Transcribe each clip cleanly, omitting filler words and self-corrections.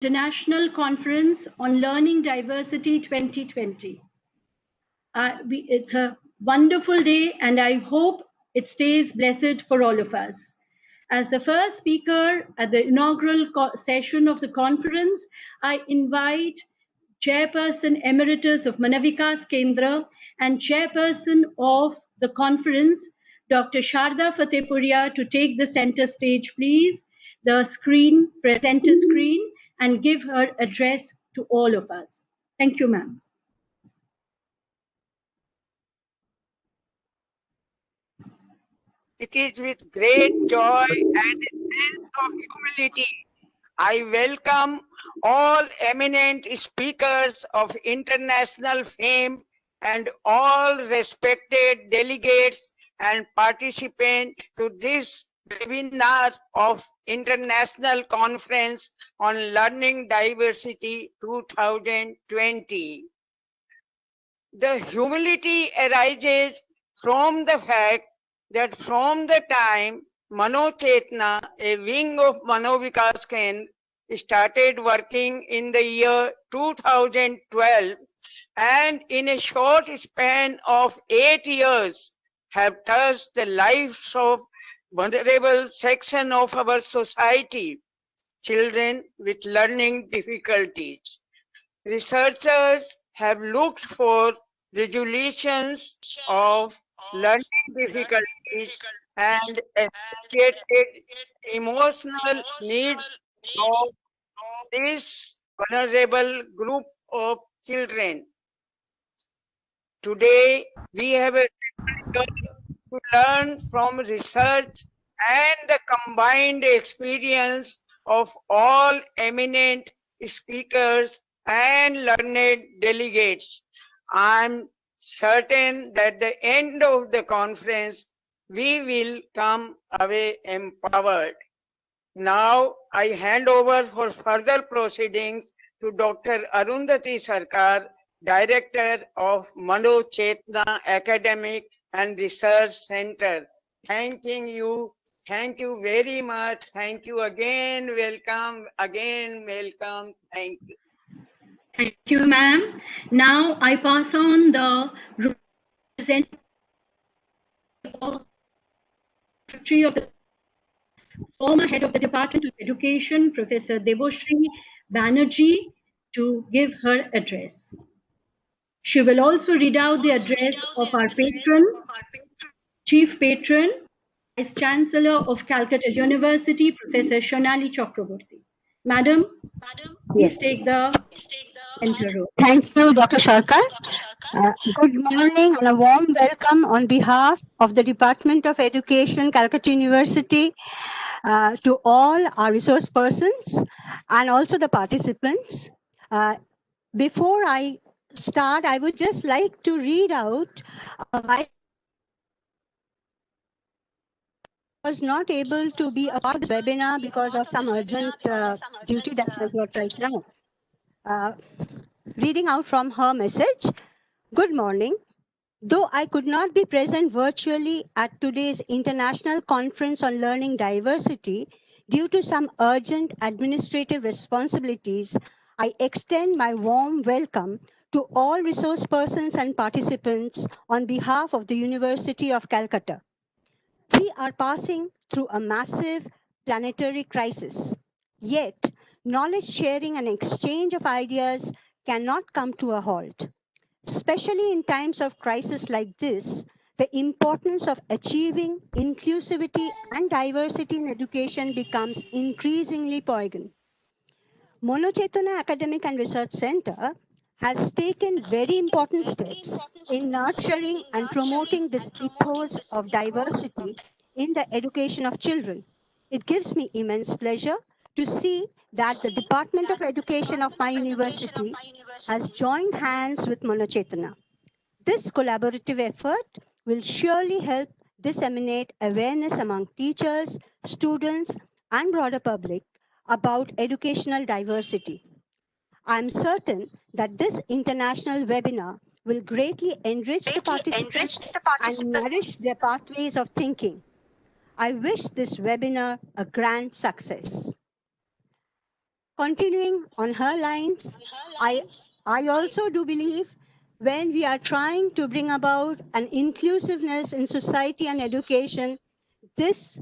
International Conference on Learning Diversity 2020. It's a wonderful day, and I hope it stays blessed for all of us. As the first speaker at the inaugural session of the conference, I invite Chairperson Emeritus of Manavikas Kendra and Chairperson of the conference, Dr. Sharda Fatehpuria, to take the center stage, please, the presenter screen, and give her address to all of us. Thank you, ma'am. It is with great joy and a sense of humility I welcome all eminent speakers of international fame and all respected delegates and participants to this webinar of International Conference on Learning Diversity 2020. The humility arises from the fact that from the time Manochetna, a wing of Manovikas Kendra, started working in the year 2012 and in a short span of 8 years have touched the lives of vulnerable section of our society, children with learning difficulties. Researchers have looked for resolutions of learning difficulties and associated emotional needs of this vulnerable group of children. Today, we have a to learn from research and the combined experience of all eminent speakers and learned delegates. I'm certain that at the end of the conference, we will come away empowered. Now, I hand over for further proceedings to Dr. Arundhati Sarkar, Director of Manochetna Academic and Research Center. Thanking you. Thank you very much. Thank you again. Welcome. Again, welcome. Thank you. Thank you, ma'am. Now I pass on the representative of the former head of the Department of Education, Professor Deboshree Banerjee, to give her address. She will also read out the address of our patron, Chief Patron, Vice Chancellor of Calcutta University, Professor Shonali Chakraborty. Madam, please take the center row. Thank you, Dr. Sarkar. Good morning and a warm welcome on behalf of the Department of Education, Calcutta University, to all our resource persons and also the participants. Before I start, I would just like to read out was not able to be a part of this webinar because of some urgent duty that was not right now. Reading out from her message, good morning. Though I could not be present virtually at today's International Conference on Learning Diversity due to some urgent administrative responsibilities, I extend my warm welcome to all resource persons and participants on behalf of the University of Calcutta. We are passing through a massive planetary crisis. Yet, knowledge sharing and exchange of ideas cannot come to a halt. Especially in times of crisis like this, the importance of achieving inclusivity and diversity in education becomes increasingly poignant. Manochetna Academic and Research Center has taken very important steps in nurturing and promoting this ethos of diversity in the education of children. It gives me immense pleasure to see that the Department of Education of my university has joined hands with Manochetna. This collaborative effort will surely help disseminate awareness among teachers, students, and broader public about educational diversity. I am certain that this international webinar will greatly enrich the participants and nourish their pathways of thinking. I wish this webinar a grand success. continuing on her lines, I also do believe when we are trying to bring about an inclusiveness in society and education, this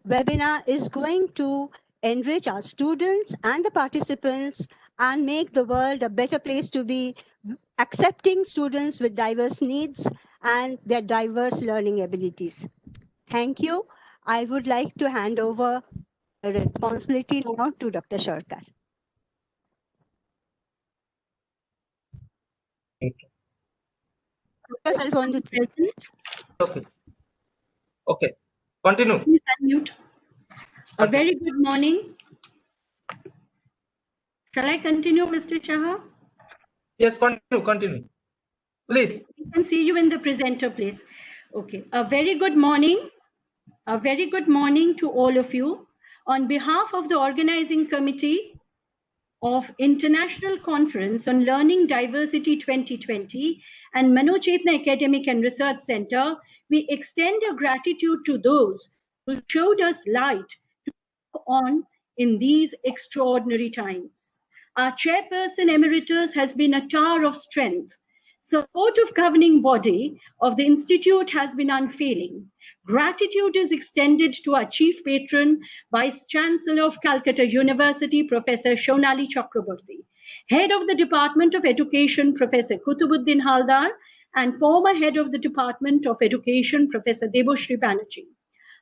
webinar is going to enrich our students and the participants and make the world a better place to be, accepting students with diverse needs and their diverse learning abilities. Thank you. I would like to hand over the responsibility now to Dr. Sharkar. Yourself on the Okay. Okay. Continue. Please unmute. A very good morning. Shall I continue, Mr. Shah? Yes, continue. Please. We can see you in the presenter place. Okay. A very good morning. A very good morning to all of you. On behalf of the organizing committee of International Conference on Learning Diversity 2020 and Manochetna Academic and Research Center, we extend our gratitude to those who showed us light to walk on in these extraordinary times. Our chairperson emeritus has been a tower of strength. Support of governing body of the Institute has been unfailing. Gratitude is extended to our chief patron, Vice Chancellor of Calcutta University, Professor Shonali Chakraborty, Head of the Department of Education, Professor Kutubuddin Haldar, and former Head of the Department of Education, Professor Deboshri Banerjee.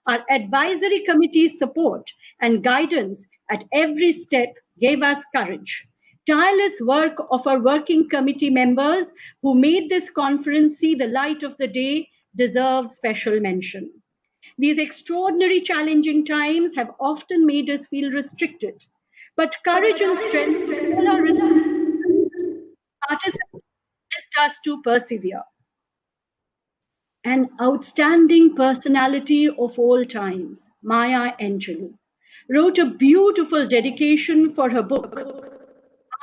Our advisory committee's support and guidance at every step gave us courage. Tireless work of our working committee members who made this conference see the light of the day deserves special mention. These extraordinary challenging times have often made us feel restricted, but courage and strength of all our participants helped us to persevere. An outstanding personality of all times, Maya Angelou, wrote a beautiful dedication for her book,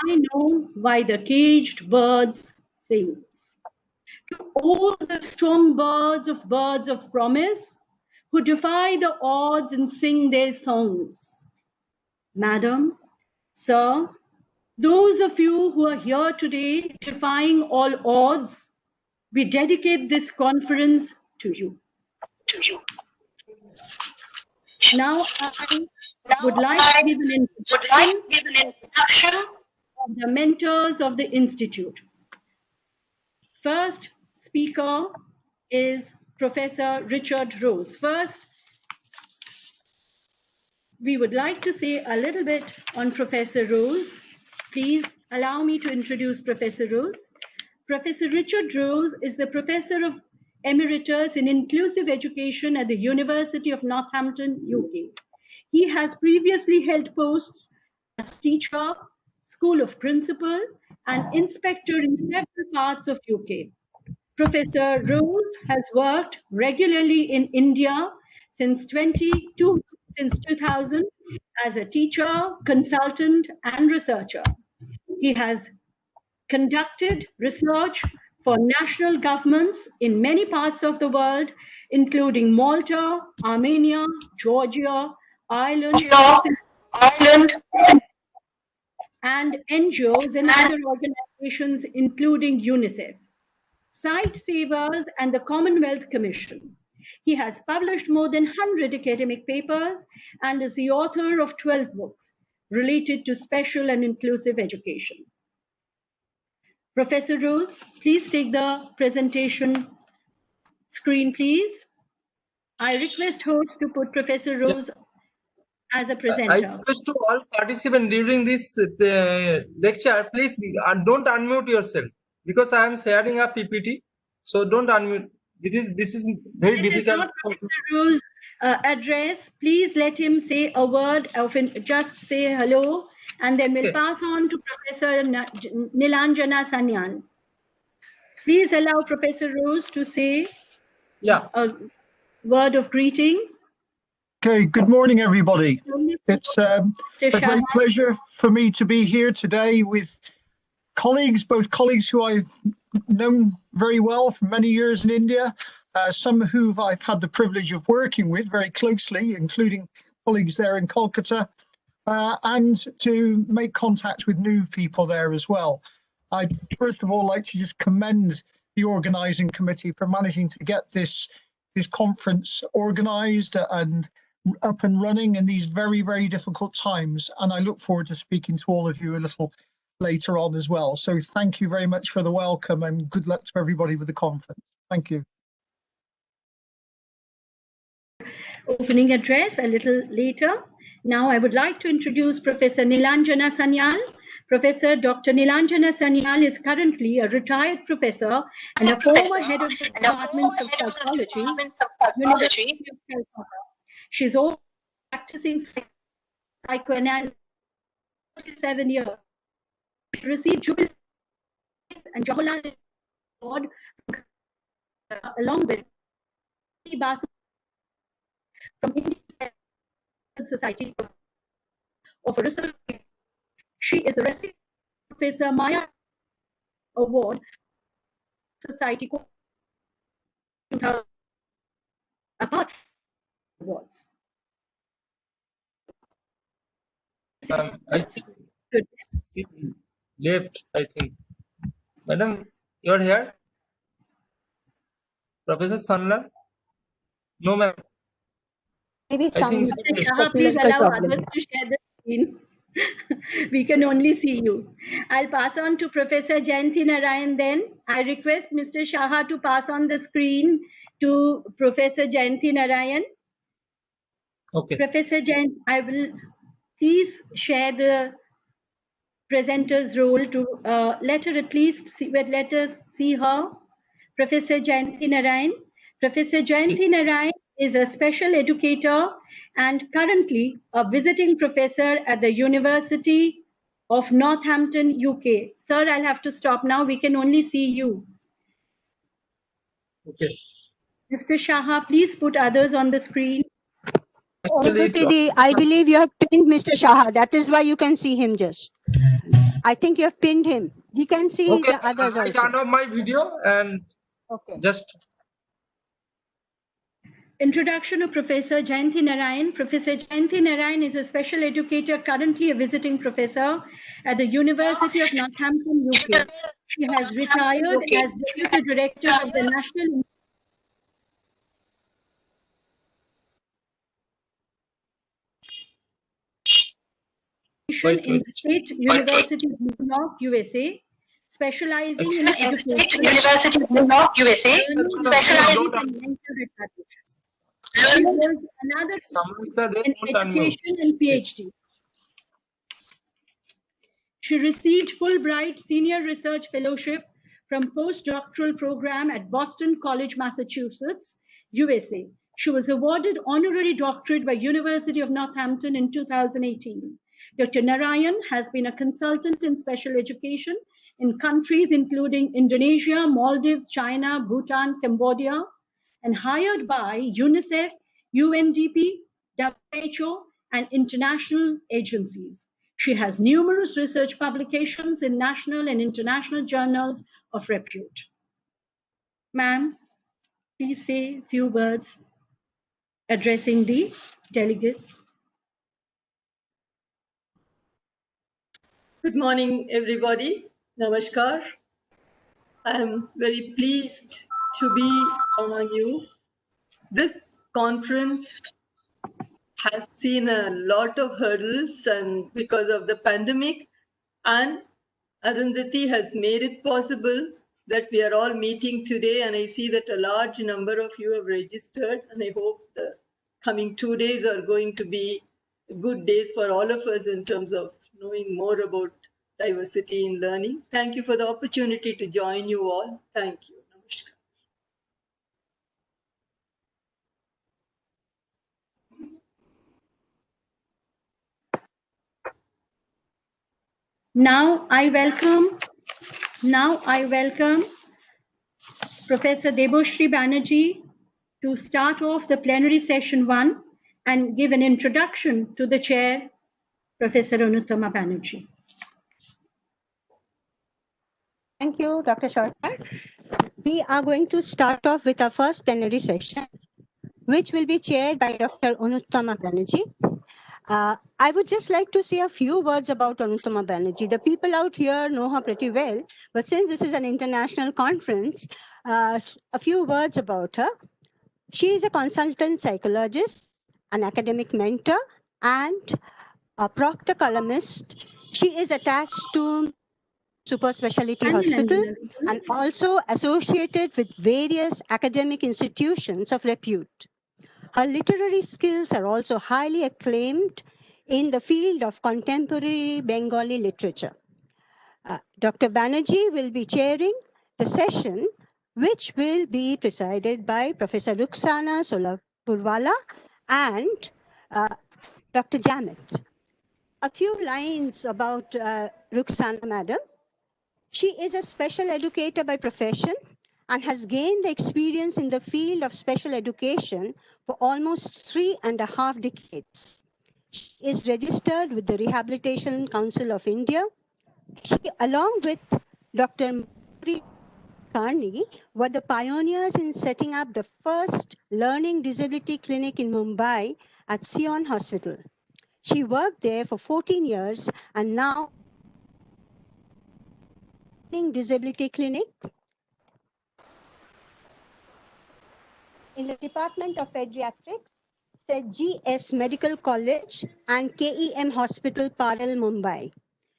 I Know Why the Caged Birds Sings. To all the strong birds of promise who defy the odds and sing their songs. Madam, sir, those of you who are here today defying all odds, we dedicate this conference to you. Now I would like to give an introduction of the mentors of the Institute. First speaker is Professor Richard Rose. First, we would like to say a little bit on Professor Rose. Please allow me to introduce Professor Rose. Professor Richard Rose is the Professor of Emeritus in Inclusive Education at the University of Northampton, UK. He has previously held posts as teacher, School of Principal, and inspector in several parts of UK. Professor Rose has worked regularly in India since 2000 as a teacher, consultant, and researcher. He has conducted research for national governments in many parts of the world, including Malta, Armenia, Georgia, Ireland, and NGOs and other organizations, including UNICEF, Sight Savers, and the Commonwealth Commission. He has published more than 100 academic papers and is the author of 12 books related to special and inclusive education. Professor Rose, please take the presentation screen, please. I request host to put Professor Rose as a presenter. I request to all participants during this lecture, please don't unmute yourself because I am sharing a PPT. So don't unmute. This is very difficult. This is not Professor Rose's address. Please let him say a word of just say hello, and then we'll pass on to Professor Nilanjana Sanyan. Please allow Professor Rose to say a word of greeting. Okay, good morning, everybody. It's a great pleasure for me to be here today with colleagues, both colleagues who I've known very well for many years in India, some who I've had the privilege of working with very closely, including colleagues there in Kolkata, and to make contact with new people there as well. I'd first of all like to just commend the organising committee for managing to get this conference organised and up and running in these very, very difficult times. And I look forward to speaking to all of you a little later on as well. So thank you very much for the welcome and good luck to everybody with the conference. Thank you. Opening address a little later. Now I would like to introduce Professor Nilanjana Sanyal. Professor Dr. Nilanjana Sanyal is currently a retired professor and a former head of the Departments of Psychology, University of Kolkata. She's also practicing psychoanalysis for 7 years. She received Jubilee and Jawaharlal Award along with Basu from Indian Society of Research. She is a recipient of Professor Maya Award, Society apart from awards. I think left, I think. Madam, you're here? Professor Sanla? No, ma'am. Maybe some Mr. Shah, please allow others to share the screen. We can only see you. I'll pass on to Professor Jayanti Narayan then. I request Mr. Shah to pass on the screen to Professor Jayanti Narayan. Okay. Professor Jayanti, I will please share the presenter's role to let her at least see, let us see her. Professor Jayanti Narayan. Professor Jayanti Narayan is a special educator and currently a visiting professor at the University of Northampton, UK. Sir, I'll have to stop now. We can only see you. Okay. Mr. Shah, please put others on the screen. I believe you have pinned Mr. Shah. That is why you can see him just. I think you have pinned him. He can see the others also. I turn off my video and just... Introduction of Professor Jayanti Narayan. Professor Jayanti Narayan is a special educator, currently a visiting professor at the University of Northampton, UK. She has retired as Deputy Director of the National in the State University of New York, USA, specializing in education. University of New York, USA, specializing in another in education and PhD. She received Fulbright Senior Research Fellowship from postdoctoral program at Boston College, Massachusetts, USA. She was awarded honorary doctorate by University of Northampton in 2018. Dr. Narayan has been a consultant in special education in countries including Indonesia, Maldives, China, Bhutan, Cambodia, and hired by UNICEF, UNDP, WHO, and international agencies. She has numerous research publications in national and international journals of repute. Ma'am, please say a few words addressing the delegates. Good morning, everybody. Namaskar. I am very pleased to be among you. This conference has seen a lot of hurdles and because of the pandemic, and Arundhati has made it possible that we are all meeting today, and I see that a large number of you have registered, and I hope the coming 2 days are going to be good days for all of us in terms of knowing more about diversity in learning. Thank you for the opportunity to join you all. Thank you. Namaskar. Now I welcome Professor Debashri Banerjee to start off the plenary session 1 and give an introduction to the chair, Professor Anuttama Banerjee. Thank you, Dr. Sarkar. We are going to start off with our first plenary session, which will be chaired by Dr. Anuttama Banerjee. I would just like to say a few words about Anuttama Banerjee. The people out here know her pretty well, but since this is an international conference, a few words about her. She is a consultant psychologist, an academic mentor, and a proctor columnist. She is attached to super specialty hospital and also associated with various academic institutions of repute. Her literary skills are also highly acclaimed in the field of contemporary Bengali literature. Dr. Banerjee will be chairing the session, which will be presided by Professor Rukhsana Solapurwala and Dr. Jamet. A few lines about Rukhsana Madam. She is a special educator by profession and has gained the experience in the field of special education for almost 3.5 decades. She is registered with the Rehabilitation Council of India. She, along with Dr. Murray Carney, were the pioneers in setting up the first learning disability clinic in Mumbai at Sion Hospital. She worked there for 14 years and now disability clinic in the Department of Pediatrics, St. G.S. Medical College and KEM Hospital, Parel, Mumbai.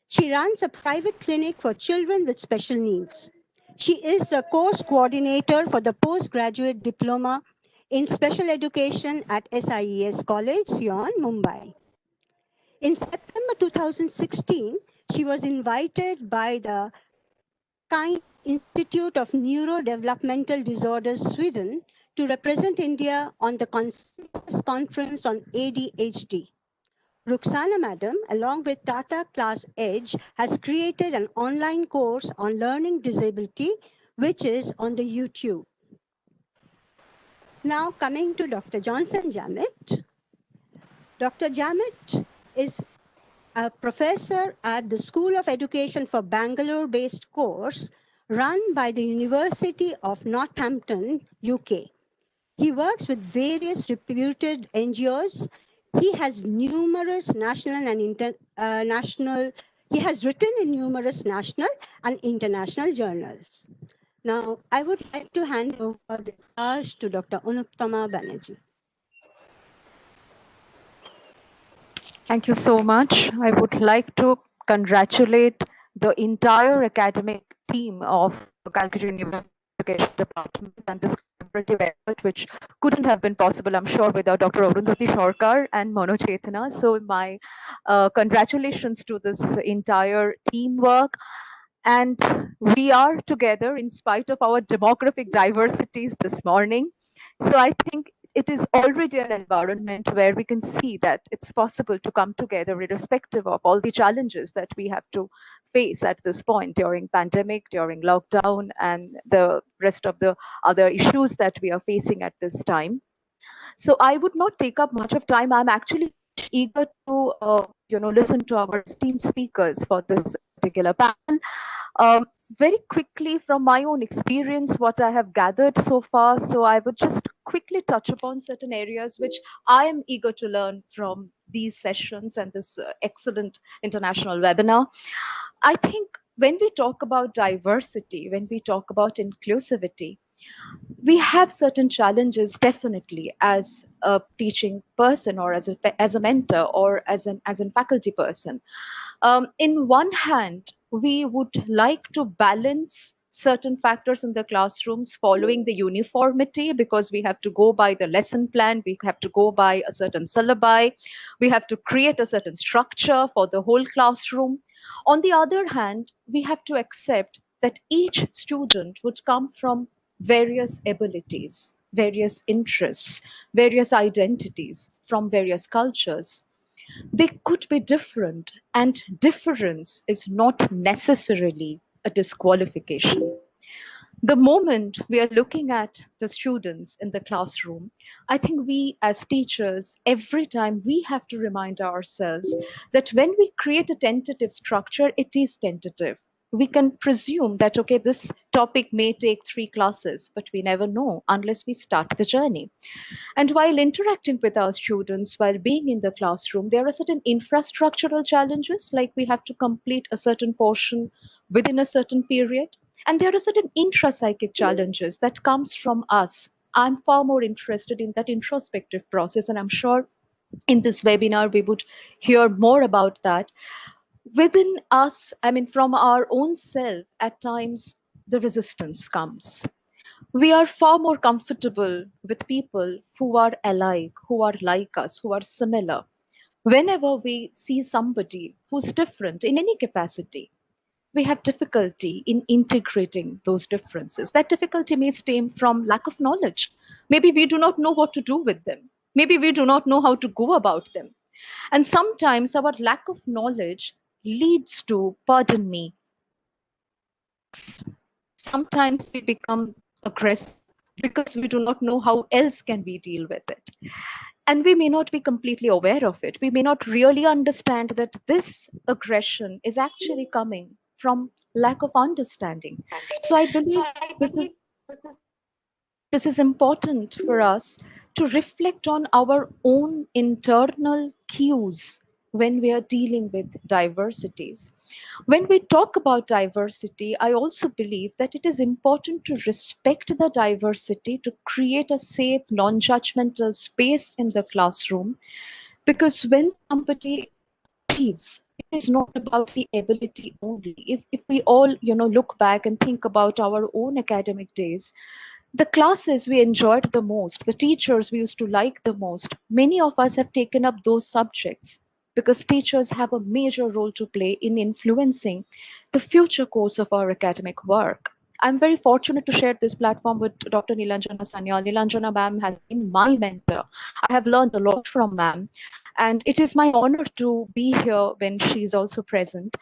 She runs a private clinic for children with special needs. She is the course coordinator for the postgraduate diploma in special education at SIES College, Sion, Mumbai. In September 2016, she was invited by the Institute of Neurodevelopmental Disorders, Sweden, to represent India on the Consensus Conference on ADHD. Rukhsana Madam, along with Tata Class Edge, has created an online course on learning disability, which is on the YouTube. Now coming to Dr. Johnson Jamet. Dr. Jamet is a professor at the School of Education for Bangalore-based course run by the University of Northampton, UK. He works with various reputed NGOs. He has numerous national and international. He has written in numerous national and international journals. Now, I would like to hand over the charge to Dr. Anuttama Banerjee. Thank you so much. I would like to congratulate the entire academic team of the Calcutta University Education Department and this collaborative effort, which couldn't have been possible, I'm sure, without Dr. Arundhati Sarkar and Manochetna. So my congratulations to this entire teamwork. And we are together in spite of our demographic diversities this morning. So I think it is already an environment where we can see that it's possible to come together irrespective of all the challenges that we have to face at this point during pandemic, during lockdown, and the rest of the other issues that we are facing at this time. So I would not take up much of time. I'm actually eager to listen to our esteemed speakers for this particular panel. Very quickly, from my own experience, what I have gathered so far, so I would just quickly touch upon certain areas which I am eager to learn from these sessions and this excellent international webinar. I think when we talk about diversity, when we talk about inclusivity, we have certain challenges definitely as a teaching person or as a mentor or as an faculty person. In one hand, we would like to balance certain factors in the classrooms following the uniformity, because we have to go by the lesson plan, we have to go by a certain syllabi, we have to create a certain structure for the whole classroom. On the other hand, we have to accept that each student would come from various abilities, various interests, various identities, from various cultures. They could be different, and difference is not necessarily a disqualification. The moment we are looking at the students in the classroom, I think we as teachers, every time we have to remind ourselves that when we create a tentative structure, it is tentative. we can presume that, okay, this topic may take 3 classes, but we never know unless we start the journey. And while interacting with our students, while being in the classroom, there are certain infrastructural challenges, like we have to complete a certain portion within a certain period. And there are certain intrapsychic challenges that comes from us. I'm far more interested in that introspective process, and I'm sure in this webinar we would hear more about that. Within us, I mean, from our own self, at times the resistance comes. We are far more comfortable with people who are alike, who are like us, who are similar. Whenever we see somebody who's different in any capacity, we have difficulty in integrating those differences. That difficulty may stem from lack of knowledge. Maybe we do not know what to do with them. Maybe we do not know how to go about them. And sometimes our lack of knowledge leads to, pardon me, sometimes we become aggressive because we do not know how else can we deal with it. And we may not be completely aware of it. We may not really understand that this aggression is actually coming from lack of understanding. So I believe this is important for us to reflect on our own internal cues when we are dealing with diversities. When we talk about diversity, I also believe that it is important to respect the diversity, to create a safe, non-judgmental space in the classroom, because when somebody achieves, it is not about the ability only. If we all, look back and think about our own academic days, the classes we enjoyed the most, the teachers we used to like the most, many of us have taken up those subjects because teachers have a major role to play in influencing the future course of our academic work. I'm very fortunate to share this platform with Dr. Nilanjana Sanyal. Nilanjana ma'am has been my mentor. I have learned a lot from ma'am, and it is my honor to be here when she is also present.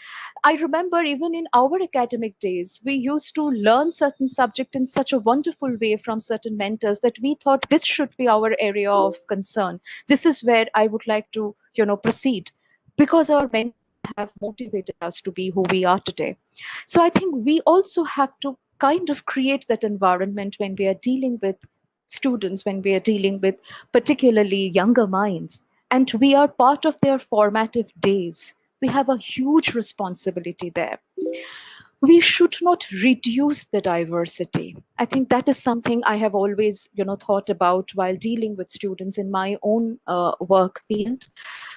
I remember even in our academic days, we used to learn certain subject in such a wonderful way from certain mentors that we thought this should be our area of concern. This is where I would like to, proceed, because our mentors have motivated us to be who we are today. So I think we also have to kind of create that environment when we are dealing with students, when we are dealing with particularly younger minds, and we are part of their formative days. We have a huge responsibility there. We should not reduce the diversity. I think that is something I have always, thought about while dealing with students in my own work field.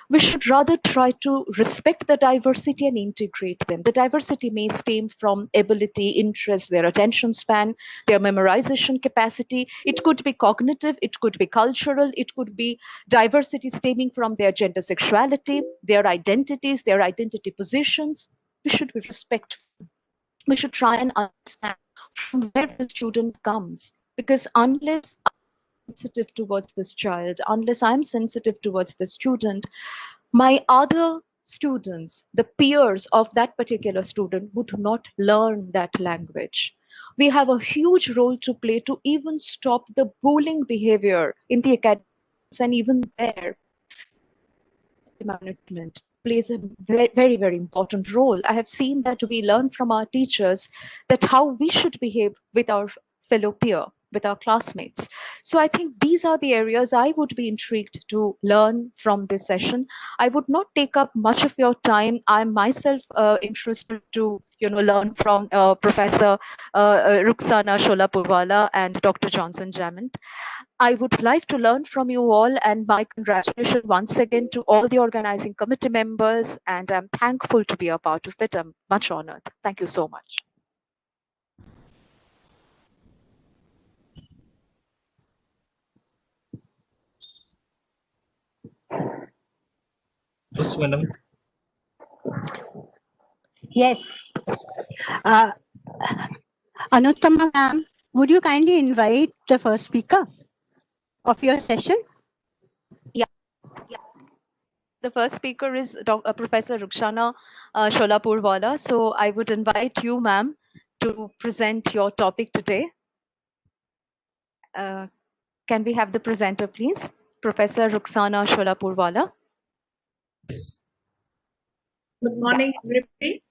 We should rather try to respect the diversity and integrate them. The diversity may stem from ability, interest, their attention span, their memorization capacity. It could be cognitive, it could be cultural, it could be diversity stemming from their gender sexuality, their identities, their identity positions. We should be respectful. We should try and understand from where the student comes, because unless I'm sensitive towards this child, unless I'm sensitive towards the student, my other students, the peers of that particular student, would not learn that language. We have a huge role to play to even stop the bullying behavior in the academics, and even there, management plays a very, very, very important role. I have seen that we learn from our teachers that how we should behave with our fellow peer, with our classmates. So I think these are the areas I would be intrigued to learn from this session. I would not take up much of your time. I'm myself interested to learn from Professor Ruxana Sholapurwala and Dr. Johnson Jamint. I would like to learn from you all, and my congratulations once again to all the organizing committee members, and I'm thankful to be a part of it. I'm much honored. Thank you so much. Yes, madam. Yes. Anuttama ma'am, would you kindly invite the first speaker of your session? Yeah. The first speaker is Professor Ruxana Sholapurwala. So I would invite you, ma'am, to present your topic today. Can we have the presenter, please? Professor Ruxana Sholapurwala. Yes. Good morning, everybody.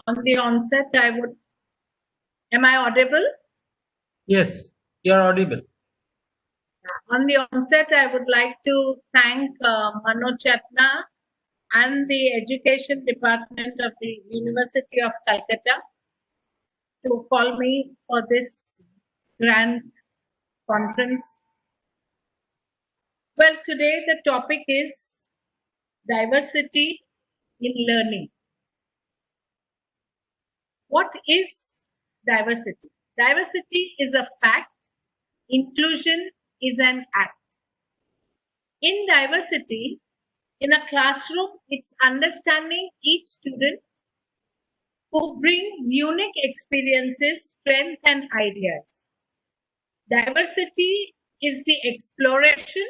On the onset, am I audible? Yes, you are audible. On the onset, I would like to thank Manochetna and the Education Department of the University of Kolkata to call me for this grand conference. Well, today the topic is diversity in learning. What is diversity? Diversity is a fact. Inclusion is an act. In diversity, in a classroom, it's understanding each student who brings unique experiences, strength, and ideas. Diversity is the exploration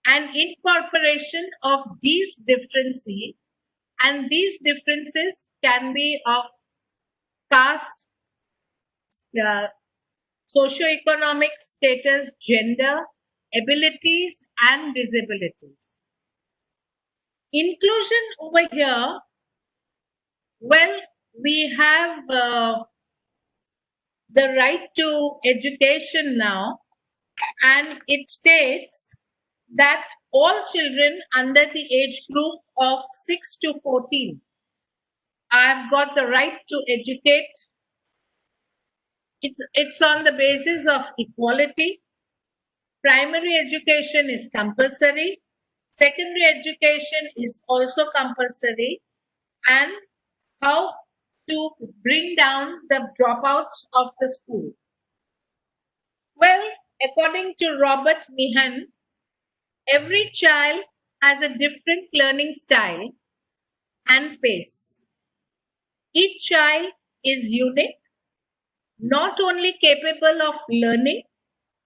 and incorporation of these differences, and these differences can be of caste, socioeconomic status, gender, abilities, and disabilities. Inclusion over here, well, we have the right to education now, and it states that all children under the age group of 6 to 14 have got the right to educate. It's on the basis of equality. Primary education is compulsory. Secondary education is also compulsory. And how to bring down the dropouts of the school. Well, according to Robert Meehan, every child has a different learning style and pace. Each child is unique, not only capable of learning,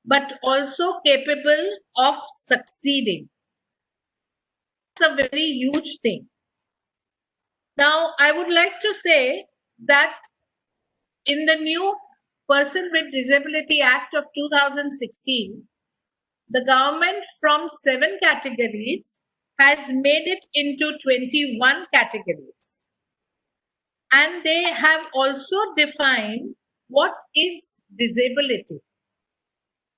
but also capable of succeeding. It's a very huge thing. Now, I would like to say that in the new Person with Disability Act of 2016, the government from 7 categories has made it into 21 categories. And they have also defined what is disability.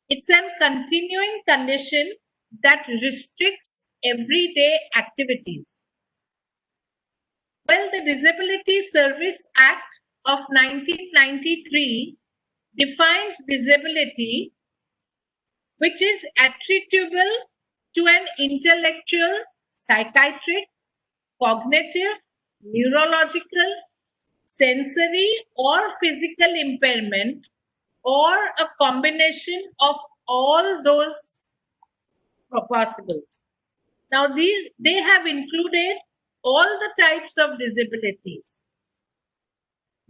It's a continuing condition that restricts everyday activities. Well, the Disability Service Act of 1993 defines disability, which is attributable to an intellectual, psychiatric, cognitive, neurological, sensory, or physical impairment, or a combination of all those possible. Now, they have included all the types of disabilities.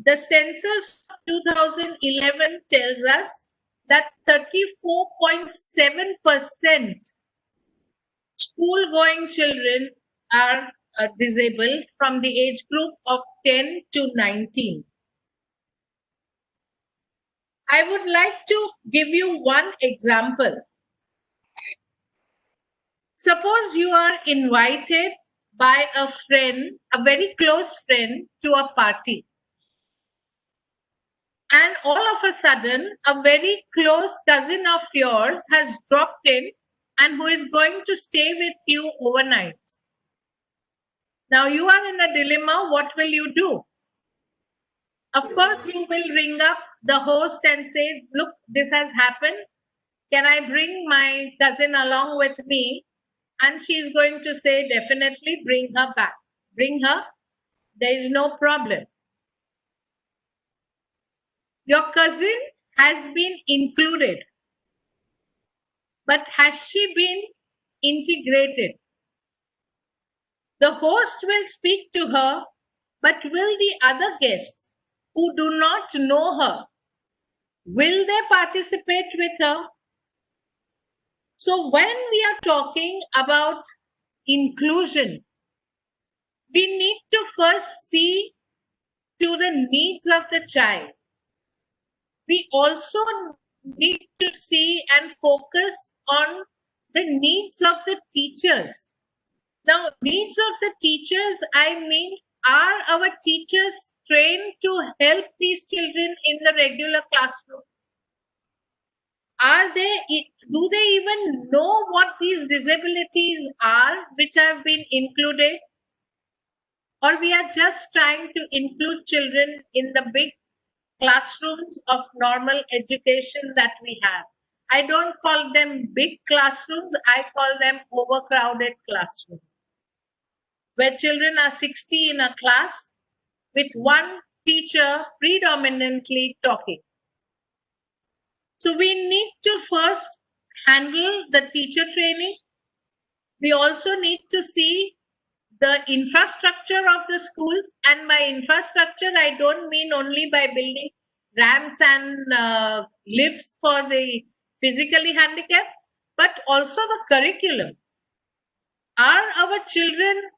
The census of 2011 tells us that 34.7% school-going children are disabled from the age group of 10 to 19. I would like to give you one example. Suppose you are invited by a friend, a very close friend, to a party. And all of a sudden, a very close cousin of yours has dropped in and who is going to stay with you overnight. Now you are in a dilemma. What will you do? Of course, you will ring up the host and say, look, this has happened. Can I bring my cousin along with me? And she is going to say, definitely bring her back. Bring her. There is no problem. Your cousin has been included, but has she been integrated? The host will speak to her, but will the other guests who do not know her, will they participate with her? So when we are talking about inclusion, we need to first see to the needs of the child. We also need to see and focus on the needs of the teachers. Now, needs of the teachers, I mean, are our teachers trained to help these children in the regular classroom? Do they even know what these disabilities are which have been included? Or we are just trying to include children in the big classrooms of normal education that we have? I don't call them big classrooms, I call them overcrowded classrooms, where children are 60 in a class with one teacher predominantly talking. So we need to first handle the teacher training. We also need to see the infrastructure of the schools. And by infrastructure, I don't mean only by building ramps and lifts for the physically handicapped, but also the curriculum. Are our children,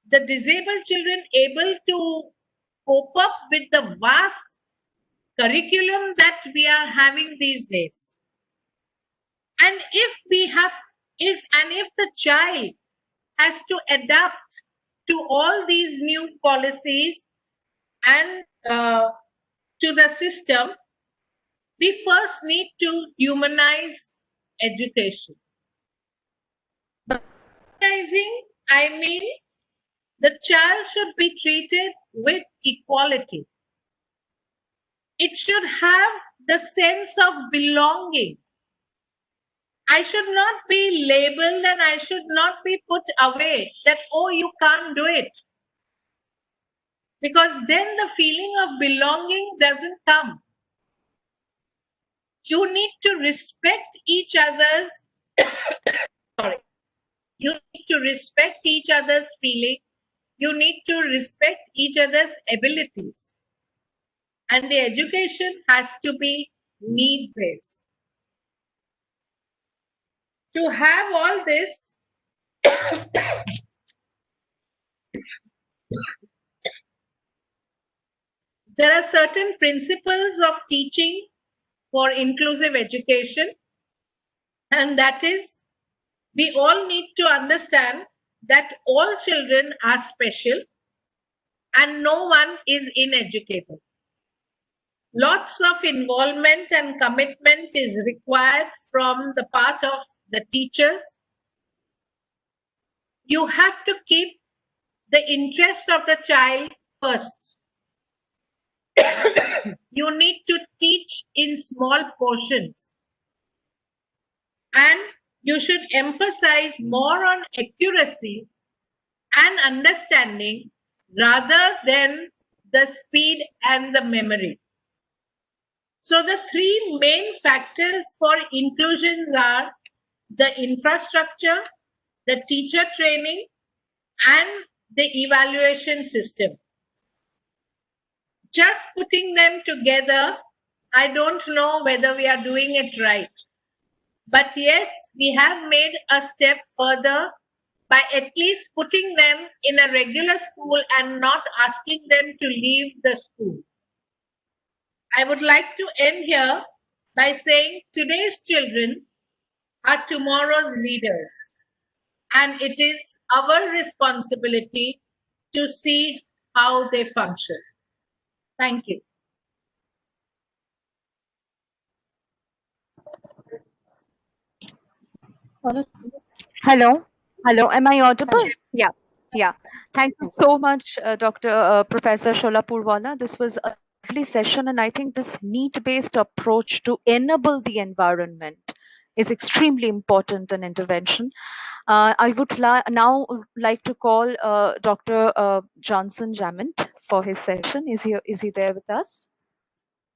the disabled children, able to cope up with the vast curriculum that we are having these days? And if the child has to adapt to all these new policies and to the system, we first need to humanize education. By humanizing, I mean the child should be treated with equality. It should have the sense of belonging. I should not be labeled and I should not be put away that, oh, you can't do it. Because then the feeling of belonging doesn't come. You need to respect each other's sorry. You need to respect each other's feeling. You need to respect each other's abilities. And the education has to be need-based. To have all this, there are certain principles of teaching for inclusive education, and that is, we all need to understand that all children are special and no one is ineducable. Lots of involvement and commitment is required from the part of the teachers. You have to keep the interest of the child first. You need to teach in small portions. And you should emphasize more on accuracy and understanding rather than the speed and the memory. So the three main factors for inclusions are the infrastructure, the teacher training, and the evaluation system. Just putting them together, I don't know whether we are doing it right. But yes, we have made a step further by at least putting them in a regular school and not asking them to leave the school. I would like to end here by saying today's children are tomorrow's leaders, and it is our responsibility to see how they function. Thank you. Hello, am I audible? Yeah. Thank you so much, Dr. Professor Shola Purwala. This was a lovely session, and I think this need-based approach to enable the environment is extremely important in intervention. I would now like to call Dr. Johnson Jamint for his session. Is he there with us?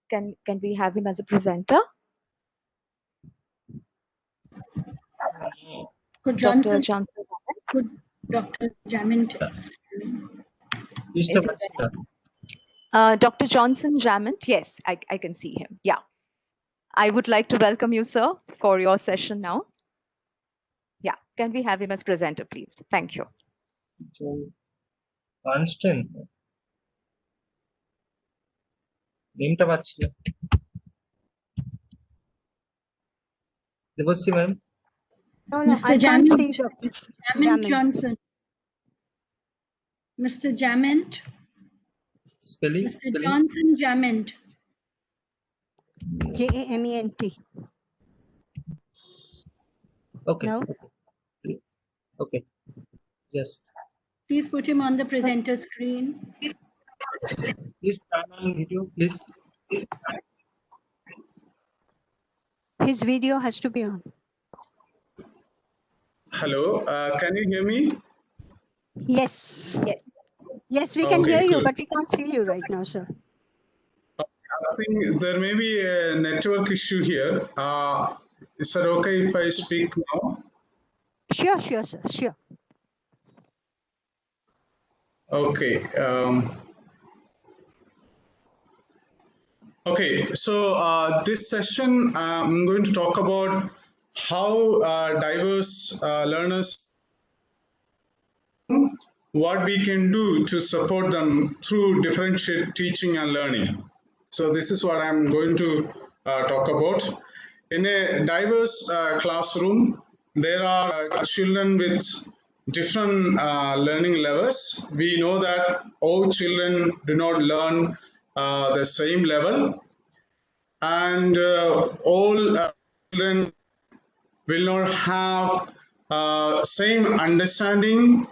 Can we have him as a presenter? Could Dr. Johnson, could Dr. Jamint? Dr. Johnson Jamint, yes, I can see him. Yeah. I would like to welcome you, sir, for your session now. Yeah, can we have him as presenter, please? Thank you. Constant. Nameটা পাচ্ছি না। Debashree ma'am. No, Mr. I can't Jamint, see Dr. Jamint Johnson. Mr. Jamint. Spelling? Mr. Johnson Jament. Jament. Okay. No? Okay. Just. Please put him on the presenter screen. Please turn on video, please. His video has to be on. Hello, can you hear me? Yes. Yes, we can hear you, but we can't see you right now, sir. I think there may be a network issue here. Is it okay if I speak now? Sure, sir. Sure. Okay. Okay, so this session, I'm going to talk about how diverse learners, what we can do to support them through differentiated teaching and learning. So this is what I'm going to talk about. In a diverse classroom, there are children with different learning levels. We know that all children do not learn the same level, and all children will not have same understanding,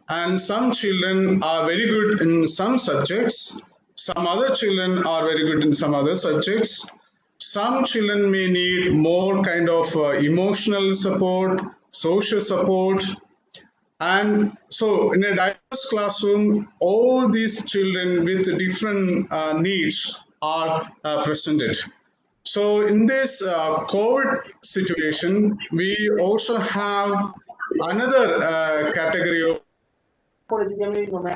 and some children are very good in some subjects, some other children are very good in some other subjects. Some children may need more kind of emotional support, social support. And so in a diverse classroom, all these children with different needs are presented. So in this COVID situation, we also have another category of when we provide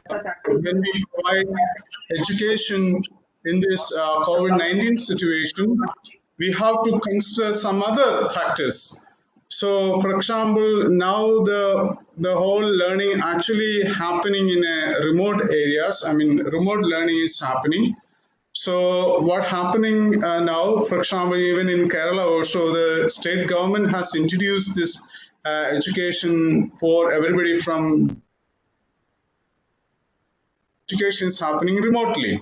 education in this COVID-19 situation, we have to consider some other factors. So, for example, now the whole learning actually happening in remote areas. I mean, remote learning is happening. So, what happening now? For example, even in Kerala, also the state government has introduced this education for everybody from. Education is happening remotely.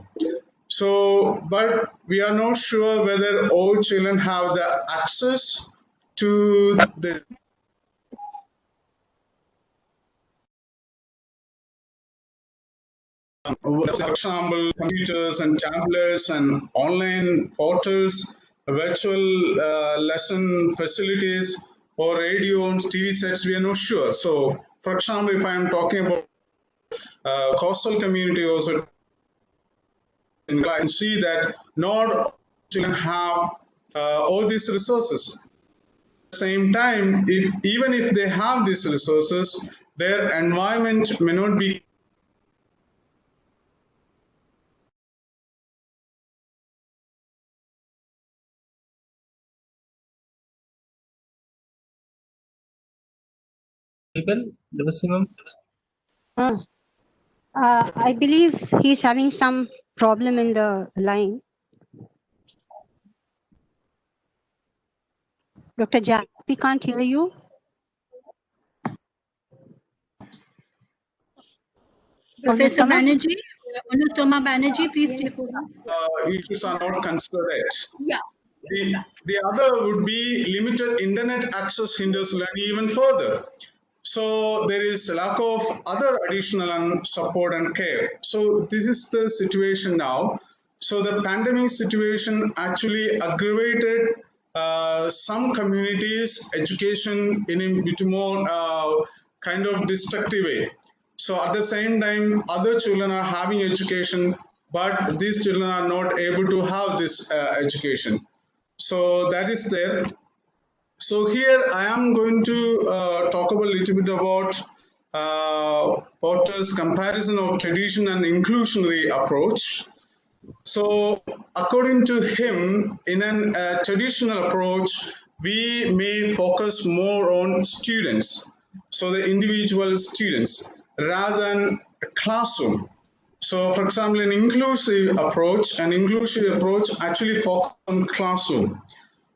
So, but we are not sure whether all children have the access to the for example, computers and tablets and online portals, virtual lesson facilities, or radio and TV sets. We are not sure. So, for example, if I am talking about coastal community also, I can see that not all children have all these resources. At the same time, even if they have these resources, their environment may not be People, the maximum. I believe he's having some problem in the line. Dr. Jack, we can't hear you. Professor Banerjee, Anutama Banerjee, please take over. Issues are not considered. Yeah. The other would be limited internet access hinders learning even further. So there is a lack of other additional support and care. So this is the situation now. So the pandemic situation actually aggravated some communities' education in a bit more kind of destructive way. So at the same time, other children are having education, but these children are not able to have this education. So that is there. So here I am going to talk about a little bit about Porter's comparison of tradition and inclusionary approach. So according to him, in a traditional approach, we may focus more on students, so the individual students, rather than a classroom. So for example, an inclusive approach actually focuses on classroom.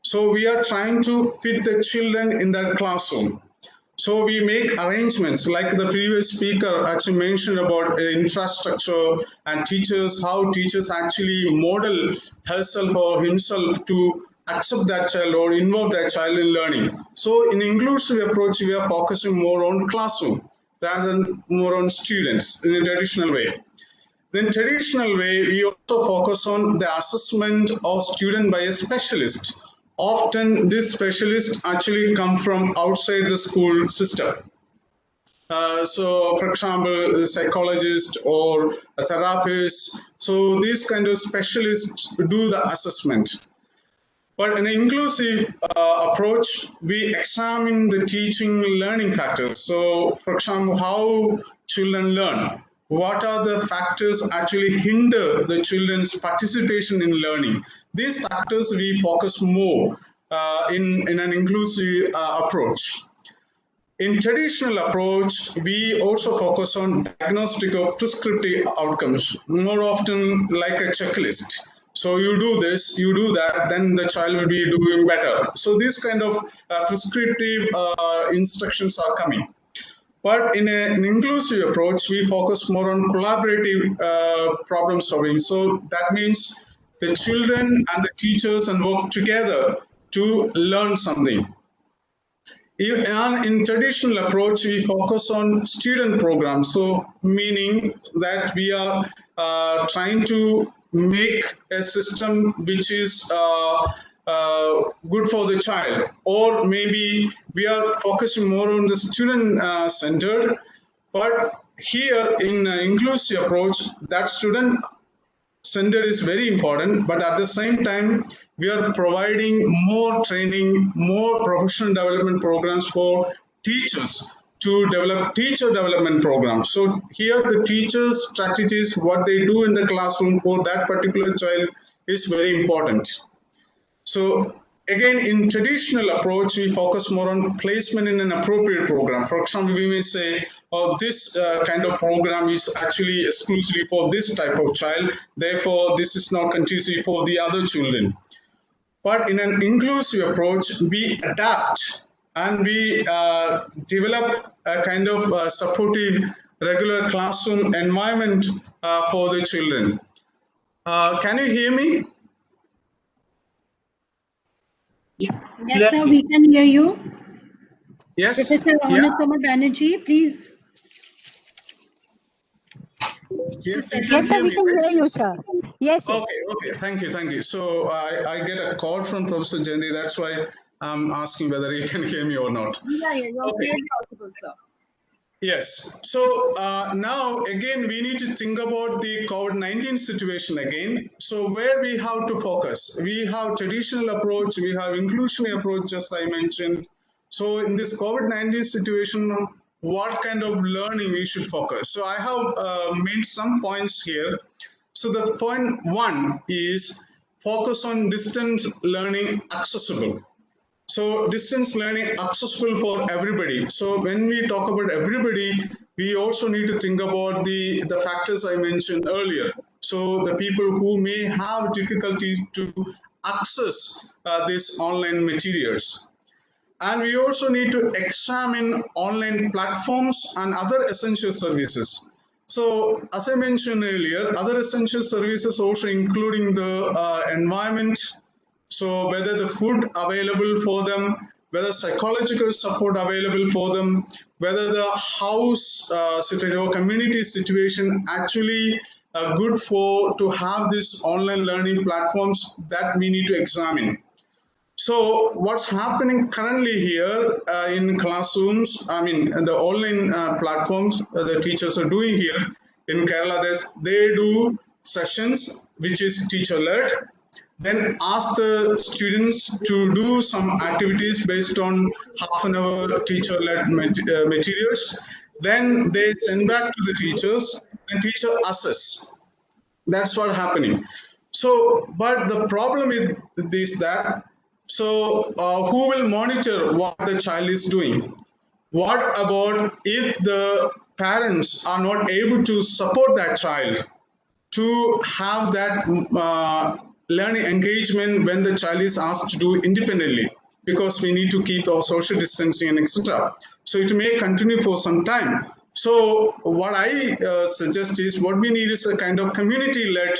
So we are trying to fit the children in that classroom. So we make arrangements like the previous speaker actually mentioned about infrastructure and teachers, how teachers actually model herself or himself to accept that child or involve that child in learning. So in inclusive approach, we are focusing more on classroom rather than more on students in a traditional way. In traditional way, we also focus on the assessment of student by a specialist. Often this specialist actually come from outside the school system. So for example, a psychologist or a therapist. So these kind of specialists do the assessment. But in an inclusive approach, we examine the teaching learning factors. So for example, how children learn. What are the factors actually hinder the children's participation in learning? These factors we focus more in an inclusive approach. In traditional approach, we also focus on diagnostic or prescriptive outcomes, more often like a checklist. So you do this, you do that, then the child will be doing better. So these kind of prescriptive instructions are coming. But in an inclusive approach, we focus more on collaborative problem solving. So that means the children and the teachers and work together to learn something. In traditional approach, we focus on student programs. So meaning that we are trying to make a system which is good for the child, or maybe we are focusing more on the student centered. But here in inclusive approach, that student center is very important, but at the same time, we are providing more training, more professional development programs for teachers to develop teacher development programs. So here the teachers' strategies, what they do in the classroom for that particular child is very important. So again, in traditional approach, we focus more on placement in an appropriate program. For example, we may say, oh, this kind of program is actually exclusively for this type of child. Therefore, this is not conducive for the other children. But in an inclusive approach, we adapt and we develop a kind of supportive regular classroom environment for the children. Can you hear me? Yes, sir, we can hear you. Yes. Professor Anatama Banerjee, please. Yes, sir, we can hear you, sir. Yes. Okay. Thank you. So I get a call from Professor Jendi. That's why I'm asking whether he can hear me or not. Yeah, you're clearly audible, sir. Yes. So now again, we need to think about the COVID-19 situation again. So where we have to focus, we have traditional approach, we have inclusionary approach, just I mentioned. So in this COVID-19 situation, what kind of learning we should focus? So I have made some points here. So the point one is focus on distance learning accessible. So distance learning accessible for everybody. So when we talk about everybody, we also need to think about the factors I mentioned earlier. So the people who may have difficulties to access these online materials. And we also need to examine online platforms and other essential services. So as I mentioned earlier, other essential services also including the environment. So whether the food available for them, whether psychological support available for them, whether the house situation or community situation actually good for to have these online learning platforms, that we need to examine. So what's happening currently here in classrooms, I mean, the online platforms the teachers are doing here in Kerala, they do sessions, which is teacher-led, then ask the students to do some activities based on half an hour teacher-led materials. Then they send back to the teachers and teacher assess. That's what's happening. So, but the problem with this that, so who will monitor what the child is doing? What about if the parents are not able to support that child to have that learning engagement when the child is asked to do independently? because we need to keep our social distancing and etc. So it may continue for some time. So what I suggest is what we need is a kind of community-led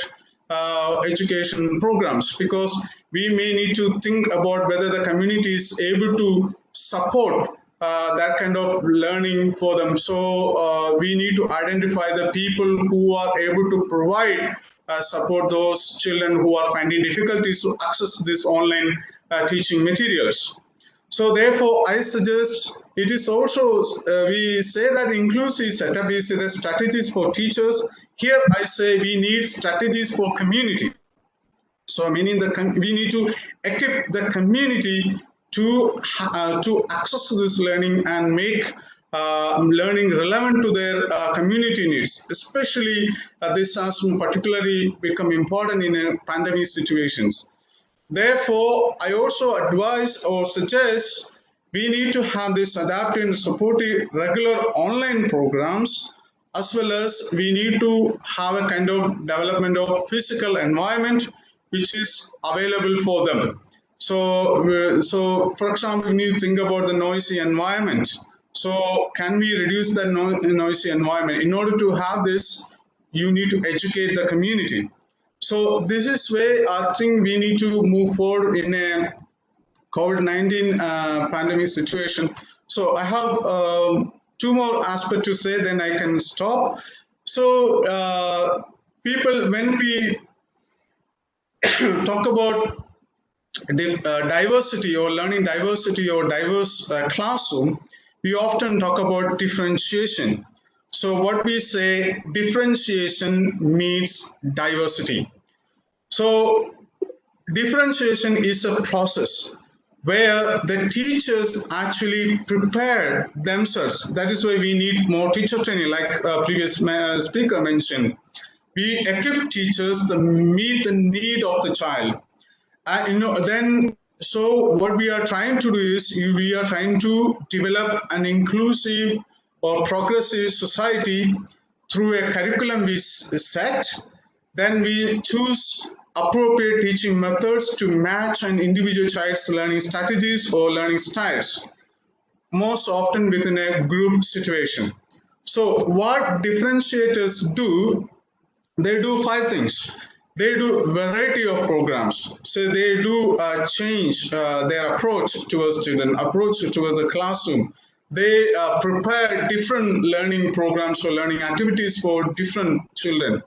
education programs, because we may need to think about whether the community is able to support that kind of learning for them. So we need to identify the people who are able to provide support those children who are finding difficulties to access this online teaching materials. So therefore, I suggest it is also, we say that inclusive setup is the strategies for teachers. Here I say we need strategies for community. So meaning we need to equip the community to access this learning and make learning relevant to their community needs. Especially this has particularly become important in pandemic situations. Therefore, I also advise or suggest we need to have this adaptive and supportive regular online programs, as well as we need to have a kind of development of physical environment which is available for them. So for example, when you think about the noisy environment, so can we reduce the noisy environment? In order to have this, you need to educate the community. So this is where I think we need to move forward in a COVID-19 pandemic situation. So I have two more aspects to say, then I can stop. So people, when we talk about diversity or learning diversity or diverse classroom, we often talk about differentiation. So what we say, differentiation means diversity. So differentiation is a process where the teachers actually prepare themselves. That is why we need more teacher training, like previous speaker mentioned. We equip teachers to meet the need of the child. So what we are trying to do is we are trying to develop an inclusive or progressive society through a curriculum we set. Then we choose appropriate teaching methods to match an individual child's learning strategies or learning styles, most often within a group situation. So what differentiators do, they do 5 things. They do variety of programs. So they do change their approach towards student, approach towards the classroom. They prepare different learning programs or learning activities for different children.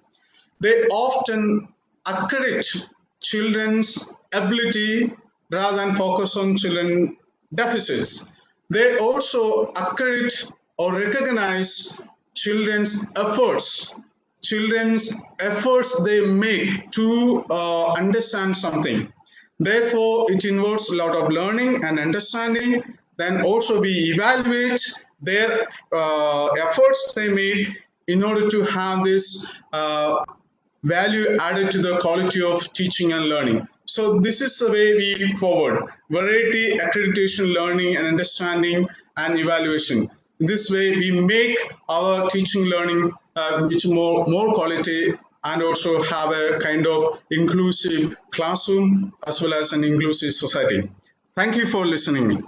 They often accredit children's ability rather than focus on children's deficits. They also accredit or recognize children's efforts they make to understand something. Therefore, it involves a lot of learning and understanding. Then also we evaluate their efforts they made in order to have this value added to the quality of teaching and learning. So this is the way we forward: variety, accreditation, learning and understanding, and evaluation. This way we make our teaching learning which more quality, and also have a kind of inclusive classroom as well as an inclusive society. Thank you for listening to me.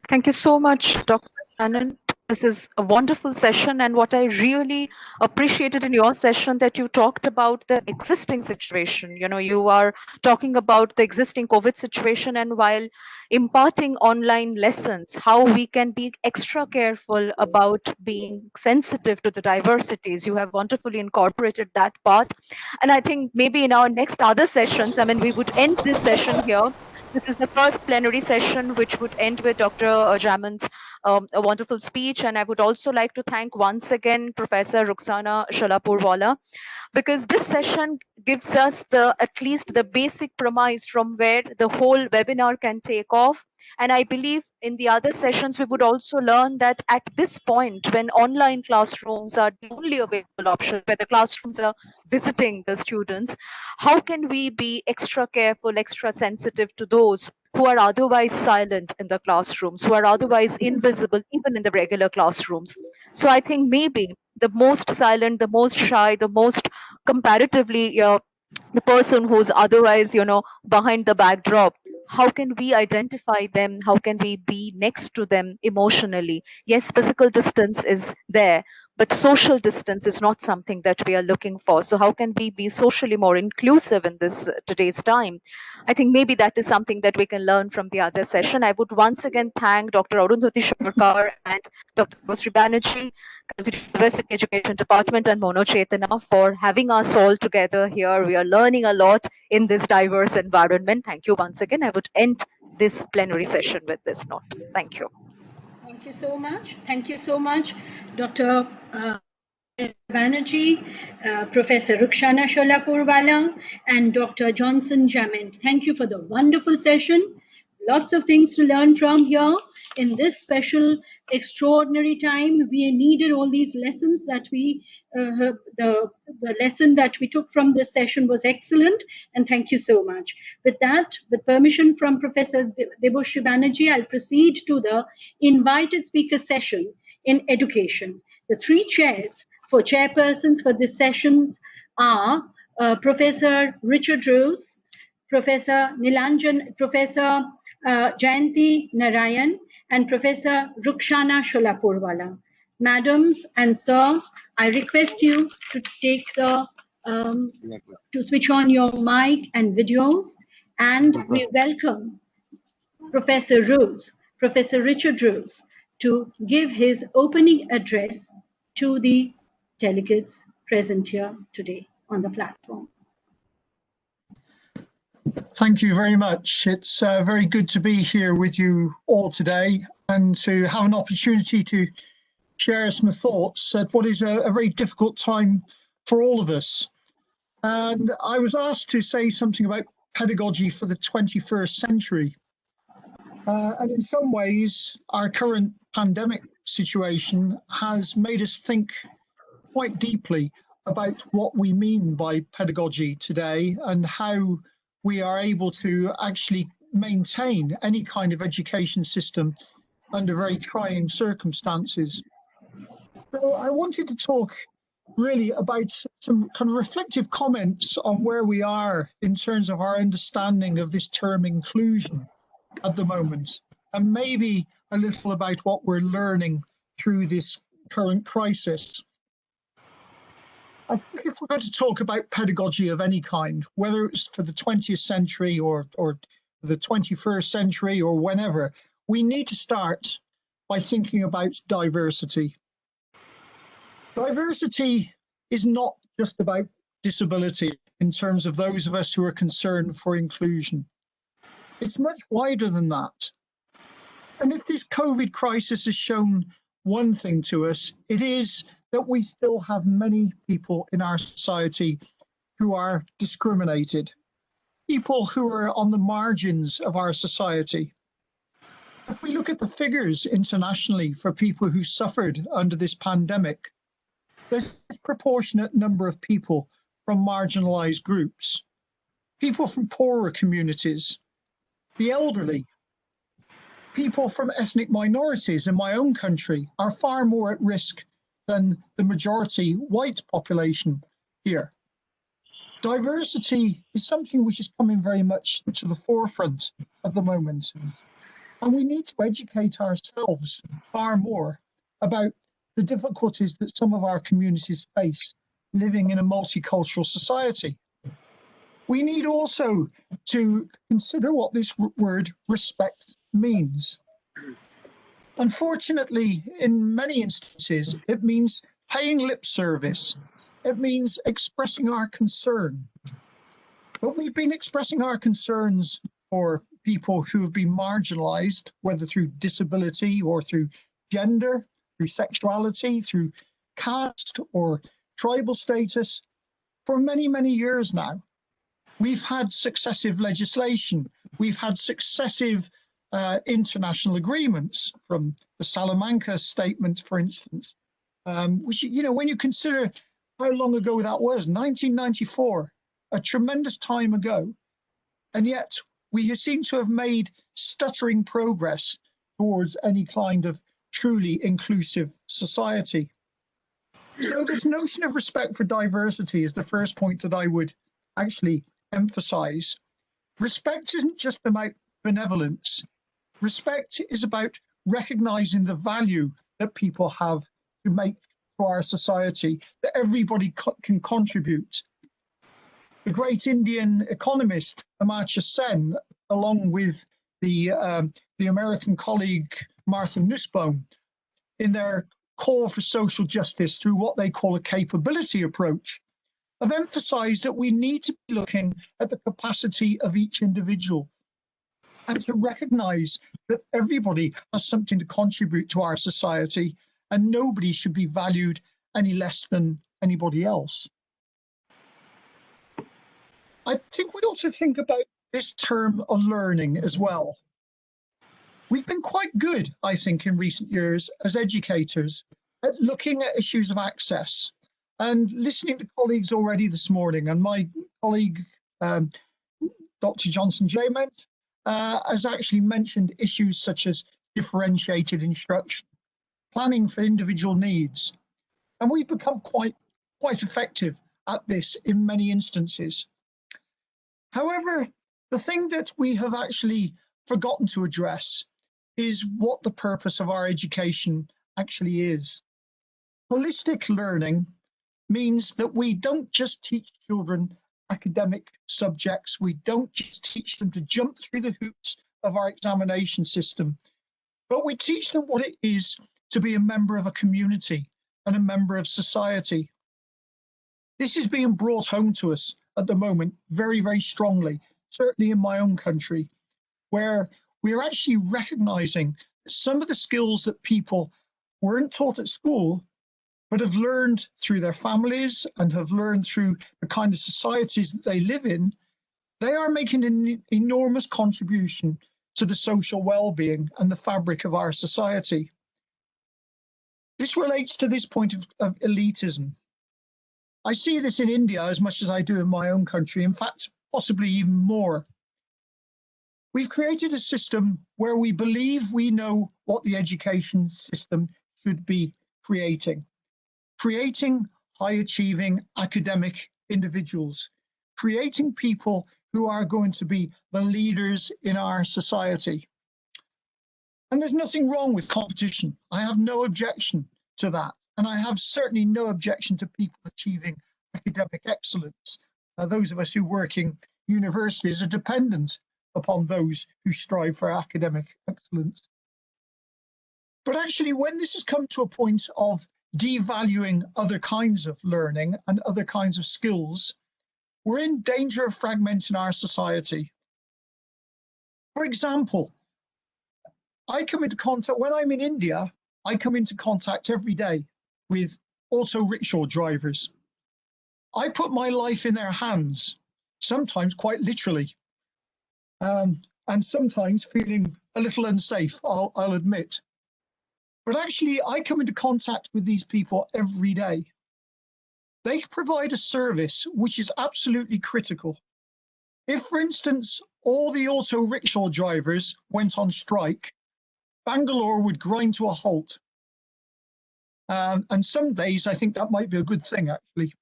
Thank you so much, Dr. Shannon. This is a wonderful session, and what I really appreciated in your session that you talked about the existing situation. You know, you are talking about the existing COVID situation, and while imparting online lessons, how we can be extra careful about being sensitive to the diversities. You have wonderfully incorporated that part. And I think maybe in our next other sessions, I mean, we would end this session here. This is the first plenary session, which would end with Dr. Jaman's a wonderful speech. And I would also like to thank once again Professor Ruxana Shalapurwala, because this session gives us at least the basic premise from where the whole webinar can take off. And I believe in the other sessions, we would also learn that at this point, when online classrooms are the only available option, where the classrooms are visiting the students, how can we be extra careful, extra sensitive to those who are otherwise silent in the classrooms, who are otherwise invisible even in the regular classrooms? So I think maybe the most silent, the most shy, the most comparatively the person who's otherwise, behind the backdrop, how can we identify them? How can we be next to them emotionally? Yes, physical distance is there, but social distance is not something that we are looking for. So how can we be socially more inclusive in this today's time? I think maybe that is something that we can learn from the other session. I would once again thank Dr. Arundhati Sharkar and Dr. Sri Banerjee, University Education Department, and Manochetna for having us all together here. We are learning a lot in this diverse environment. Thank you once again. I would end this plenary session with this note. Thank you. Thank you so much. Thank you so much, Dr. Banerjee, Professor Rukshana Sholapurwala, and Dr. Johnson Jamint. Thank you for the wonderful session. Lots of things to learn from here. In this special, extraordinary time, we needed all these lessons that the lesson that we took from this session was excellent, and thank you so much. With that, with permission from Professor Debashri Banerjee, I'll proceed to the invited speaker session in education. The three chairs for chairpersons for this sessions are Professor Richard Rose, Professor Jayanti Narayan, and Professor Rukshana Sholapurwala. Madams and sir, I request you to take the to switch on your mic and videos, and we welcome Professor Rose, Professor Richard Rose, to give his opening address to the delegates present here today on the platform. Thank you very much. It's very good to be here with you all today and to have an opportunity to share some thoughts at what is a very difficult time for all of us. And I was asked to say something about pedagogy for the 21st century. And in some ways, our current pandemic situation has made us think quite deeply about what we mean by pedagogy today and how we are able to actually maintain any kind of education system under very trying circumstances. So I wanted to talk really about some kind of reflective comments on where we are in terms of our understanding of this term inclusion at the moment, and maybe a little about what we're learning through this current crisis. I think if we're going to talk about pedagogy of any kind, whether it's for the 20th century or the 21st century or whenever, we need to start by thinking about diversity. Diversity is not just about disability in terms of those of us who are concerned for inclusion. It's much wider than that. And if this COVID crisis has shown one thing to us, it is that we still have many people in our society who are discriminated, people who are on the margins of our society. If we look at the figures internationally for people who suffered under this pandemic, there's a disproportionate number of people from marginalized groups, people from poorer communities, the elderly, people from ethnic minorities in my own country are far more at risk than the majority white population here. Diversity is something which is coming very much to the forefront at the moment. And we need to educate ourselves far more about the difficulties that some of our communities face living in a multicultural society. We need also to consider what this word respect means. Unfortunately, in many instances, it means paying lip service. It means expressing our concern. But we've been expressing our concerns for people who have been marginalized, whether through disability or through gender, through sexuality, through caste or tribal status, for many, many years now. We've had successive legislation. We've had successive international agreements, from the Salamanca Statement, for instance, which, you know, when you consider how long ago that was, 1994, a tremendous time ago, and yet we seem to have made stuttering progress towards any kind of truly inclusive society. So this notion of respect for diversity is the first point that I would actually emphasize. Respect isn't just about benevolence. Respect is about recognizing the value that people have to make to our society, that everybody can contribute. The great Indian economist Amartya Sen, along with the American colleague Martha Nussbaum, in their call for social justice through what they call a capability approach, have emphasized that we need to be looking at the capacity of each individual and to recognize that everybody has something to contribute to our society and nobody should be valued any less than anybody else. I think we ought to think about this term of learning as well. We've been quite good, I think, in recent years as educators at looking at issues of access and listening to colleagues already this morning. And my colleague, Dr. Johnson-Jament, has actually mentioned issues such as differentiated instruction, planning for individual needs. And we've become quite effective at this in many instances. However, the thing that we have actually forgotten to address is what the purpose of our education actually is. Holistic learning means that we don't just teach children academic subjects, we don't just teach them to jump through the hoops of our examination system, but we teach them what it is to be a member of a community and a member of society. This is being brought home to us at the moment very, very strongly, certainly in my own country, where we are actually recognizing that some of the skills that people weren't taught at school, but have learned through their families and have learned through the kind of societies that they live in, they are making an enormous contribution to the social well-being and the fabric of our society. This relates to this point of elitism. I see this in India as much as I do in my own country, in fact, possibly even more. We've created a system where we believe we know what the education system should be creating high-achieving academic individuals, creating people who are going to be the leaders in our society. And there's nothing wrong with competition. I have no objection to that. And I have certainly no objection to people achieving academic excellence. Those of us who work in universities are dependent upon those who strive for academic excellence. But actually, when this has come to a point of devaluing other kinds of learning and other kinds of skills, we're in danger of fragmenting our society. For example, I come into contact, when I'm in India, I come into contact every day with auto rickshaw drivers. I put my life in their hands, sometimes quite literally, and sometimes feeling a little unsafe, I'll admit. But actually, I come into contact with these people every day. They provide a service which is absolutely critical. If, for instance, all the auto rickshaw drivers went on strike, Bangalore would grind to a halt. And some days I think that might be a good thing, actually.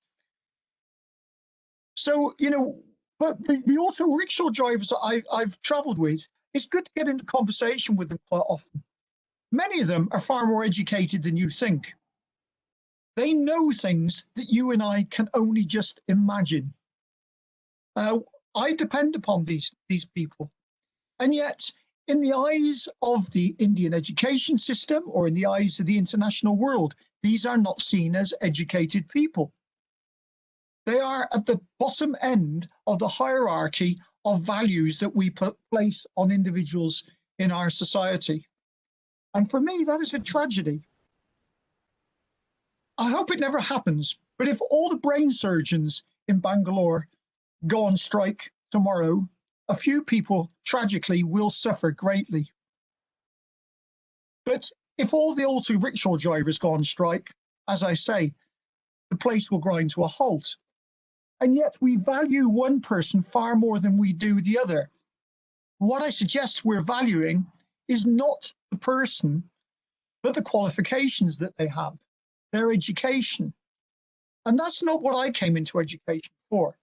So, you know, but the auto rickshaw drivers that I've traveled with, it's good to get into conversation with them quite often. Many of them are far more educated than you think. They know things that you and I can only just imagine. I depend upon these people. And yet, in the eyes of the Indian education system or in the eyes of the international world, these are not seen as educated people. They are at the bottom end of the hierarchy of values that we place on individuals in our society. And for me, that is a tragedy. I hope it never happens, but if all the brain surgeons in Bangalore go on strike tomorrow, a few people tragically will suffer greatly. But if all the auto rickshaw drivers go on strike, as I say, the place will grind to a halt. And yet we value one person far more than we do the other. What I suggest we're valuing is not the person, but the qualifications that they have, their education. And that's not what I came into education for.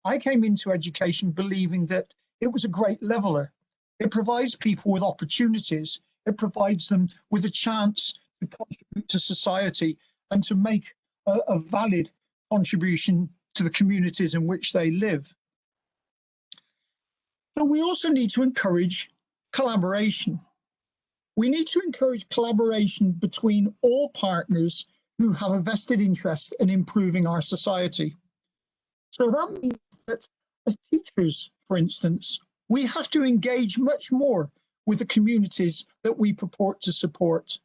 I came into education believing that it was a great leveler, It provides people with opportunities. It provides them with a chance to contribute to society and to make a valid contribution to the communities in which they live. But we also need to encourage collaboration. We need to encourage collaboration between all partners who have a vested interest in improving our society. So that means that as teachers, for instance, we have to engage much more with the communities that we purport to support.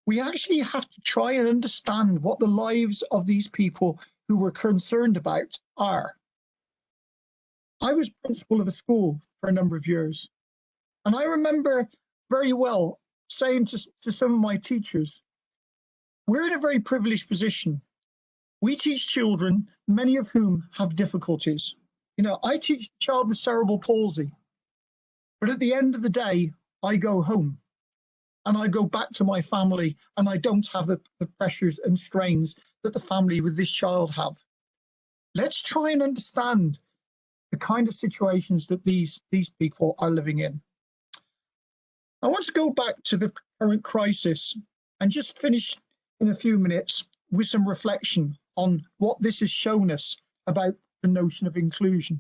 We actually have to try and understand what the lives of these people who we're concerned about are. I was principal of a school for a number of years, and I remember very well saying to some of my teachers, we're in a very privileged position. We teach children, many of whom have difficulties. You know, I teach a child with cerebral palsy, but at the end of the day, I go home and I go back to my family and I don't have the pressures and strains that the family with this child have. Let's try and understand the kind of situations that these people are living in. I want to go back to the current crisis and just finish in a few minutes with some reflection on what this has shown us about the notion of inclusion.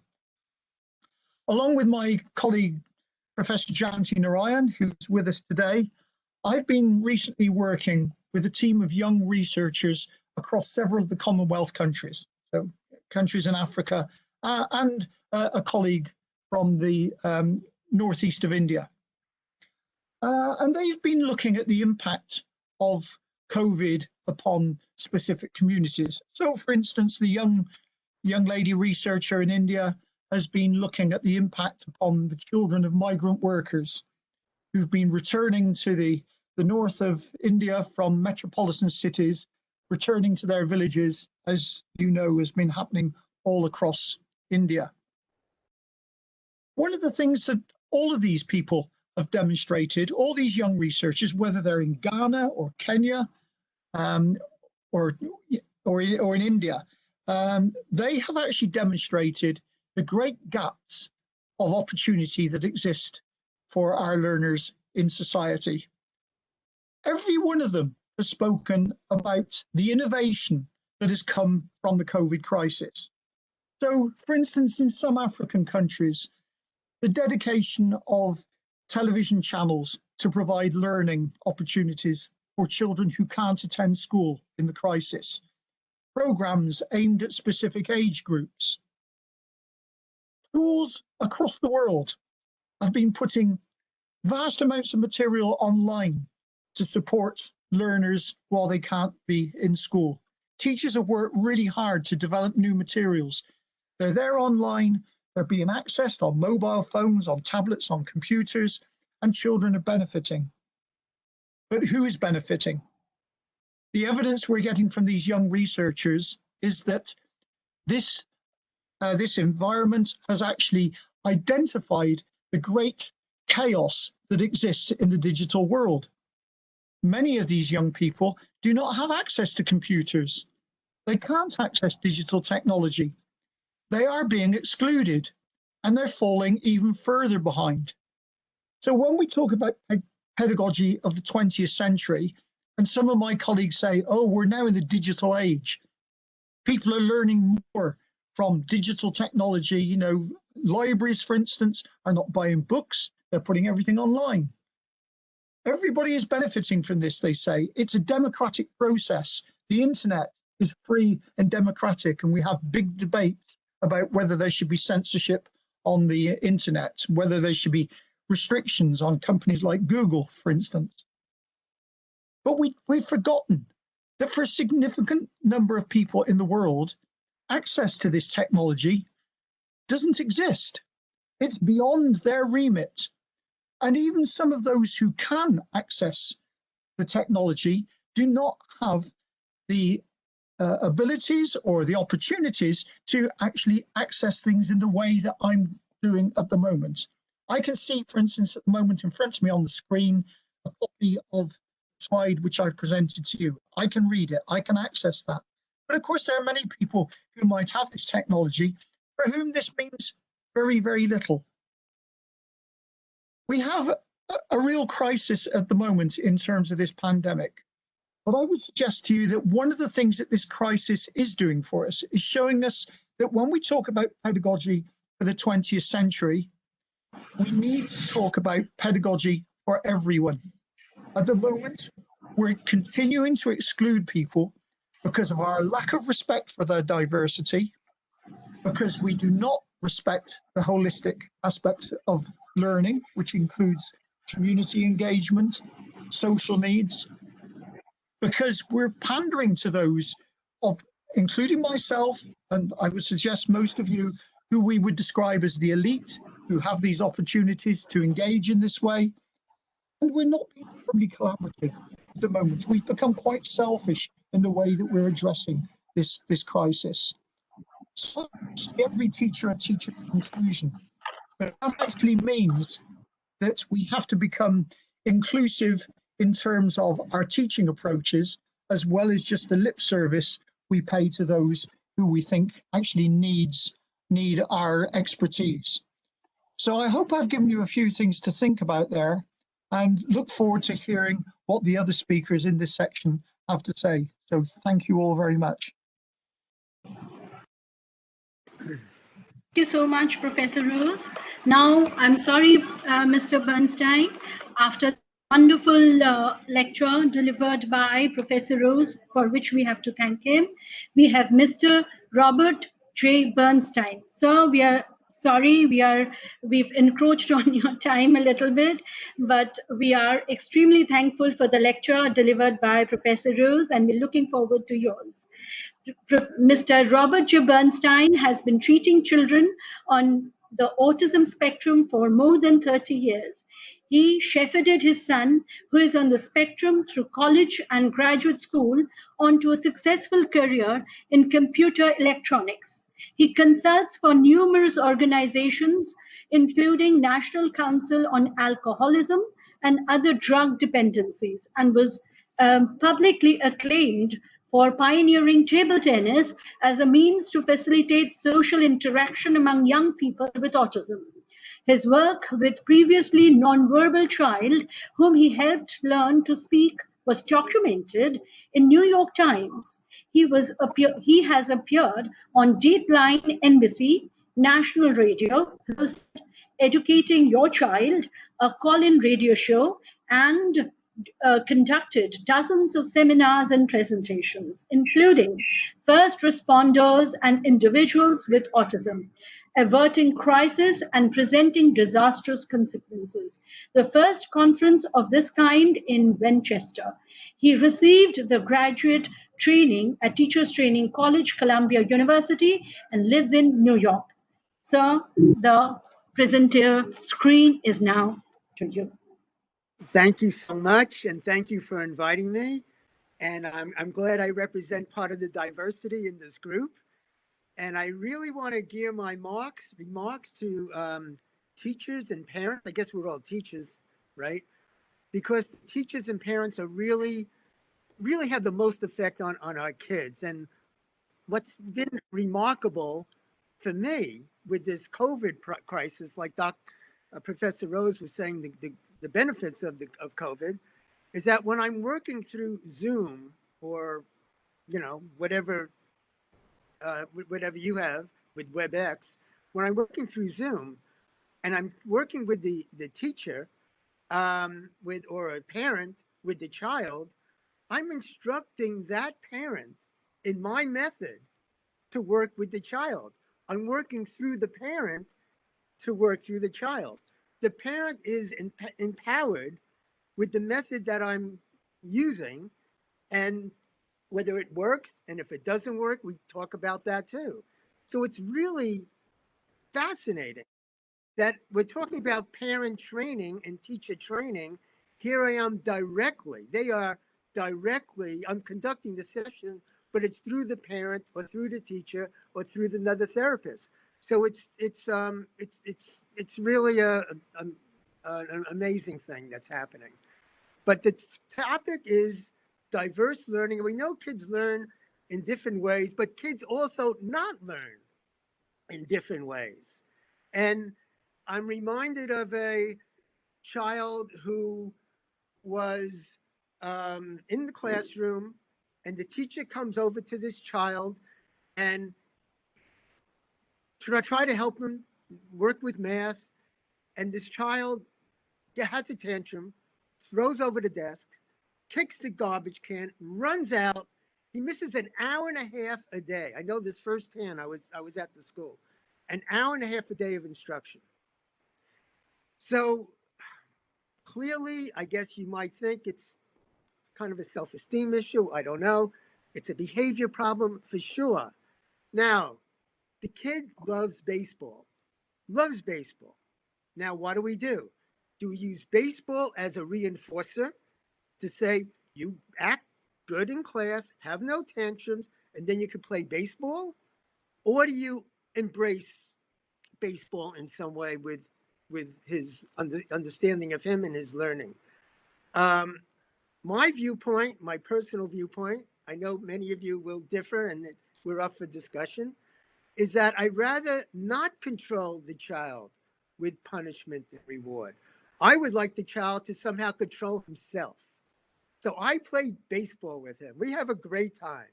Along with my colleague, Professor Janti Narayan, who's with us today, I've been recently working with a team of young researchers across several of the Commonwealth countries, so countries in Africa, and a colleague from the northeast of India. And they've been looking at the impact of COVID upon specific communities. So, for instance, the young lady researcher in India has been looking at the impact upon the children of migrant workers who've been returning to the north of India from metropolitan cities, returning to their villages, as you know, has been happening all across India. One of the things that all of these people have demonstrated, all these young researchers, whether they're in Ghana or Kenya or in India, they have actually demonstrated the great gaps of opportunity that exist for our learners in society. Every one of them has spoken about the innovation that has come from the COVID crisis. So, for instance, in some African countries, the dedication of television channels to provide learning opportunities for children who can't attend school in the crisis, programs aimed at specific age groups. Schools across the world have been putting vast amounts of material online to support learners while they can't be in school. Teachers have worked really hard to develop new materials. They're there online, they're being accessed on mobile phones, on tablets, on computers, and children are benefiting. But who is benefiting? The evidence we're getting from these young researchers is that this environment has actually identified the great chaos that exists in the digital world. Many of these young people do not have access to computers. They can't access digital technology. They are being excluded and they're falling even further behind. So when we talk about pedagogy of the 20th century, and some of my colleagues say, oh, we're now in the digital age. People are learning more from digital technology. You know, libraries, for instance, are not buying books. They're putting everything online. Everybody is benefiting from this, they say. It's a democratic process. The internet is free and democratic, and we have big debates about whether there should be censorship on the internet, whether there should be restrictions on companies like Google, for instance. But we've forgotten that for a significant number of people in the world, access to this technology doesn't exist. It's beyond their remit. And even some of those who can access the technology do not have the abilities or the opportunities to actually access things in the way that I'm doing at the moment. I can see, for instance, at the moment in front of me on the screen, a copy of the slide which I've presented to you. I can read it, I can access that. But of course, there are many people who might have this technology for whom this means very, very little. We have a real crisis at the moment in terms of this pandemic. But I would suggest to you that one of the things that this crisis is doing for us is showing us that when we talk about pedagogy for the 20th century, we need to talk about pedagogy for everyone. At the moment, we're continuing to exclude people because of our lack of respect for their diversity, because we do not respect the holistic aspects of learning, which includes community engagement, social needs, because we're pandering to those of, including myself, and I would suggest most of you, who we would describe as the elite, who have these opportunities to engage in this way. And we're not being really collaborative at the moment. We've become quite selfish in the way that we're addressing this crisis. So every teacher a teacher conclusion, but that actually means that we have to become inclusive in terms of our teaching approaches, as well as just the lip service we pay to those who we think actually need our expertise. So I hope I've given you a few things to think about there, and look forward to hearing what the other speakers in this section have to say. So thank you all very much. Thank you so much, Professor Rose. Now, I'm sorry, Mr. Bernstein, after the wonderful lecture delivered by Professor Rose, for which we have to thank him, we have Mr. Robert J. Bernstein. Sir, we are sorry, we've encroached on your time a little bit, but we are extremely thankful for the lecture delivered by Professor Rose, and we're looking forward to yours. Mr. Robert J. Bernstein has been treating children on the autism spectrum for more than 30 years. He shepherded his son, who is on the spectrum, through college and graduate school onto a successful career in computer electronics. He consults for numerous organizations, including National Council on Alcoholism and other drug dependencies, and was publicly acclaimed for pioneering table tennis as a means to facilitate social interaction among young people with autism. His work with previously nonverbal child, whom he helped learn to speak, was documented in New York Times. He has appeared on Deepline NBC, National Radio, hosted Educating Your Child, a call-in radio show, and conducted dozens of seminars and presentations, including first responders and individuals with autism, averting crisis and presenting disastrous consequences. The first conference of this kind in Winchester. He received the graduate training at Teachers Training College, Columbia University, and lives in New York. Sir, the presenter screen is now to you. Thank you so much, and thank you for inviting me. And I'm glad I represent part of the diversity in this group. And I really want to gear my remarks to teachers and parents. I guess we're all teachers, right? Because teachers and parents are really have the most effect on our kids. And what's been remarkable for me with this COVID crisis, like Professor Rose was saying, the benefits of COVID is that when I'm working through Zoom or, whatever you have with WebEx, when I'm working through Zoom and I'm working with the teacher or a parent with the child, I'm instructing that parent in my method to work with the child. I'm working through the parent to work through the child. The parent is empowered with the method that I'm using, and whether it works, and if it doesn't work, we talk about that too. So it's really fascinating that we're talking about parent training and teacher training. Here I am directly. I'm conducting the session, but it's through the parent or through the teacher or through another therapist. So it's really an amazing thing that's happening. But the topic is diverse learning. We know kids learn in different ways, but kids also not learn in different ways. And I'm reminded of a child who was in the classroom, and the teacher comes over to this child and try to help him work with math. And this child has a tantrum, throws over the desk, kicks the garbage can, runs out. He misses an hour and a half a day. I know this firsthand. I was at the school. An hour and a half a day of instruction. So clearly, I guess you might think it's kind of a self-esteem issue. I don't know. It's a behavior problem for sure. Now, the kid loves baseball. Loves baseball. Now, what do? Do we use baseball as a reinforcer to say, you act good in class, have no tantrums, and then you can play baseball? Or do you embrace baseball in some way with his understanding of him and his learning? My viewpoint, my personal viewpoint, I know many of you will differ and that we're up for discussion, is that I'd rather not control the child with punishment and reward. I would like the child to somehow control himself. So I play baseball with him. We have a great time.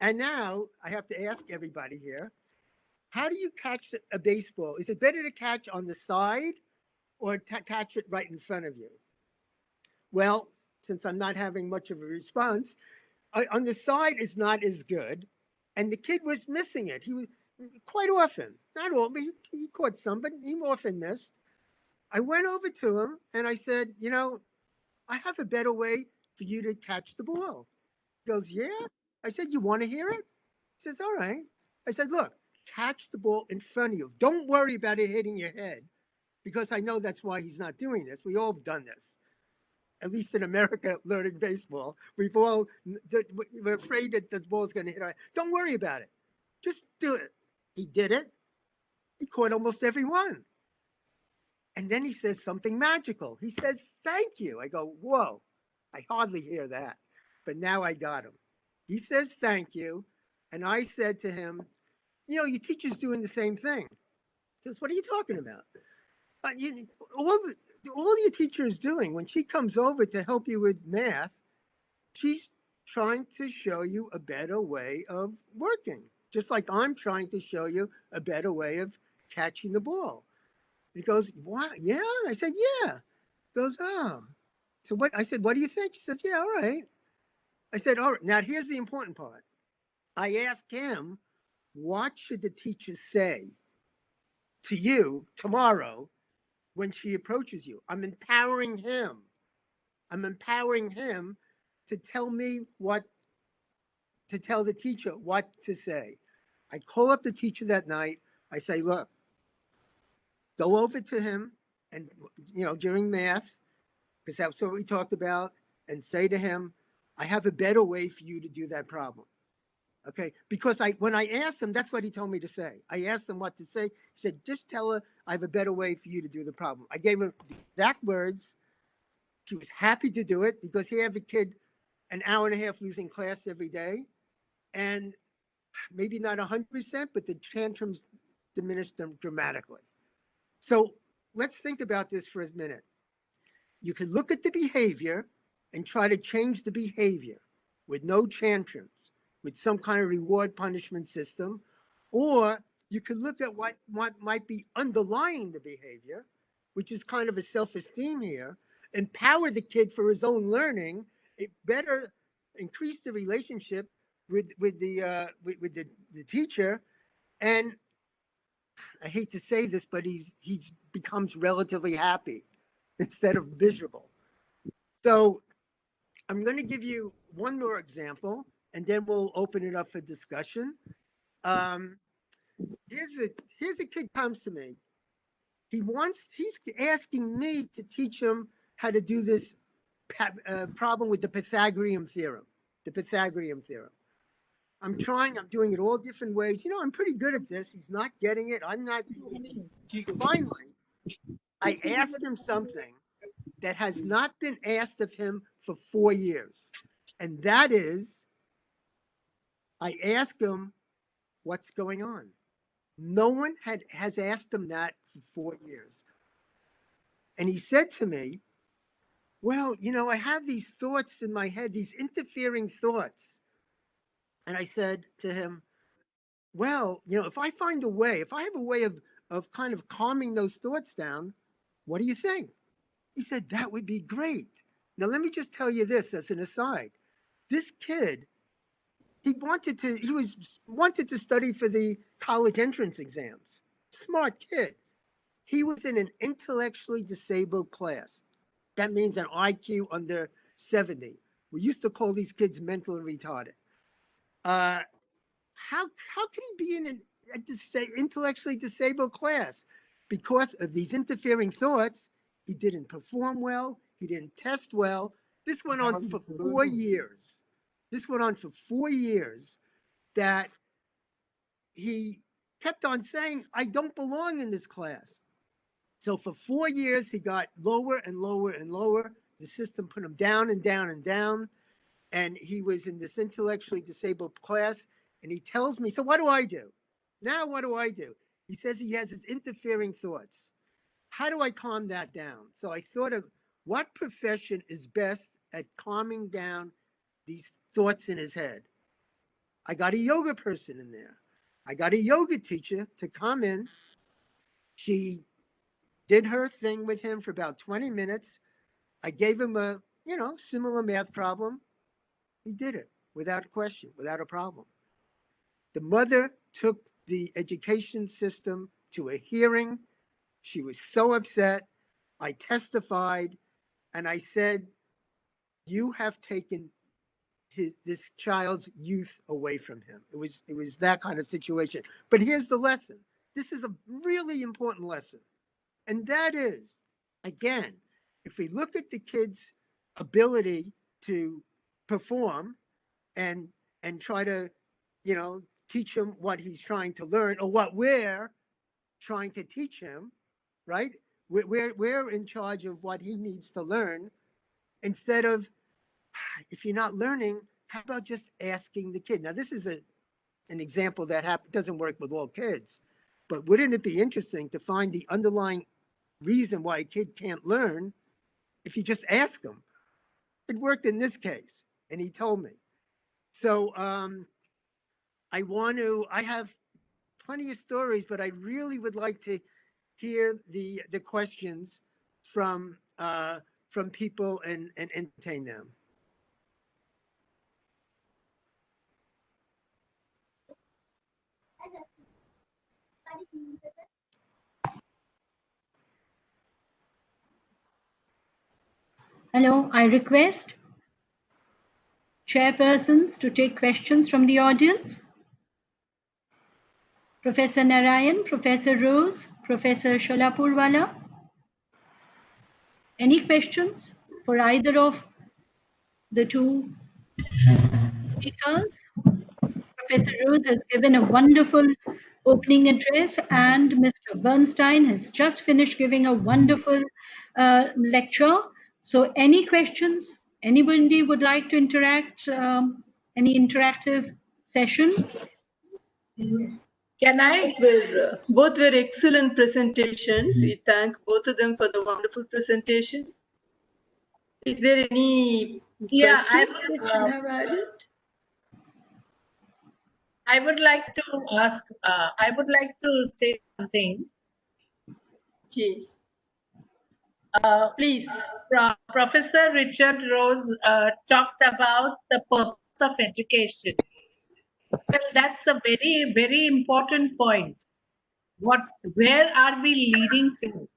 And now I have to ask everybody here, how do you catch a baseball? Is it better to catch on the side or catch it right in front of you? Well, since I'm not having much of a response, on the side is not as good. And the kid was missing it. He was quite often, not all, but he caught some, but he often missed. I went over to him and I said, I have a better way for you to catch the ball. He goes, yeah. I said, you want to hear it? He says, all right. I said, look, catch the ball in front of you. Don't worry about it hitting your head, because I know that's why he's not doing this. We all have done this. At least in America, learning baseball, we're afraid that this ball's going to hit our head. Don't worry about it. Just do it. He did it. He caught almost every one. And then he says something magical. He says, thank you. I go, whoa, I hardly hear that. But now I got him. He says, thank you. And I said to him, your teacher's doing the same thing. He says, what are you talking about? All your teacher is doing when she comes over to help you with math, she's trying to show you a better way of working, just like I'm trying to show you a better way of catching the ball. He goes, what? Yeah? I said, yeah. He goes, oh. So what? I said, what do you think? He says, yeah, all right. I said, all right. Now, here's the important part. I asked him, what should the teacher say to you tomorrow when she approaches you? I'm empowering him. I'm empowering him to tell me to tell the teacher what to say. I call up the teacher that night. I say, look, go over to him and, during math, because that's what we talked about, and say to him, I have a better way for you to do that problem. Okay, because when I asked him, that's what he told me to say. I asked him what to say. He said, just tell her I have a better way for you to do the problem. I gave her the exact words. She was happy to do it because he had a kid an hour and a half losing class every day. And maybe not 100%, but the tantrums diminished them dramatically. So let's think about this for a minute. You can look at the behavior and try to change the behavior with no tantrums, with some kind of reward punishment system, or you could look at what might be underlying the behavior, which is kind of a self-esteem here, empower the kid for his own learning, it better increase the relationship with the teacher, and I hate to say this, but he's becomes relatively happy instead of miserable. So I'm going to give you one more example, and then we'll open it up for discussion. Here's a kid comes to me. He's asking me to teach him how to do this problem with the Pythagorean theorem. The Pythagorean theorem. I'm doing it all different ways. I'm pretty good at this. He's not getting it. I'm not. Finally, I asked him something that has not been asked of him for 4 years. And that is, I asked him, what's going on? No one has asked him that for 4 years. And he said to me, well, you know, I have these thoughts in my head, these interfering thoughts. And I said to him, well, you know, if I find a way, if I have a way of kind of calming those thoughts down, what do you think? He said, that would be great. Now, let me just tell you this as an aside. This kid, he wanted to study for the college entrance exams. Smart kid. He was in an intellectually disabled class. That means an IQ under 70. We used to call these kids mentally retarded. How could he be in an intellectually disabled class? Because of these interfering thoughts, he didn't perform well, he didn't test well. This went on for 4 years. This went on for 4 years that he kept on saying, I don't belong in this class. So for 4 years, he got lower and lower and lower. The system put him down and down and down. And he was in this intellectually disabled class. And he tells me, so what do I do? Now what do I do? He says he has his interfering thoughts. How do I calm that down? So I thought of what profession is best at calming down these thoughts in his head. I got a yoga person in there. I got a yoga teacher to come in. She did her thing with him for about 20 minutes. I gave him a, you know, similar math problem. He did it without a question, without a problem. The mother took the education system to a hearing. She was so upset. I testified and I said, you have taken this child's youth away from him. It was that kind of situation. But here's the lesson. This is a really important lesson. And that is, again, if we look at the kid's ability to perform and try to, you know, teach him what he's trying to learn or what we're trying to teach him, right? We're in charge of what he needs to learn instead of, if you're not learning, how about just asking the kid? Now, this is an example that doesn't work with all kids, but wouldn't it be interesting to find the underlying reason why a kid can't learn if you just ask him? It worked in this case, and he told me. So I have plenty of stories, but I really would like to hear the questions from people and entertain them. Hello, I request chairpersons to take questions from the audience. Professor Narayan, Professor Rose, Professor Sholapurwala. Any questions for either of the two speakers? Professor Rose has given a wonderful opening address, and Mr. Bernstein has just finished giving a wonderful lecture. So any questions? Anybody would like to interact? Any interactive session? Can I? Both were excellent presentations. We thank both of them for the wonderful presentation. Is there any question that you have added? I would like to ask, I would like to say something. Okay. Please. Professor Richard Rose talked about the purpose of education. Well, that's a very, very important point. Where are we leading to?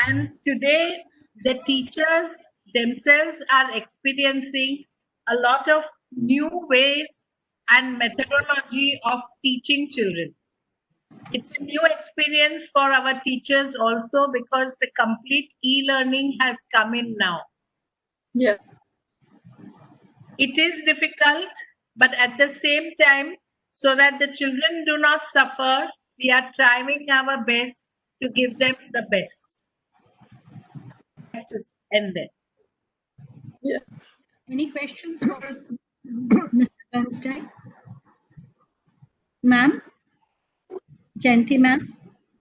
And today, the teachers themselves are experiencing a lot of new ways and methodology of teaching children. It's a new experience for our teachers also because the complete e-learning has come in now. Yeah. It is difficult, but at the same time, so that the children do not suffer, we are trying our best to give them the best. Just end there. Yeah. Any questions for Mr. Bernstein? Ma'am? Jayanti ma'am?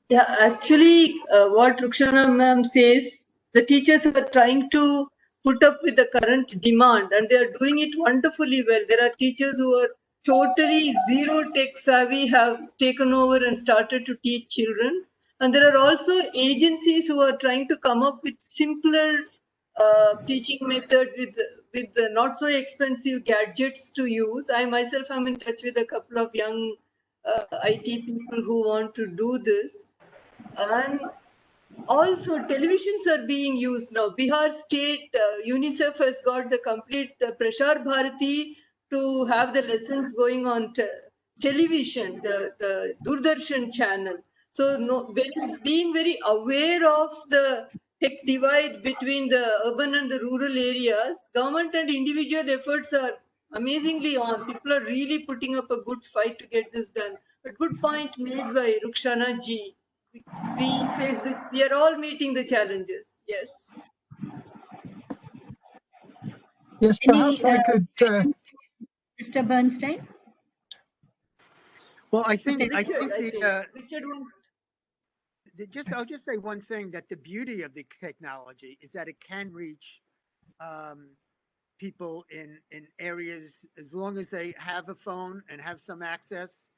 Yeah, actually, what Rukshana ma'am says, the teachers are trying to put up with the current demand and they are doing it wonderfully well. There are teachers who are totally zero tech savvy, have taken over and started to teach children. And there are also agencies who are trying to come up with simpler teaching methods with the not so expensive gadgets to use. I myself am in touch with a couple of young IT people who want to do this. And also televisions are being used now. Bihar State UNICEF has got the complete Prashar Bharati to have the lessons going on television, the Doordarshan channel. So being very aware of the tech divide between the urban and the rural areas, government and individual efforts are amazingly on. People are really putting up a good fight to get this done. A good point made by Rukshana ji. We are all meeting the challenges. Yes. Yes, perhaps I could. Mr. Bernstein. Well, I think Richard I'll just say one thing, that the beauty of the technology is that it can reach people in areas, as long as they have a phone and have some access.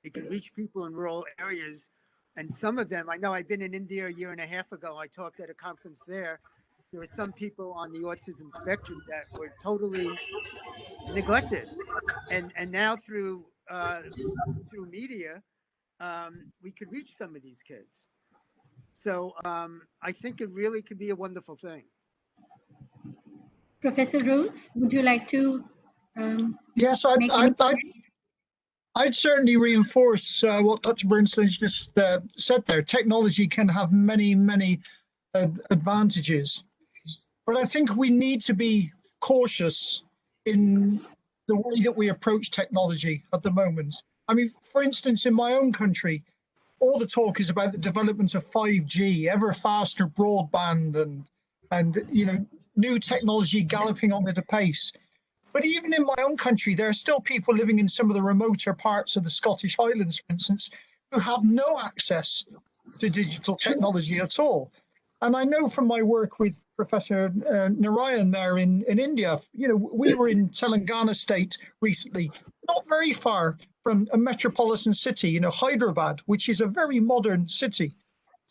It can reach people in rural areas. And some of them, I know I've been in India a year and a half ago. I talked at a conference there. There were some people on the autism spectrum that were totally neglected. And now through media, we could reach some of these kids. So I think it really could be a wonderful thing. Professor Rose, would you like to? Yes, I'd certainly reinforce what Dr. Bernstein just said there. Technology can have many, many advantages, but I think we need to be cautious in the way that we approach technology at the moment. I mean, for instance, in my own country, all the talk is about the development of 5G, ever faster broadband, and new technology galloping on at a pace. But even in my own country, there are still people living in some of the remoter parts of the Scottish Highlands, for instance, who have no access to digital technology at all. And I know from my work with Professor Narayan there in India, we were in Telangana state recently, not very far from a metropolitan city, Hyderabad, which is a very modern city.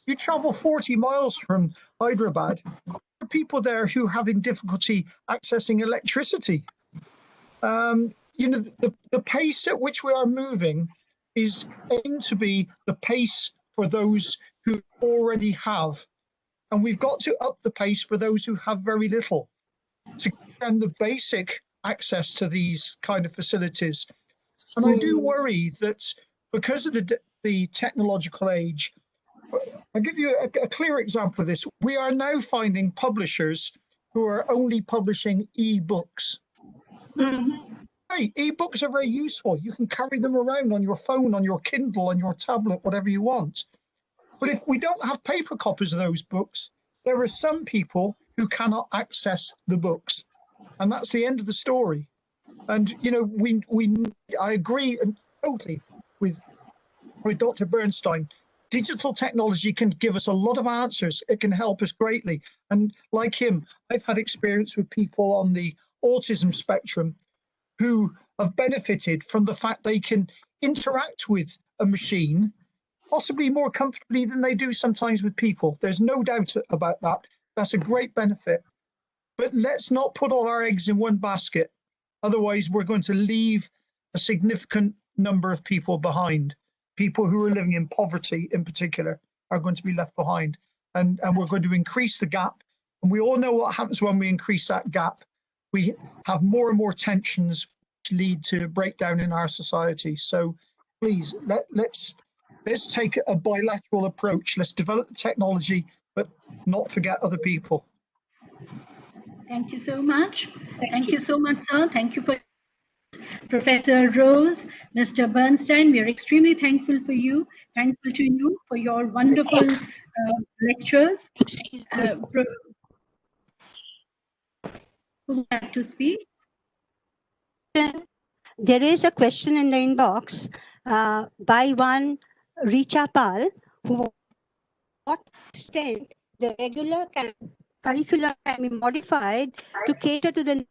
You travel 40 miles from Hyderabad, there are people there who are having difficulty accessing electricity. The pace at which we are moving is aimed to be the pace for those who already have. And we've got to up the pace for those who have very little to give them the basic access to these kind of facilities. And I do worry that because of the technological age, I'll give you a clear example of this. We are now finding publishers who are only publishing e-books. E-books are very useful. You can carry them around on your phone, on your Kindle, on your tablet, whatever you want. But if we don't have paper copies of those books, there are some people who cannot access the books. And that's the end of the story. And, I agree totally with Dr. Bernstein. Digital technology can give us a lot of answers. It can help us greatly. And like him, I've had experience with people on the autism spectrum who have benefited from the fact they can interact with a machine possibly more comfortably than they do sometimes with people. There's no doubt about that. That's a great benefit. But let's not put all our eggs in one basket. Otherwise, we're going to leave a significant number of people behind. People who are living in poverty in particular are going to be left behind. And we're going to increase the gap. And we all know what happens when we increase that gap. We have more and more tensions which lead to breakdown in our society. So please, let's take a bilateral approach. Let's develop the technology, but not forget other people. Thank you so much. Thank you so much, sir. Thank you for Professor Rose, Mr. Bernstein. We are extremely thankful for you. Thankful to you for your wonderful lectures. Who would like to speak? There is a question in the inbox by one Richa Pal, who wants what extent the regular curriculum can be modified to cater to the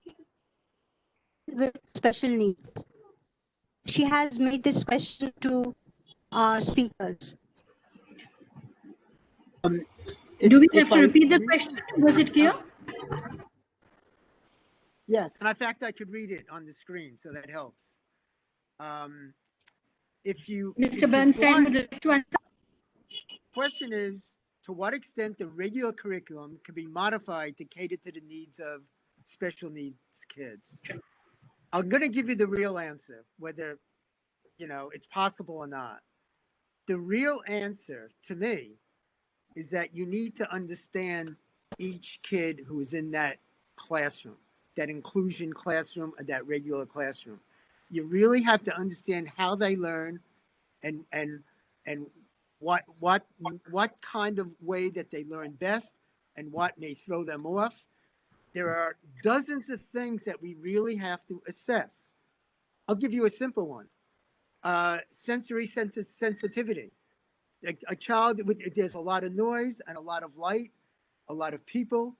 with special needs. She has made this question to our speakers. Do we have to repeat the question? Was it clear? Yes, and in fact, I could read it on the screen, so that helps. Mr. Bernstein would like to answer. The question is, to what extent the regular curriculum can be modified to cater to the needs of special needs kids? I'm going to give you the real answer, whether it's possible or not. The real answer to me is that you need to understand each kid who is in that classroom, that inclusion classroom or that regular classroom. You really have to understand how they learn and what kind of way that they learn best and what may throw them off. There are dozens of things that we really have to assess. I'll give you a simple one. Sensory sensitivity. A child, there's a lot of noise and a lot of light, a lot of people.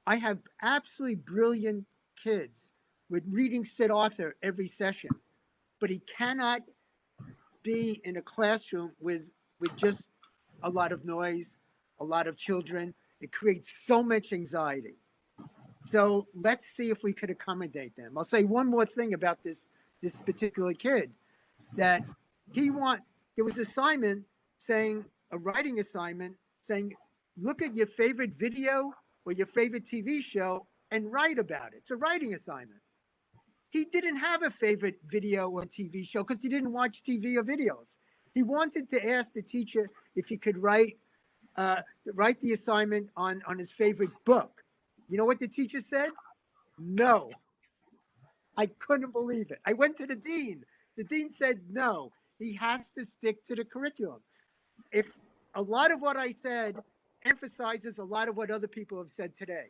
I have absolutely brilliant kids with reading Sid Arthur every session, but he cannot be in a classroom with just a lot of noise, a lot of children. It creates so much anxiety. So let's see if we could accommodate them. I'll say one more thing about this particular kid, that there was assignment saying, a writing assignment saying, look at your favorite video or your favorite TV show and write about it. It's a writing assignment. He didn't have a favorite video or TV show because he didn't watch TV or videos. He wanted to ask the teacher if he could write the assignment on his favorite book. You know what the teacher said? No. I couldn't believe it. I went to the dean. The dean said no. He has to stick to the curriculum. If a lot of what I said emphasizes a lot of what other people have said today,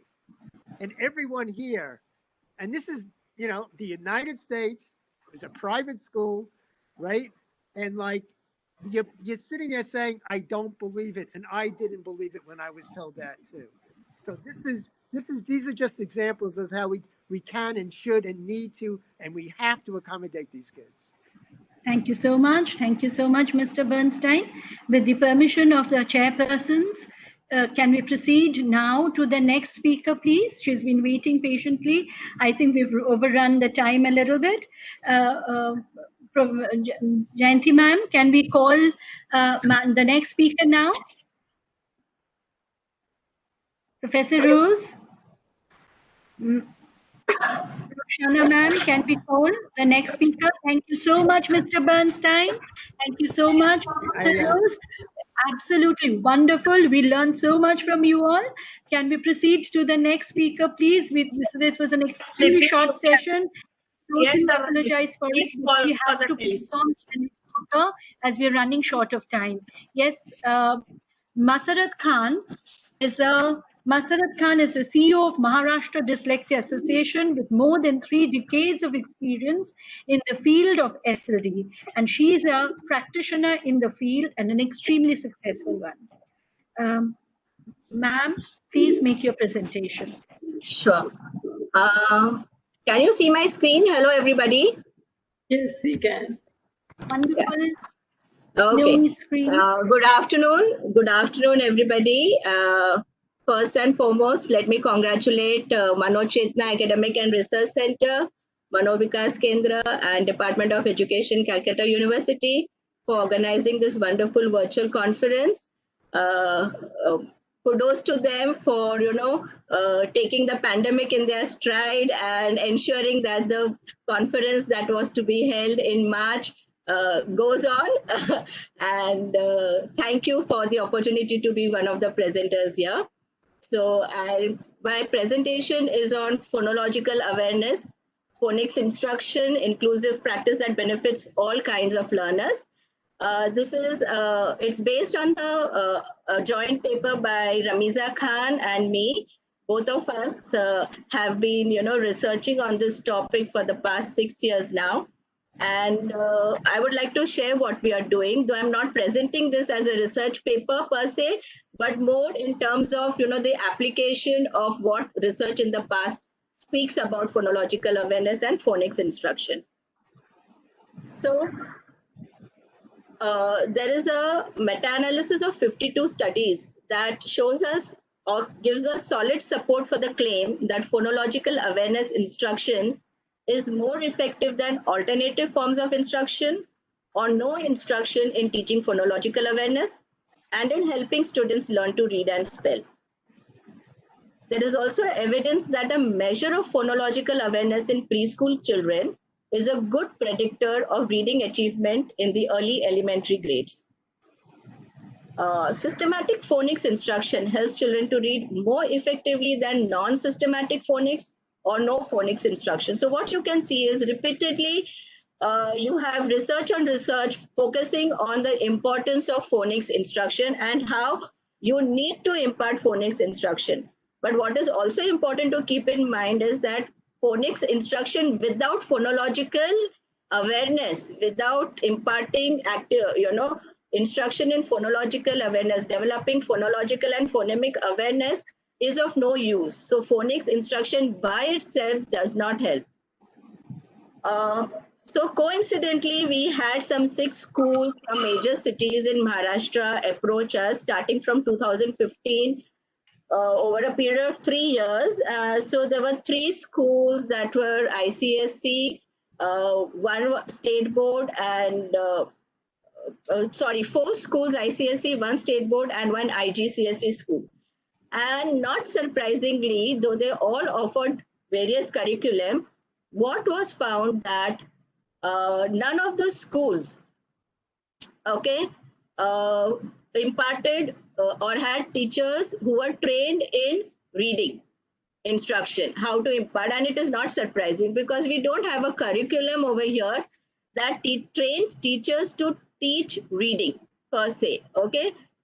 and everyone here, and this is, the United States is a private school, right? And like, you're sitting there saying, I don't believe it. And I didn't believe it when I was told that too. So these are just examples of how we can and should and need to, and we have to accommodate these kids. Thank you so much. Thank you so much, Mr. Bernstein. With the permission of the chairpersons, can we proceed now to the next speaker, please? She's been waiting patiently. I think we've overrun the time a little bit. Jayanti ma'am, can we call the next speaker now? Professor Rose? Shana ma'am, can we call the next speaker? Thank you so much, Mr. Bernstein. Thank you so much, Professor Rose. Absolutely wonderful. We learned so much from you all. Can we proceed to the next speaker, please? This was an extremely short session. Totally apologize for it. We have to keep on as we're running short of time. Yes, Masarat Khan is the CEO of Maharashtra Dyslexia Association with more than 3 decades of experience in the field of SLD. And she is a practitioner in the field and an extremely successful one. Ma'am, please make your presentation. Sure. Can you see my screen? Hello, everybody. Yes, we can. Wonderful. Yeah. Okay. Good afternoon. Good afternoon, everybody. First and foremost, let me congratulate Manochetna Academic and Research Center, Manovikas Kendra, and Department of Education, Calcutta University for organizing this wonderful virtual conference. Kudos to them for, taking the pandemic in their stride and ensuring that the conference that was to be held in March goes on. And thank you for the opportunity to be one of the presenters here. So my presentation is on phonological awareness, phonics instruction, inclusive practice that benefits all kinds of learners. It's based on a joint paper by Ramiza Khan and me. Both of us have been, researching on this topic for the past 6 years now. And I would like to share what we are doing, though I'm not presenting this as a research paper per se, but more in terms of, the application of what research in the past speaks about phonological awareness and phonics instruction. So there is a meta-analysis of 52 studies that shows us or gives us solid support for the claim that phonological awareness instruction is more effective than alternative forms of instruction or no instruction in teaching phonological awareness and in helping students learn to read and spell. There is also evidence that a measure of phonological awareness in preschool children is a good predictor of reading achievement in the early elementary grades. Systematic phonics instruction helps children to read more effectively than non-systematic phonics or no phonics instruction. So what you can see is repeatedly you have research on research focusing on the importance of phonics instruction and how you need to impart phonics instruction. But what is also important to keep in mind is that phonics instruction without phonological awareness, without imparting instruction in phonological awareness, developing phonological and phonemic awareness is of no use. So phonics instruction by itself does not help. So coincidentally, we had some 6 schools from major cities in Maharashtra approach us starting from 2015 over a period of 3 years. So there were 3 schools that were ICSC, 1 state board and 4 schools ICSE, 1 state board and 1 IGCSE school. And not surprisingly, though they all offered various curriculum, what was found that none of the schools, imparted or had teachers who were trained in reading instruction, how to impart. And it is not surprising because we don't have a curriculum over here that trains teachers to teach reading per se.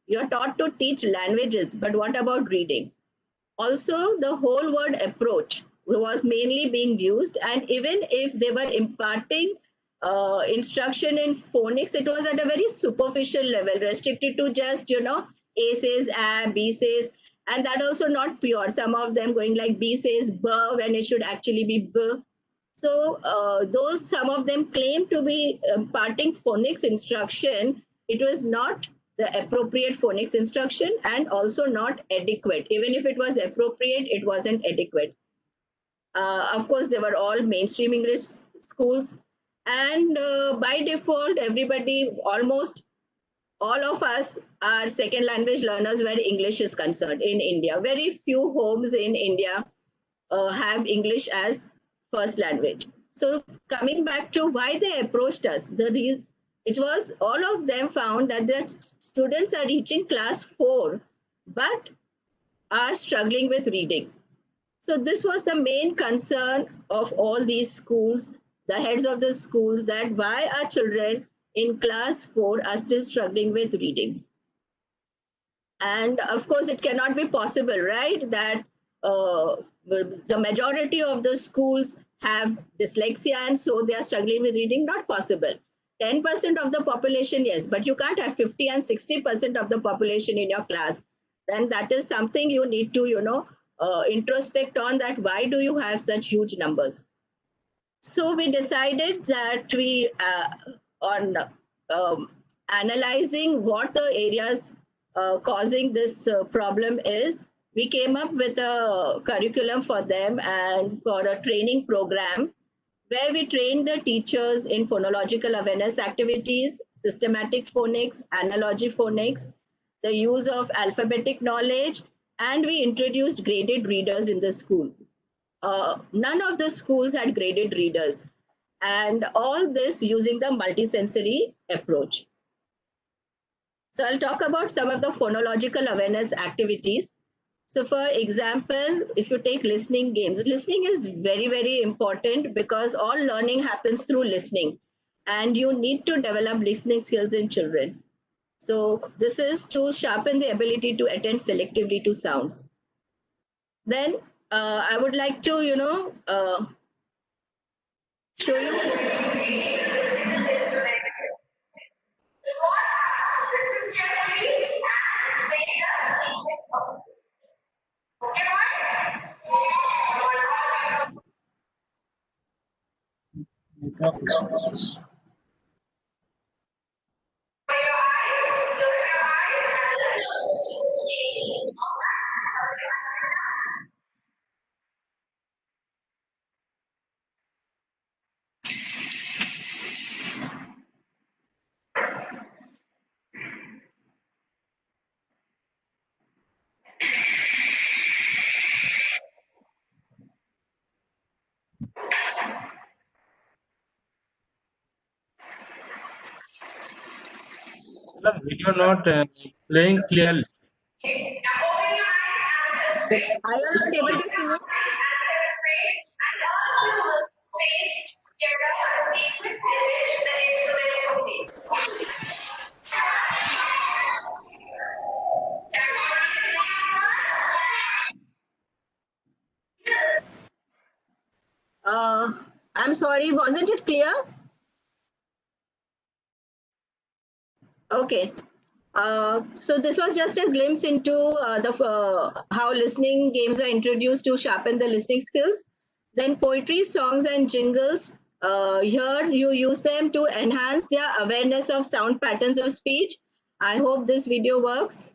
You're taught to teach languages, but what about reading? Also, the whole word approach was mainly being used, and even if they were imparting instruction in phonics, it was at a very superficial level, restricted to just, A says A, B says, and that also not pure. Some of them going like B says B when it should actually be B. So those some of them claim to be imparting phonics instruction. It was not the appropriate phonics instruction and also not adequate. Even if it was appropriate, it wasn't adequate. Of course, they were all mainstream English schools. And by default, everybody, almost all of us are second language learners where English is concerned in India. Very few homes in India have English as first language. So coming back to why they approached us, it was all of them found that their students are reaching class 4, but are struggling with reading. So this was the main concern of all these schools, the heads of the schools, that why are children in class 4 are still struggling with reading. And of course, it cannot be possible, right, that the majority of the schools have dyslexia and so they are struggling with reading. Not possible. 10% of the population, yes, but you can't have 50 and 60% of the population in your class. Then that is something you need to, introspect on, that why do you have such huge numbers? So we decided that we, on analyzing what the areas causing this problem is, we came up with a curriculum for them and for a training program where we trained the teachers in phonological awareness activities, systematic phonics, analogy phonics, the use of alphabetic knowledge, and we introduced graded readers in the school. None of the schools had graded readers, and all this using the multisensory approach. So I'll talk about some of the phonological awareness activities. So for example, if you take listening games, listening is very, very important because all learning happens through listening, and you need to develop listening skills in children. So this is to sharpen the ability to attend selectively to sounds. Then I would like to, show you Okay. The video not playing clearly. Are you not able to see it? I'm sorry, wasn't it clear? Okay. So this was just a glimpse into how listening games are introduced to sharpen the listening skills. Then poetry, songs, and jingles. Here you use them to enhance their awareness of sound patterns of speech. I hope this video works.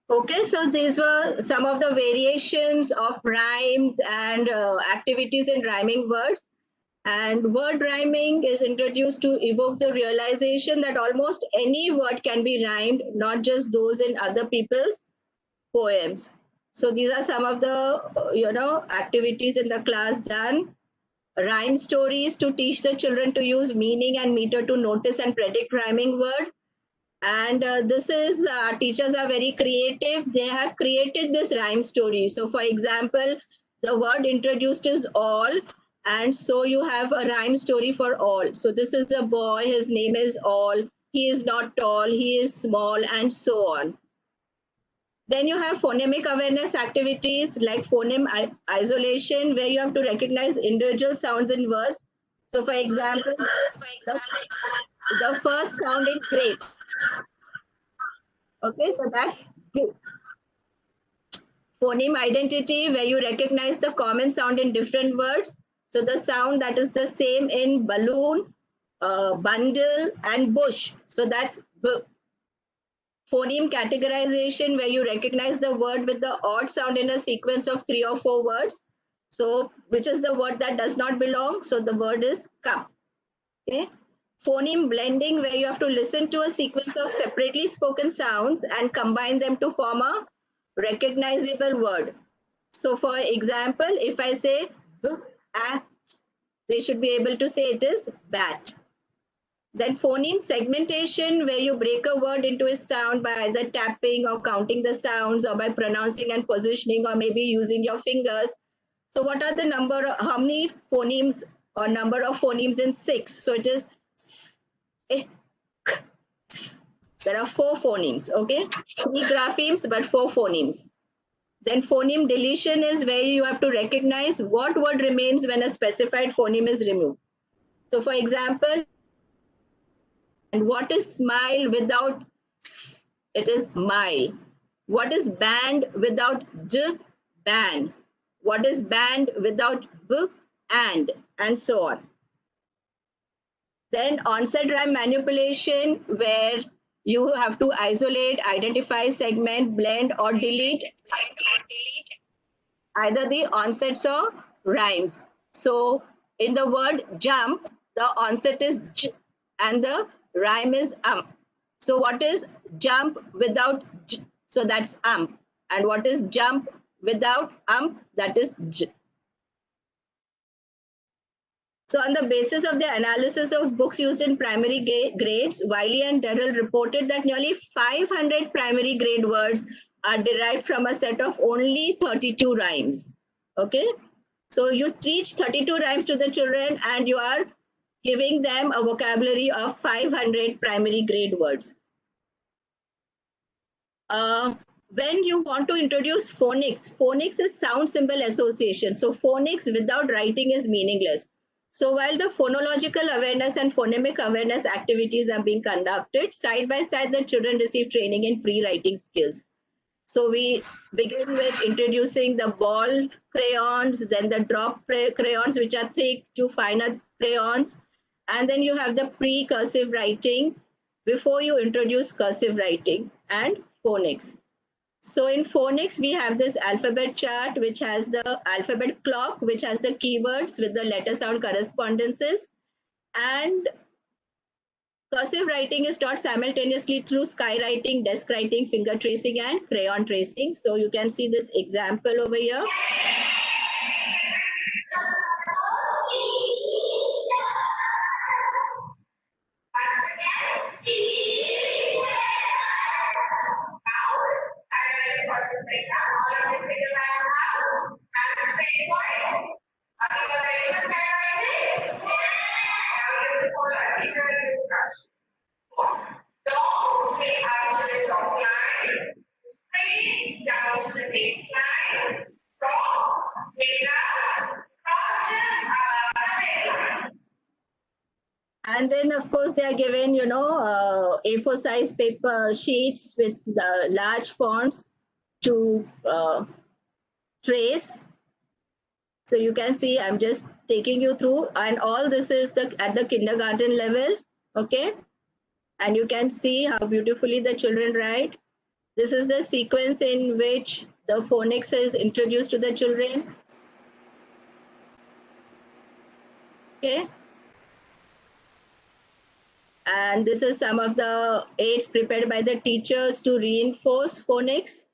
Okay, so these were some of the variations of rhymes and activities in rhyming words. And word rhyming is introduced to evoke the realization that almost any word can be rhymed, not just those in other people's poems. So these are some of the activities in the class done. Rhyme stories to teach the children to use meaning and meter to notice and predict rhyming word. And this is teachers are very creative. They have created this rhyme story. So for example, the word introduced is all, and so you have a rhyme story for all. So this is a boy, his name is All, he is not tall, he is small, and so on. Then you have phonemic awareness activities like phoneme isolation, where you have to recognize individual sounds in words. So for example, the first sound in grape. Okay, so that's good. Phoneme identity, where you recognize the common sound in different words. So the sound that is the same in balloon, bundle, and bush. So that's B. Phoneme categorization, where you recognize the word with the odd sound in a sequence of 3 or 4 words. So which is the word that does not belong? So the word is cup. Okay. Phoneme blending, where you have to listen to a sequence of separately spoken sounds and combine them to form a recognizable word. So for example, if I say bat, they should be able to say it is bat. Then phoneme segmentation, where you break a word into a sound by either tapping or counting the sounds, or by pronouncing and positioning, or maybe using your fingers. So what are the number, how many phonemes or number of phonemes in 6? So it is there are 4 phonemes, okay? 3 graphemes, but 4 phonemes. Then phoneme deletion is where you have to recognize what word remains when a specified phoneme is removed. So for example, and what is smile without s? It is mile. What is band without j? Ban. What is band without b? And so on. Then onset rhyme manipulation, where you have to isolate, identify, segment, blend, or delete either the onsets or rhymes. So in the word jump, the onset is j and the rhyme is So what is jump without j? So that's And what is jump without That is j. So on the basis of the analysis of books used in primary grades, Wiley and Durrell reported that nearly 500 primary grade words are derived from a set of only 32 rhymes. Okay, so you teach 32 rhymes to the children and you are giving them a vocabulary of 500 primary grade words. When you want to introduce phonics, phonics is sound symbol association. So phonics without writing is meaningless. So while the phonological awareness and phonemic awareness activities are being conducted, side by side the children receive training in pre-writing skills. So we begin with introducing the ball crayons, then the drop crayons, which are thick, to finer crayons. And then you have the pre-cursive writing before you introduce cursive writing and phonics. So in phonics, we have this alphabet chart, which has the alphabet clock, which has the keywords with the letter sound correspondences. And cursive writing is taught simultaneously through skywriting, desk writing, finger tracing, and crayon tracing. So you can see this example over here. And then, of course, they are given, A4 size paper sheets with the large fonts to trace. So you can see, I'm just taking you through, and all this is at the kindergarten level, okay? And you can see how beautifully the children write. This is the sequence in which the phonics is introduced to the children. Okay. And this is some of the aids prepared by the teachers to reinforce phonics.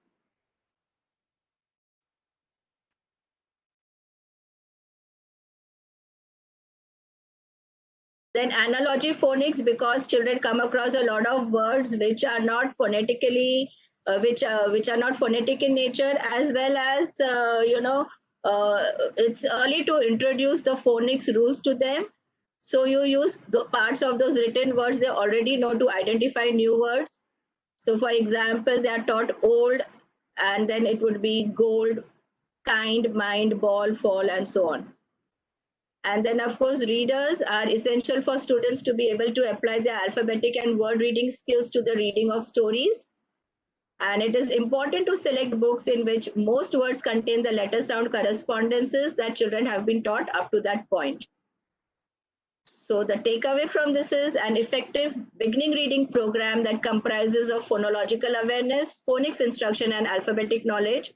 Then analogy phonics, because children come across a lot of words which are not phonetically, which are not phonetic in nature, as well as it's early to introduce the phonics rules to them. So you use the parts of those written words they already know to identify new words. So for example, they are taught old, and then it would be gold, kind, mind, ball, fall, and so on. And then, of course, readers are essential for students to be able to apply their alphabetic and word reading skills to the reading of stories. And it is important to select books in which most words contain the letter sound correspondences that children have been taught up to that point. So the takeaway from this is an effective beginning reading program that comprises of phonological awareness, phonics instruction, and alphabetic knowledge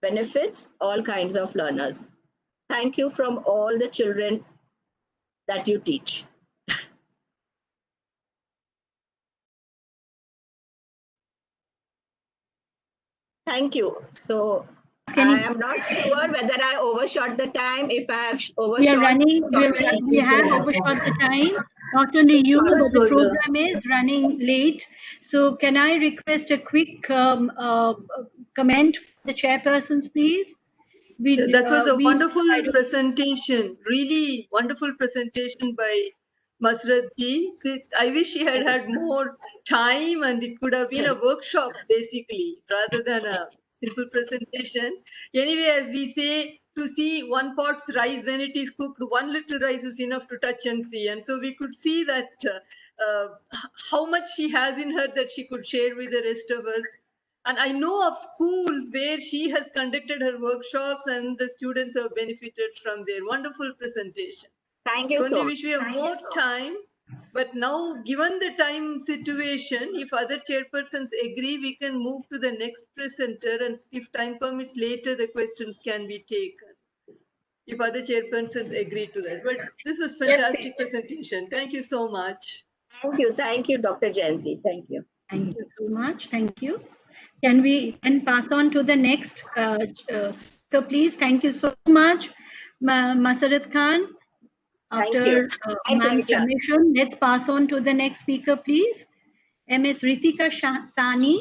benefits all kinds of learners. Thank you from all the children that you teach. Thank you. So I am not sure whether I overshot the time. If I have overshot, we have overshot the time. Not only you, but the program is running late. So can I request a quick comment from the chairpersons, please? That was a wonderful presentation, really wonderful presentation by Masrat ji. I wish she had had more time and it could have been a workshop basically rather than a simple presentation. Anyway, as we say, to see one pot's rice when it is cooked, one little rice is enough to touch and see. And so we could see that how much she has in her that she could share with the rest of us. And I know of schools where she has conducted her workshops and the students have benefited from their wonderful presentation. Thank you so much. so Wish we have more time. But now, given the time situation, if other chairpersons agree, we can move to the next presenter. And if time permits later, the questions can be taken. If other chairpersons agree to that. But this was fantastic presentation. Thank you so much. Thank you, Dr. Jayanti. Thank you. Thank you so much. Thank you. Can we pass on to the next speaker, please? Thank you so much, Masarat Khan. After ma'am's submission, let's pass on to the next speaker, please. Ms. Ritika Sani.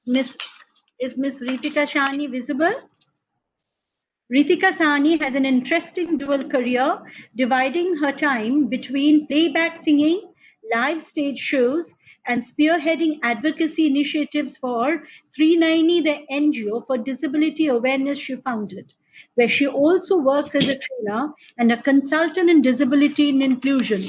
Is Ms. Ritika Sani visible? Ritika Sani has an interesting dual career, dividing her time between playback singing, live stage shows, and spearheading advocacy initiatives for 390, the NGO for disability awareness she founded, where she also works as a trainer and a consultant in disability and inclusion.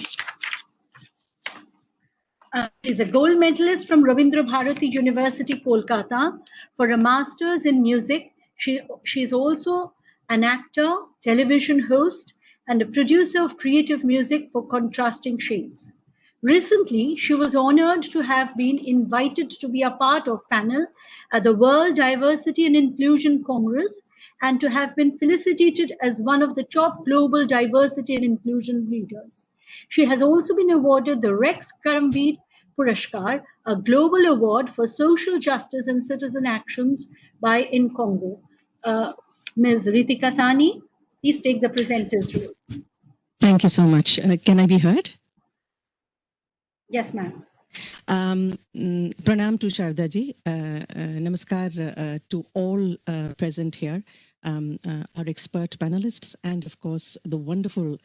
She's a gold medalist from Rabindra Bharati University, Kolkata, for a master's in music. She's also an actor, television host, and a producer of creative music for Contrasting Shades. Recently, she was honored to have been invited to be a part of panel at the World Diversity and Inclusion Congress and to have been felicitated as one of the top global diversity and inclusion leaders. She has also been awarded the Rex Karamveer Purashkar, a global award for social justice and citizen actions in Congo. Ms. Ritika Sani, please take the presenter's role. Thank you so much. Can I be heard? Yes, ma'am. Pranam to Shardaji. Namaskar to all present here, our expert panelists, and of course, the wonderful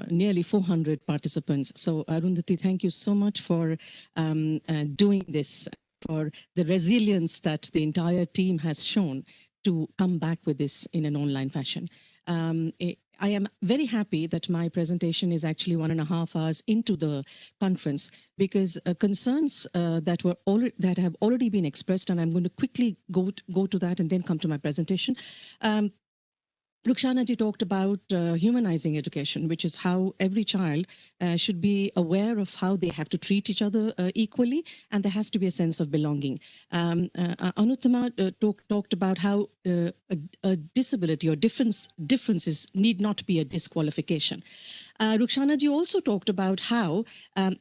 nearly 400 participants. So Arundhati, thank you so much for doing this, for the resilience that the entire team has shown to come back with this in an online fashion. I am very happy that my presentation is actually 1.5 hours into the conference, because concerns that have already been expressed, and I'm going to quickly go to that and then come to my presentation. Rukhsana ji talked about humanizing education, which is how every child should be aware of how they have to treat each other equally, and there has to be a sense of belonging. Anuttama talked about how a disability or differences need not be a disqualification. Rukshana ji also talked about how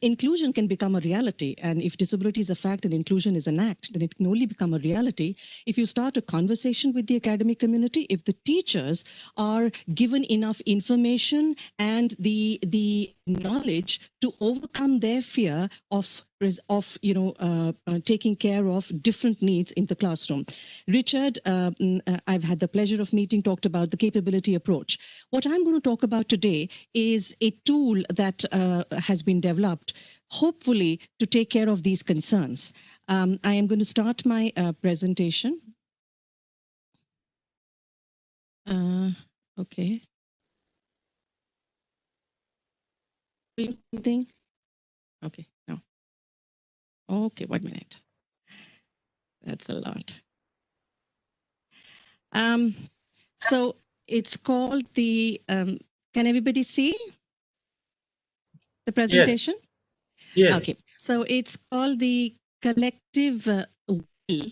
inclusion can become a reality. And if disability is a fact and inclusion is an act, then it can only become a reality if you start a conversation with the academic community, if the teachers are given enough information and the knowledge to overcome their fear of taking care of different needs in the classroom. Richard, I've had the pleasure of meeting, talked about the capability approach. What I'm going to talk about today is a tool that has been developed, hopefully, to take care of these concerns. I am going to start my presentation. Okay. Something? Okay, no. Okay, 1 minute. That's a lot. So it's called the, can everybody see the presentation? Yes. Okay, so it's called the collective will,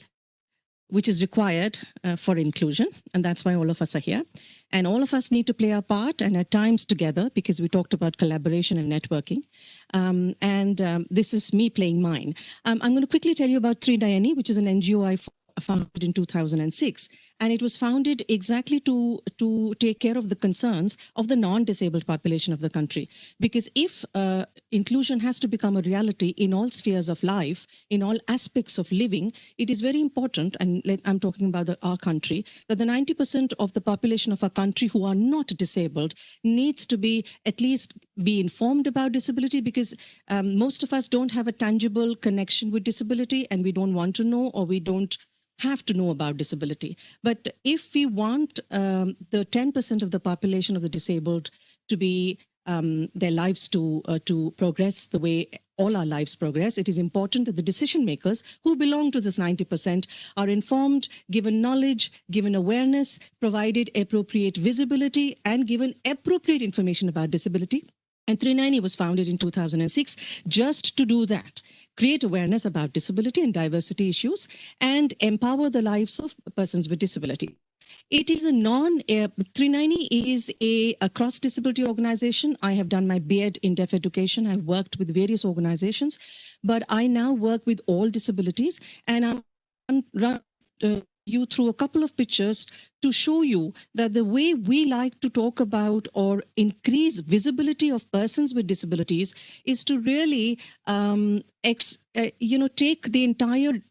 which is required for inclusion. And that's why all of us are here. And all of us need to play our part, and at times together, because we talked about collaboration and networking. This is me playing mine. I'm going to quickly tell you about Trinayani, which is an NGO I founded in 2006. And it was founded exactly to take care of the concerns of the non-disabled population of the country. Because if inclusion has to become a reality in all spheres of life, in all aspects of living, it is very important, and I'm talking about our country, that the 90% of the population of our country who are not disabled needs to be at least be informed about disability, because most of us don't have a tangible connection with disability, and we don't want to know, or we don't have to know about disability. But if we want the 10% of the population of the disabled to be their lives to progress the way all our lives progress, it is important that the decision makers who belong to this 90% are informed, given knowledge, given awareness, provided appropriate visibility, and given appropriate information about disability. And 390 was founded in 2006 just to do that. Create awareness about disability and diversity issues, and empower the lives of persons with disability. It is a 390 is a cross-disability organization. I have done my B.Ed in deaf education. I've worked with various organizations, but I now work with all disabilities, and I'll run you through a couple of pictures to show you that the way we like to talk about or increase visibility of persons with disabilities is to really take the entire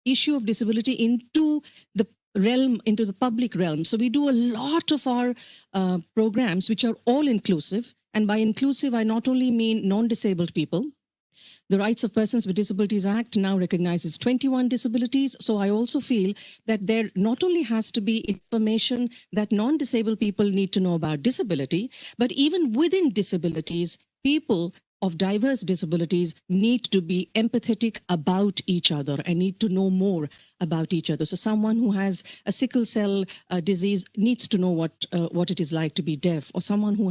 issue of disability into the realm, into the public realm. So we do a lot of our programs which are all inclusive, and by inclusive I not only mean non-disabled people. The Rights of Persons with Disabilities Act now recognizes 21 disabilities. So I also feel that there not only has to be information that non-disabled people need to know about disability, but even within disabilities, people of diverse disabilities need to be empathetic about each other and need to know more about each other. So someone who has a sickle cell disease needs to know what it is like to be deaf, or someone who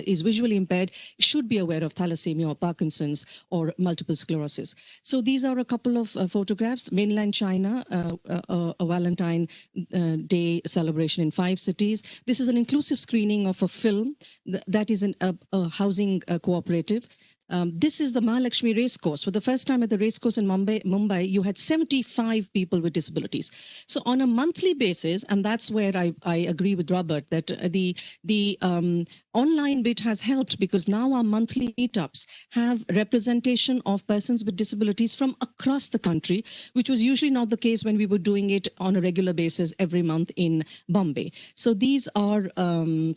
is visually impaired should be aware of thalassemia or Parkinson's or multiple sclerosis. So these are a couple of photographs. Mainland China, a Valentine Day celebration in 5 cities. This is an inclusive screening of a film that is a housing cooperative. This is the Mahalakshmi race course. For the first time at the race course in Mumbai, you had 75 people with disabilities. So on a monthly basis, and that's where I agree with Robert, that the online bit has helped, because now our monthly meetups have representation of persons with disabilities from across the country, which was usually not the case when we were doing it on a regular basis every month in Bombay. So these are our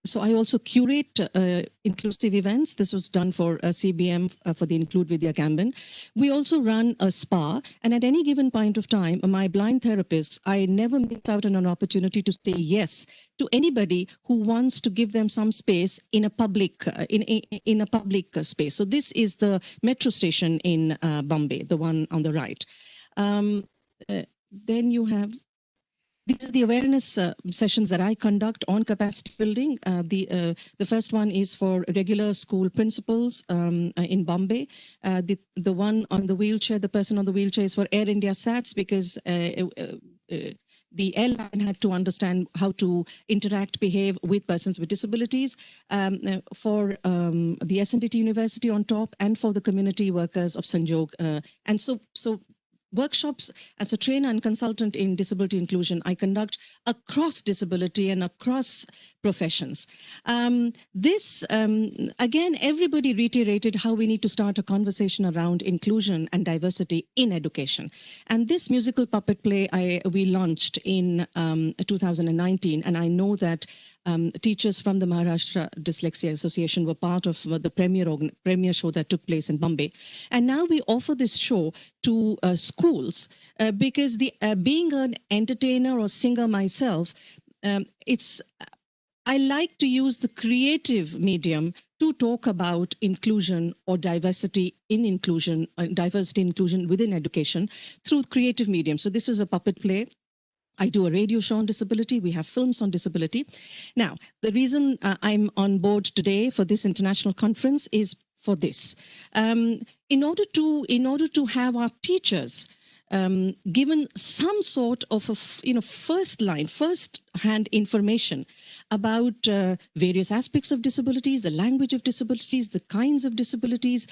so I also curate inclusive events. This was done for CBM for the Include Vidya campaign. We also run a spa, and at any given point of time, my blind therapists, I never miss out on an opportunity to say yes to anybody who wants to give them some space in a public in a public space. So this is the metro station in Bombay, the one on the right. Then you have. These are the awareness sessions that I conduct on capacity building. The first one is for regular school principals in Bombay. The one on the wheelchair, the person on the wheelchair, is for Air India SATs, because the airline had to understand how to interact, behave with persons with disabilities, for the SNDT University on top, and for the community workers of Sanjog. And so workshops as a trainer and consultant in disability inclusion, I conduct across disability and across professions. Again, everybody reiterated how we need to start a conversation around inclusion and diversity in education. And this musical puppet play we launched in 2019, and I know that teachers from the Maharashtra Dyslexia Association were part of the premiere show that took place in Bombay. And now we offer this show to schools because being an entertainer or singer myself, I like to use the creative medium to talk about inclusion or diversity in inclusion, diversity and inclusion within education through creative medium. So this is a puppet play. I do a radio show on disability. We have films on disability. Now, the reason I'm on board today for this international conference is for this. In order to have our teachers given some sort of first-hand information about various aspects of disabilities, the language of disabilities, the kinds of disabilities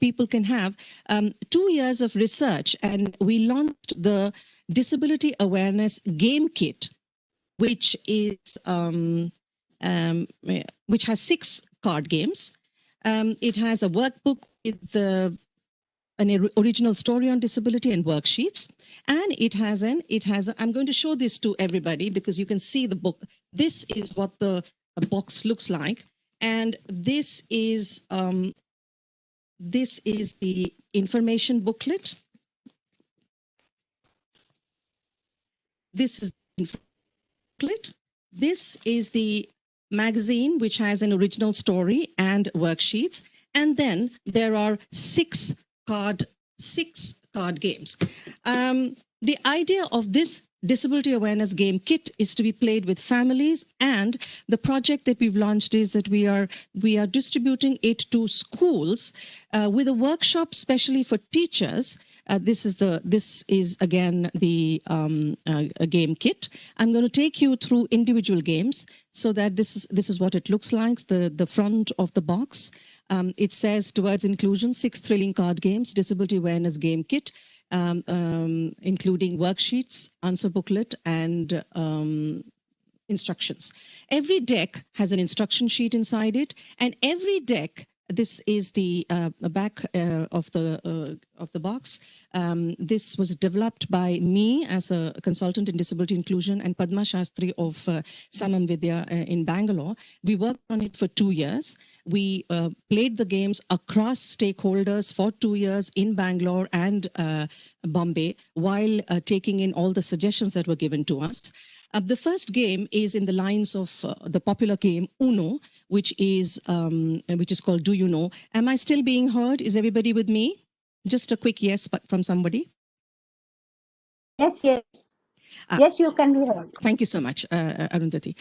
people can have. 2 years of research, and we launched the Disability Awareness Game Kit, which has 6 card games. It has a workbook with an original story on disability and worksheets, and it has I'm going to show this to everybody because you can see the book. This is what the box looks like, and this is the information booklet. This is the booklet. This is the magazine, which has an original story and worksheets, and then there are 6 card games. The idea of this Disability Awareness Game Kit is to be played with families, and the project that we've launched is that we are distributing it to schools with a workshop specially for teachers. This is again the game kit. I'm going to take you through individual games so that this is what it looks like. The front of the box, it says Towards Inclusion, 6 thrilling card games, Disability Awareness Game Kit, including worksheets, answer booklet, and instructions. Every deck has an instruction sheet inside it, and every deck, this is the back of the box. This was developed by me as a consultant in disability inclusion and Padma Shastri of Samam Vidya in Bangalore. We worked on it for 2 years. We played the games across stakeholders for 2 years in Bangalore and Bombay while taking in all the suggestions that were given to us. The first game is in the lines of the popular game Uno, which is called Do You Know? Am I still being heard? Is everybody with me? Just a quick yes from somebody. Yes, yes. Yes, you can be heard. Thank you so much, Arundhati.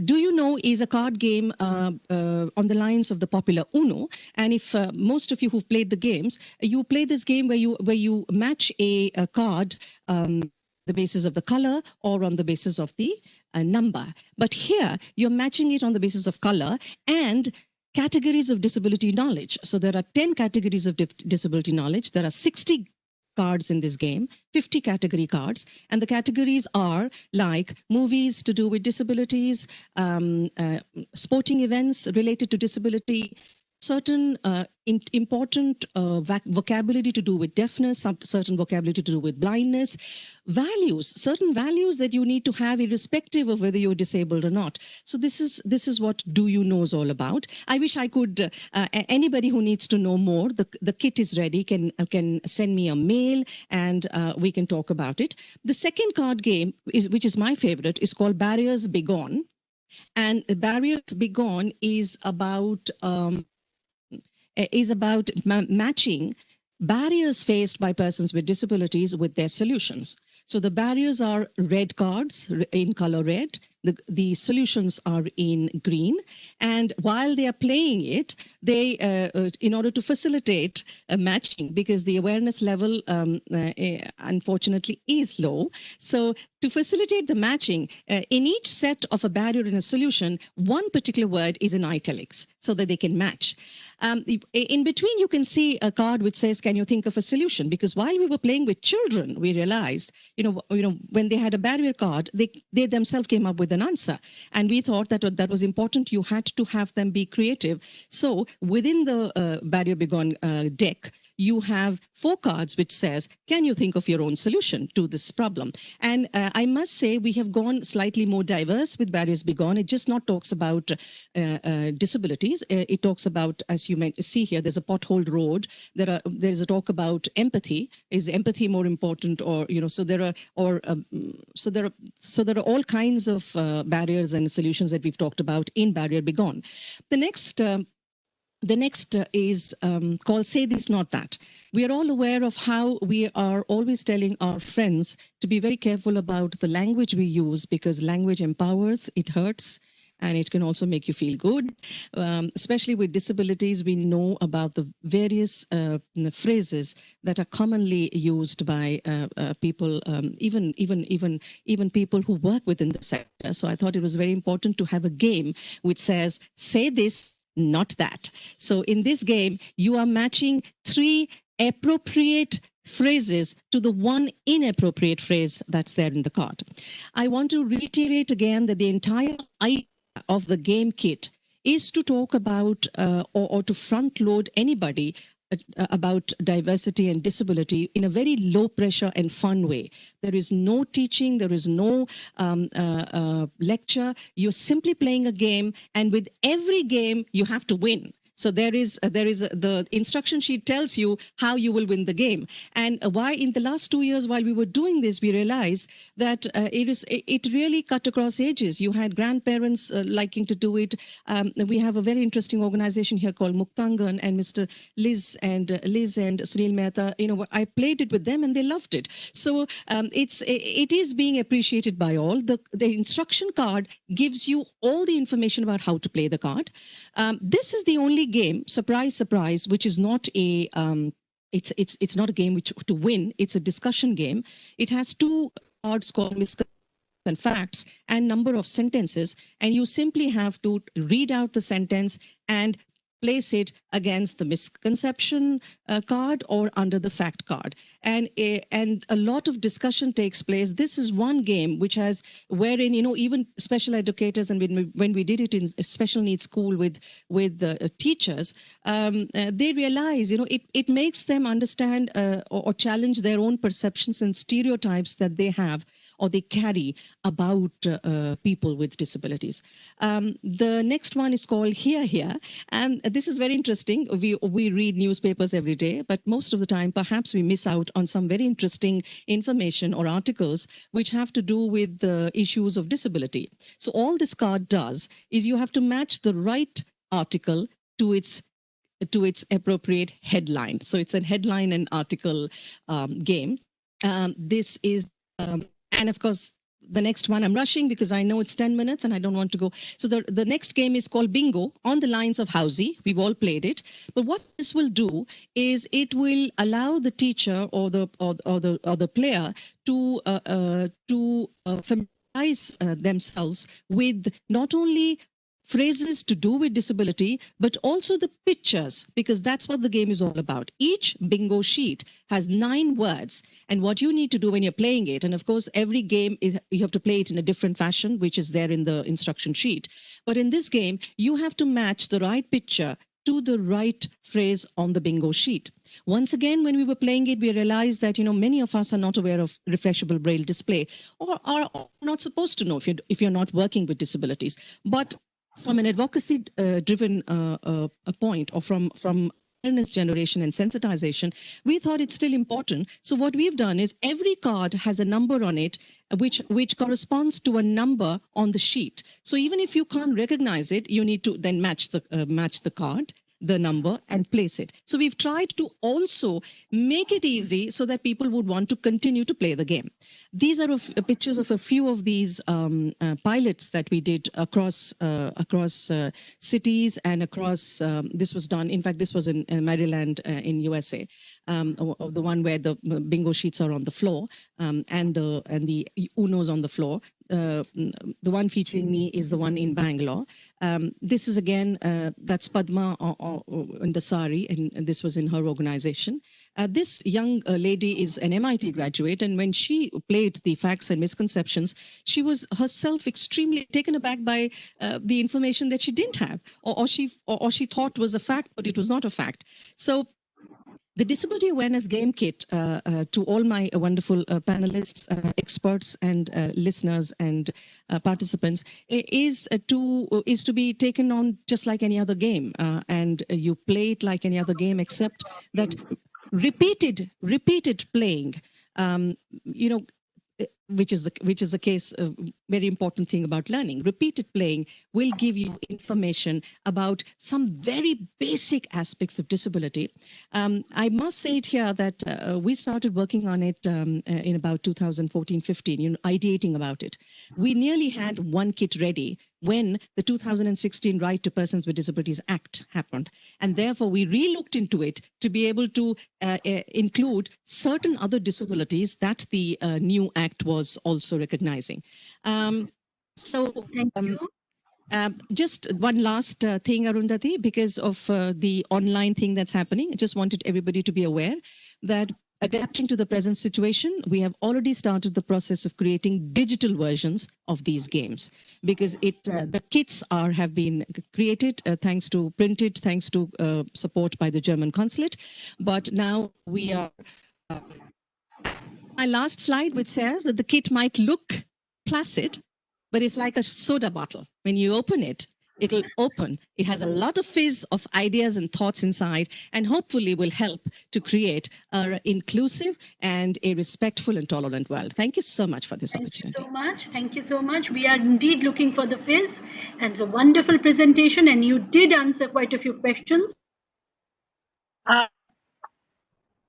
Do You Know is a card game on the lines of the popular Uno. And if most of you who've played the games, you play this game where you match a card the basis of the color or on the basis of the number. But here you're matching it on the basis of color and categories of disability knowledge. So there are 10 categories of disability knowledge. There are 60 cards in this game, 50 category cards. And the categories are like movies to do with disabilities, sporting events related to disability, certain important vocabulary to do with deafness, certain vocabulary to do with blindness, certain values that you need to have irrespective of whether you're disabled or not. So this is what Do You Know is all about. I wish I could, anybody who needs to know more, the kit is ready, can send me a mail and we can talk about it. The second card game, which is my favorite, is called Barriers Be Gone. And Barriers Be Gone is about matching barriers faced by persons with disabilities with their solutions. So the barriers are red cards in color red, the solutions are in green. And while they are playing it, they, in order to facilitate matching, because the awareness level, unfortunately, is low. So to facilitate the matching, in each set of a barrier and a solution, one particular word is in italics so that they can match. In between, you can see a card which says, can you think of a solution? Because while we were playing with children, we realized, when they had a barrier card, they themselves came up with an answer. And we thought that was important. You had to have them be creative. So within the Barrier Begone deck, you have 4 cards which says, can you think of your own solution to this problem? And I must say we have gone slightly more diverse with Barriers Begone. It just not talks about disabilities. It talks about, as you might see here, there's a potholed road. There's a talk about empathy. Is empathy more important, or so there are all kinds of barriers and solutions that we've talked about in Barrier Begone. The next is called Say This, Not That. We are all aware of how we are always telling our friends to be very careful about the language we use, because language empowers, it hurts, and it can also make you feel good. Especially with disabilities, we know about the various phrases that are commonly used by people, even people who work within the sector. So I thought it was very important to have a game which says, say this, not that. So in this game, you are matching 3 appropriate phrases to the one inappropriate phrase that's there in the card. I want to reiterate again that the entire idea of the game kit is to talk about or to front load anybody about diversity and disability in a very low pressure and fun way. There is no teaching, there is no lecture. You're simply playing a game, and with every game you have to win. So the instruction sheet tells you how you will win the game. And why in the last 2 years while we were doing this, we realized that it really cut across ages. You had grandparents liking to do it. We have a very interesting organization here called Muktangan, and Mr. Liz and Sunil Mehta. I played it with them and they loved it. So it is being appreciated by all. The instruction card gives you all the information about how to play the card. This is the only game, surprise, surprise, which is not a it's not a game to win. It's a discussion game. It has 2 cards called misconceptions and facts and number of sentences, and you simply have to read out the sentence and place it against the misconception card or under the fact card. And a lot of discussion takes place. This is one game which has, wherein, even special educators, and when we did it in a special needs school with teachers, they realize, it makes them understand or challenge their own perceptions and stereotypes that they have or they carry about people with disabilities. The next one is called Here. And this is very interesting. We read newspapers every day, but most of the time, perhaps we miss out on some very interesting information or articles which have to do with the issues of disability. So all this card does is you have to match the right article to its appropriate headline. So it's a headline and article game. This is and of course, the next one, I'm rushing because I know it's 10 minutes and I don't want to go. So the next game is called Bingo, on the lines of Housey. We've all played it. But what this will do is it will allow the teacher or the player to familiarize themselves with not only phrases to do with disability, but also the pictures, because that's what the game is all about. Each bingo sheet has 9 words, and what you need to do when you're playing it, and of course, every game you have to play it in a different fashion, which is there in the instruction sheet. But in this game, you have to match the right picture to the right phrase on the bingo sheet. Once again, when we were playing it, we realized that, many of us are not aware of refreshable braille display, or are not supposed to know if you're not working with disabilities. But from an advocacy driven point, or from awareness generation and sensitization, we thought it's still important. So what we've done is every card has a number on it, which corresponds to a number on the sheet. So even if you can't recognize it, you need to then match the card. the number and place it. So we've tried to also make it easy so that people would want to continue to play the game. These are pictures of a few of these pilots that we did across cities and across. This was done. In fact, this was in Maryland in USA. The one where the bingo sheets are on the floor and the Unos on the floor. The one featuring me is the one in Bangalore. This is again, that's Padma in the sari, and this was in her organization. This young lady is an MIT graduate, and when she played the facts and misconceptions, she was herself extremely taken aback by the information that she didn't have, or she thought was a fact, but it was not a fact. So the Disability Awareness Game Kit, to all my wonderful panelists, experts, and listeners and participants, is to be taken on just like any other game, and you play it like any other game, except that repeated playing, which is the case. Very important thing about learning. Repeated playing will give you information about some very basic aspects of disability. I must say it here that we started working on it in about 2014-15, ideating about it. We nearly had one kit ready when the 2016 Right to Persons with Disabilities Act happened. And therefore, we re-looked into it to be able to include certain other disabilities that the new act was also recognizing. Just one last thing, Arundhati, because of the online thing that's happening, I just wanted everybody to be aware that adapting to the present situation, we have already started the process of creating digital versions of these games, because the kits have been created thanks to support by the German consulate. But now we are my last slide, which says that the kit might look placid, but it's like a soda bottle. When you open it, it'll open. It has a lot of fizz of ideas and thoughts inside, and hopefully will help to create an inclusive and a respectful and tolerant world. Thank you so much for this opportunity. Thank you so much. Thank you so much. We are indeed looking for the fizz, and it's a wonderful presentation, and you did answer quite a few questions.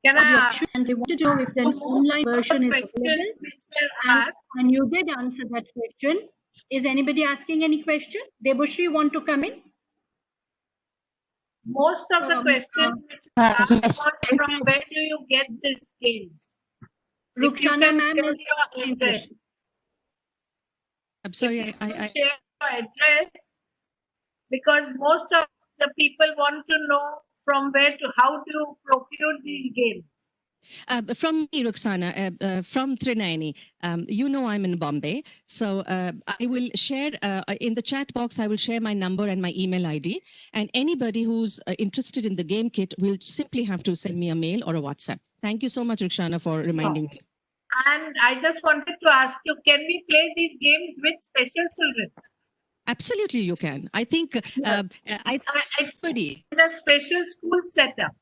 Can I ask? And I wanted to know if the online version is available. And you did answer that question. Is anybody asking any question? Debushri, want to come in? Most of the questions yes. from where do you get these games? Rukshana ma'am is your address. I'm sorry, I share your address, because most of the people want to know from where to how to procure these games. From me, Ruxana, from Trinani. You know I'm in Bombay, so I will share in the chat box. I will share my number and my email ID, and anybody who's interested in the game kit will simply have to send me a mail or a WhatsApp. Thank you so much, Ruxana, for reminding me. And I just wanted to ask you: can we play these games with special children? Absolutely, you can. I think it's the special school setup.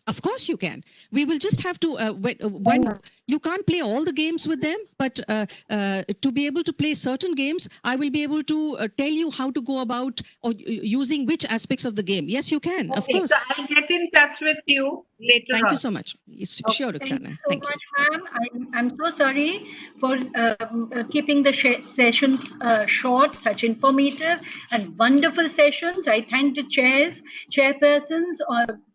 Of course you can. We will just have to, when you can't play all the games with them, but to be able to play certain games, I will be able to tell you how to go about or using which aspects of the game. Yes, you can, of course. So I'll get in touch with you later Thank on. you so much. Sure, Thank you so much, ma'am. I'm so sorry for keeping the sessions short, such informative and wonderful sessions. I thank the chairpersons,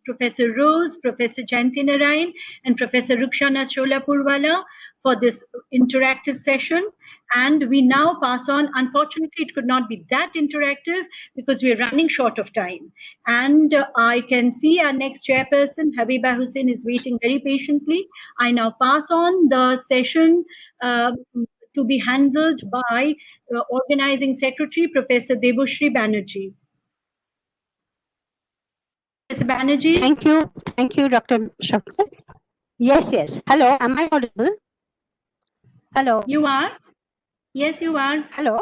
Professor Rose, Professor Jayanti Narayan, and Professor Rukshana Sholapurwala for this interactive session. And we now pass on. Unfortunately, it could not be that interactive because we're running short of time. And I can see our next chairperson, Habiba Hussain, is waiting very patiently. I now pass on the session to be handled by Organizing Secretary, Professor Debushri Banerjee. Professor Banerjee. Thank you, Dr. Shankar. Yes. Hello, am I audible? Hello. You are? Yes, you are. Hello.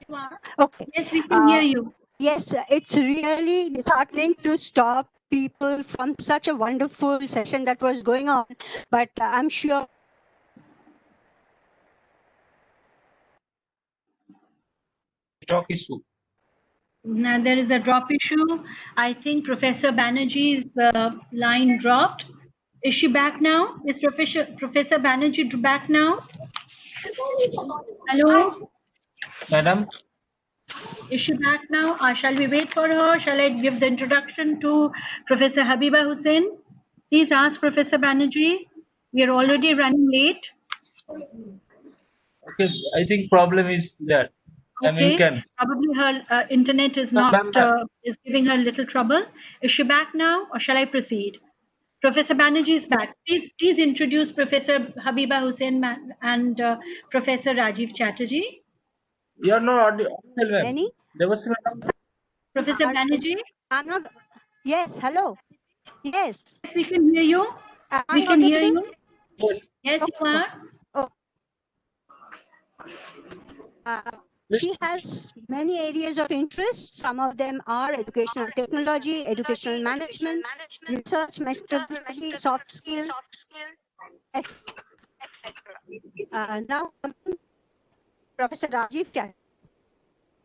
You are. Okay. Yes, we can hear you. Yes, it's really disheartening to stop people from such a wonderful session that was going on, but I'm sure. Talk issue. Now there is a drop issue. I think Professor Banerjee's line dropped. Is she back now? Is Professor Banerjee back now? Hello? Madam? Is she back now? Shall we wait for her? Shall I give the introduction to Professor Habiba Hussain? Please ask Professor Banerjee. We are already running late. Okay, I think problem is that. Okay, you can. probably her internet is not is giving her a little trouble. Is she back now, or shall I proceed? Professor Banerjee is back. Please introduce Professor Habiba Hussain and Professor Rajiv Chatterjee. You are not audible, ma'am. Any? There was Professor Banerjee. I'm not. Yes. Hello. Yes. Yes, we can hear you. We can hear you. Yes. Yes, you are. Oh. She has many areas of interest. Some of them are educational technology, educational management, research methodology, soft skills, etc. Now, Professor Rajiv Chatterjee.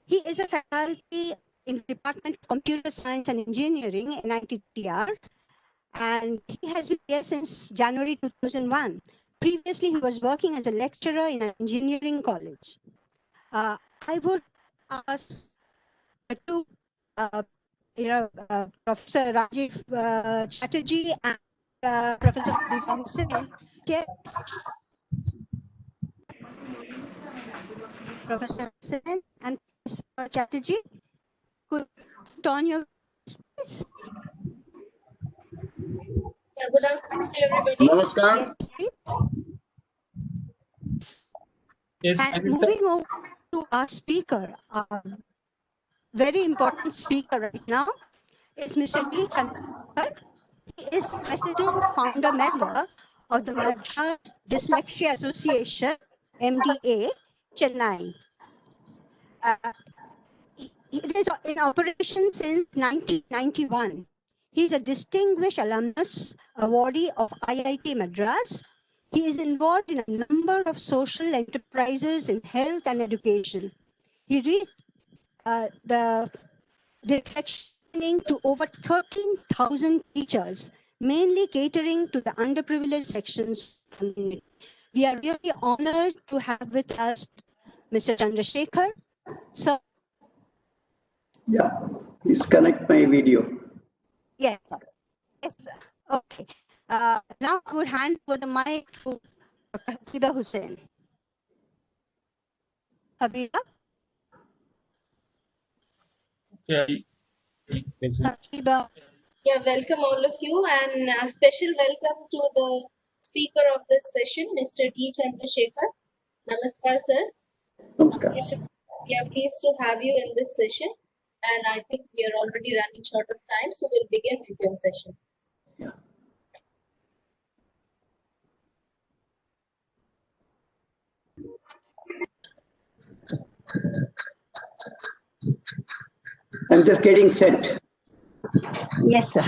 He is a faculty in the Department of Computer Science and Engineering in NITTR, and he has been here since January 2001. Previously, he was working as a lecturer in an engineering college. I would ask to Professor Rajiv Chatterjee and Professor Habiba Hussain. Yes. Professor Hussain and Professor Chatterjee, could turn your space? Yeah, good afternoon, everybody. Namaskar. Yes, and moving over to our speaker, very important speaker right now is Mr. D. Chandrakar. He is president, founder, member of the Madras Dyslexia Association, MDA, Chennai. It is in operation since 1991. He is a distinguished alumnus, awardee of IIT Madras. He is involved in a number of social enterprises in health and education. He reached the training to over 13,000 teachers, mainly catering to the underprivileged sections of the community. We are really honored to have with us Mr. Chandrasekhar. So, yeah, please connect my video. Yes, sir. Yes, sir. Okay. Now I would hand over the mic to Habiba Hussain. Habiba? Yeah. Habiba. Yeah, welcome all of you, and a special welcome to the speaker of this session, Mr. D. Chandrasekhar. Namaskar, sir. Namaskar. We are pleased to have you in this session, and I think we are already running short of time, so we'll begin with your session. Yeah. I'm just getting set. Yes, sir.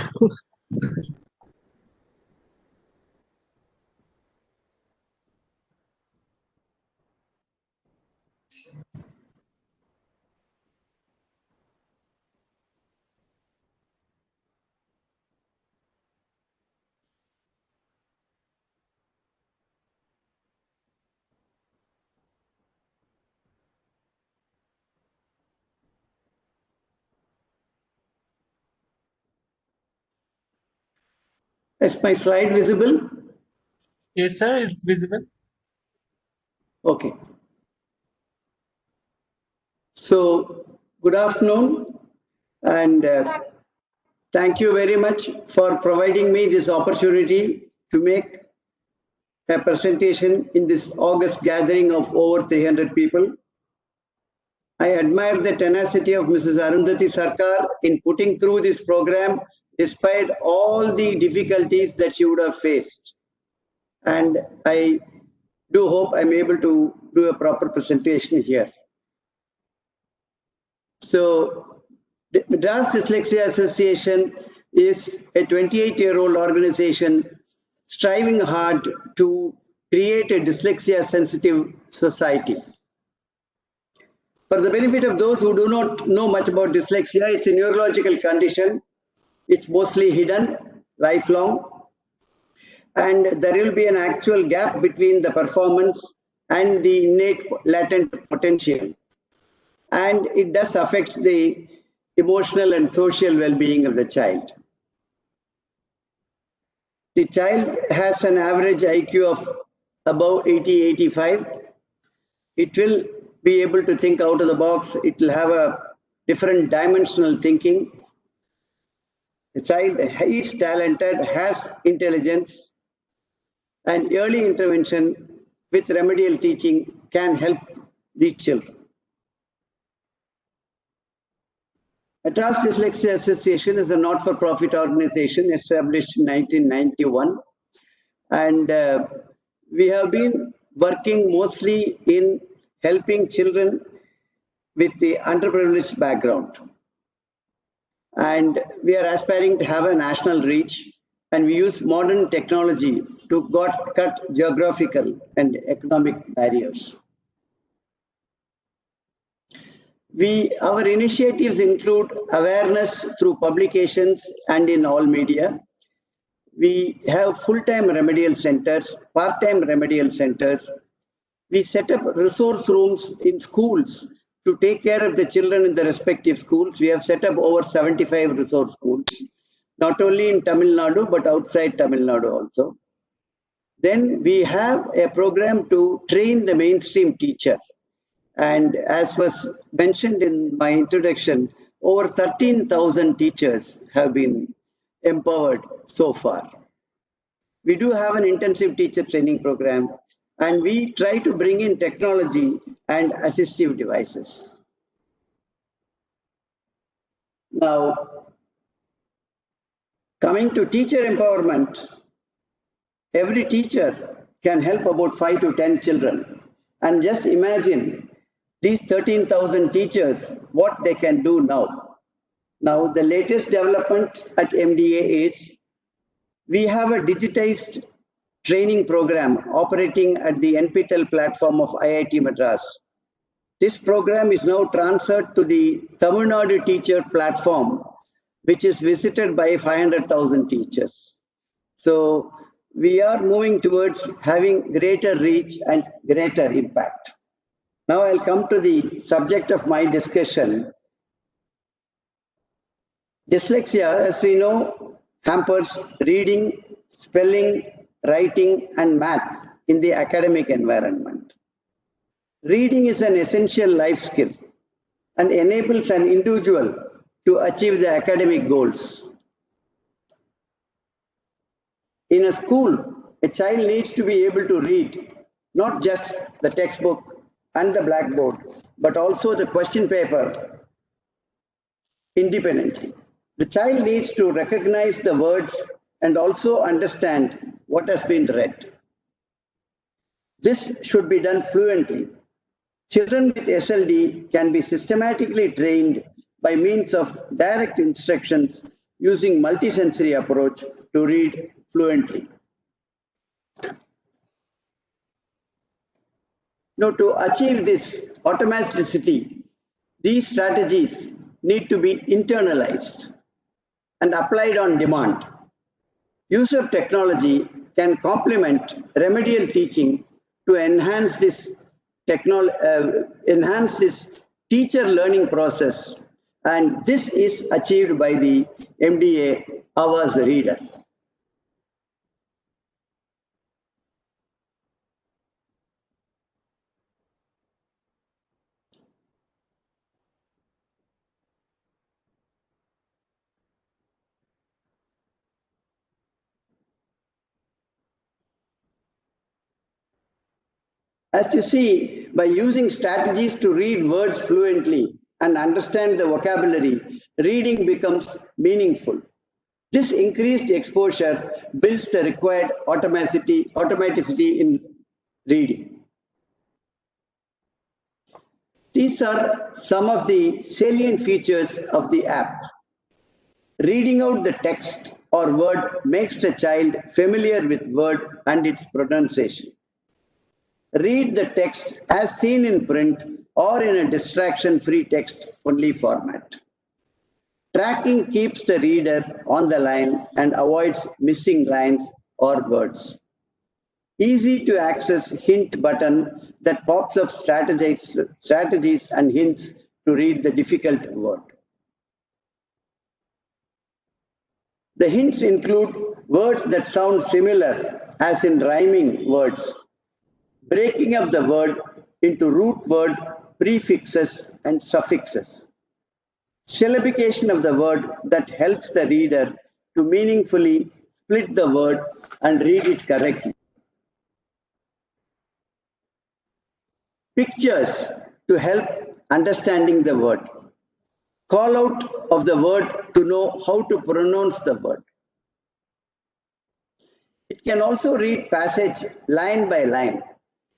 Is my slide visible? Yes, sir, it's visible. Okay. So, good afternoon, and thank you very much for providing me this opportunity to make a presentation in this August gathering of over 300 people. I admire the tenacity of Mrs. Arundhati Sarkar in putting through this program despite all the difficulties that she would have faced. And I do hope I'm able to do a proper presentation here. So, the Madras Dyslexia Association is a 28-year-old organization striving hard to create a dyslexia-sensitive society. For the benefit of those who do not know much about dyslexia, it's a neurological condition. It's mostly hidden, lifelong, and there will be an actual gap between the performance and the innate latent potential. And it does affect the emotional and social well-being of the child. The child has an average IQ of above 80, 85. It will be able to think out of the box. It will have a different dimensional thinking. The child is talented, has intelligence, and early intervention with remedial teaching can help these children. Madras Dyslexia Association is a not-for-profit organization established in 1991, and we have been working mostly in helping children with the underprivileged background. And we are aspiring to have a national reach, and we use modern technology to cut geographical and economic barriers. Our initiatives include awareness through publications and in all media. We have full-time remedial centers, part-time remedial centers. We set up resource rooms in schools to take care of the children in the respective schools. We have set up over 75 resource schools, not only in Tamil Nadu, but outside Tamil Nadu also. Then we have a program to train the mainstream teacher. And as was mentioned in my introduction, over 13,000 teachers have been empowered so far. We do have an intensive teacher training program, and we try to bring in technology and assistive devices. Now, coming to teacher empowerment, every teacher can help about 5 to 10 children. And just imagine these 13,000 teachers, what they can do now. Now, the latest development at MDA is we have a digitized training program operating at the NPTEL platform of IIT Madras. This program is now transferred to the Tamil Nadu teacher platform, which is visited by 500,000 teachers. So we are moving towards having greater reach and greater impact. Now I'll come to the subject of my discussion. Dyslexia, as we know, hampers reading, spelling, writing, and math in the academic environment. Reading is an essential life skill and enables an individual to achieve the academic goals. In a school, a child needs to be able to read not just the textbook and the blackboard, but also the question paper independently. The child needs to recognize the words and also understand what has been read. This should be done fluently. Children with SLD can be systematically trained by means of direct instructions using multisensory approach to read fluently. Now, to achieve this automaticity, these strategies need to be internalized and applied on demand. Use of technology can complement remedial teaching to enhance this teacher learning process, and this is achieved by the MDA Hours Reader. As you see, by using strategies to read words fluently and understand the vocabulary, reading becomes meaningful. This increased exposure builds the required automaticity in reading. These are some of the salient features of the app. Reading out the text or word makes the child familiar with word and its pronunciation. Read the text as seen in print or in a distraction-free text-only format. Tracking keeps the reader on the line and avoids missing lines or words. Easy to access hint button that pops up strategies and hints to read the difficult word. The hints include words that sound similar, as in rhyming words, breaking up the word into root word, prefixes, and suffixes. Syllabication of the word that helps the reader to meaningfully split the word and read it correctly. Pictures to help understanding the word. Call out of the word to know how to pronounce the word. It can also read passage line by line.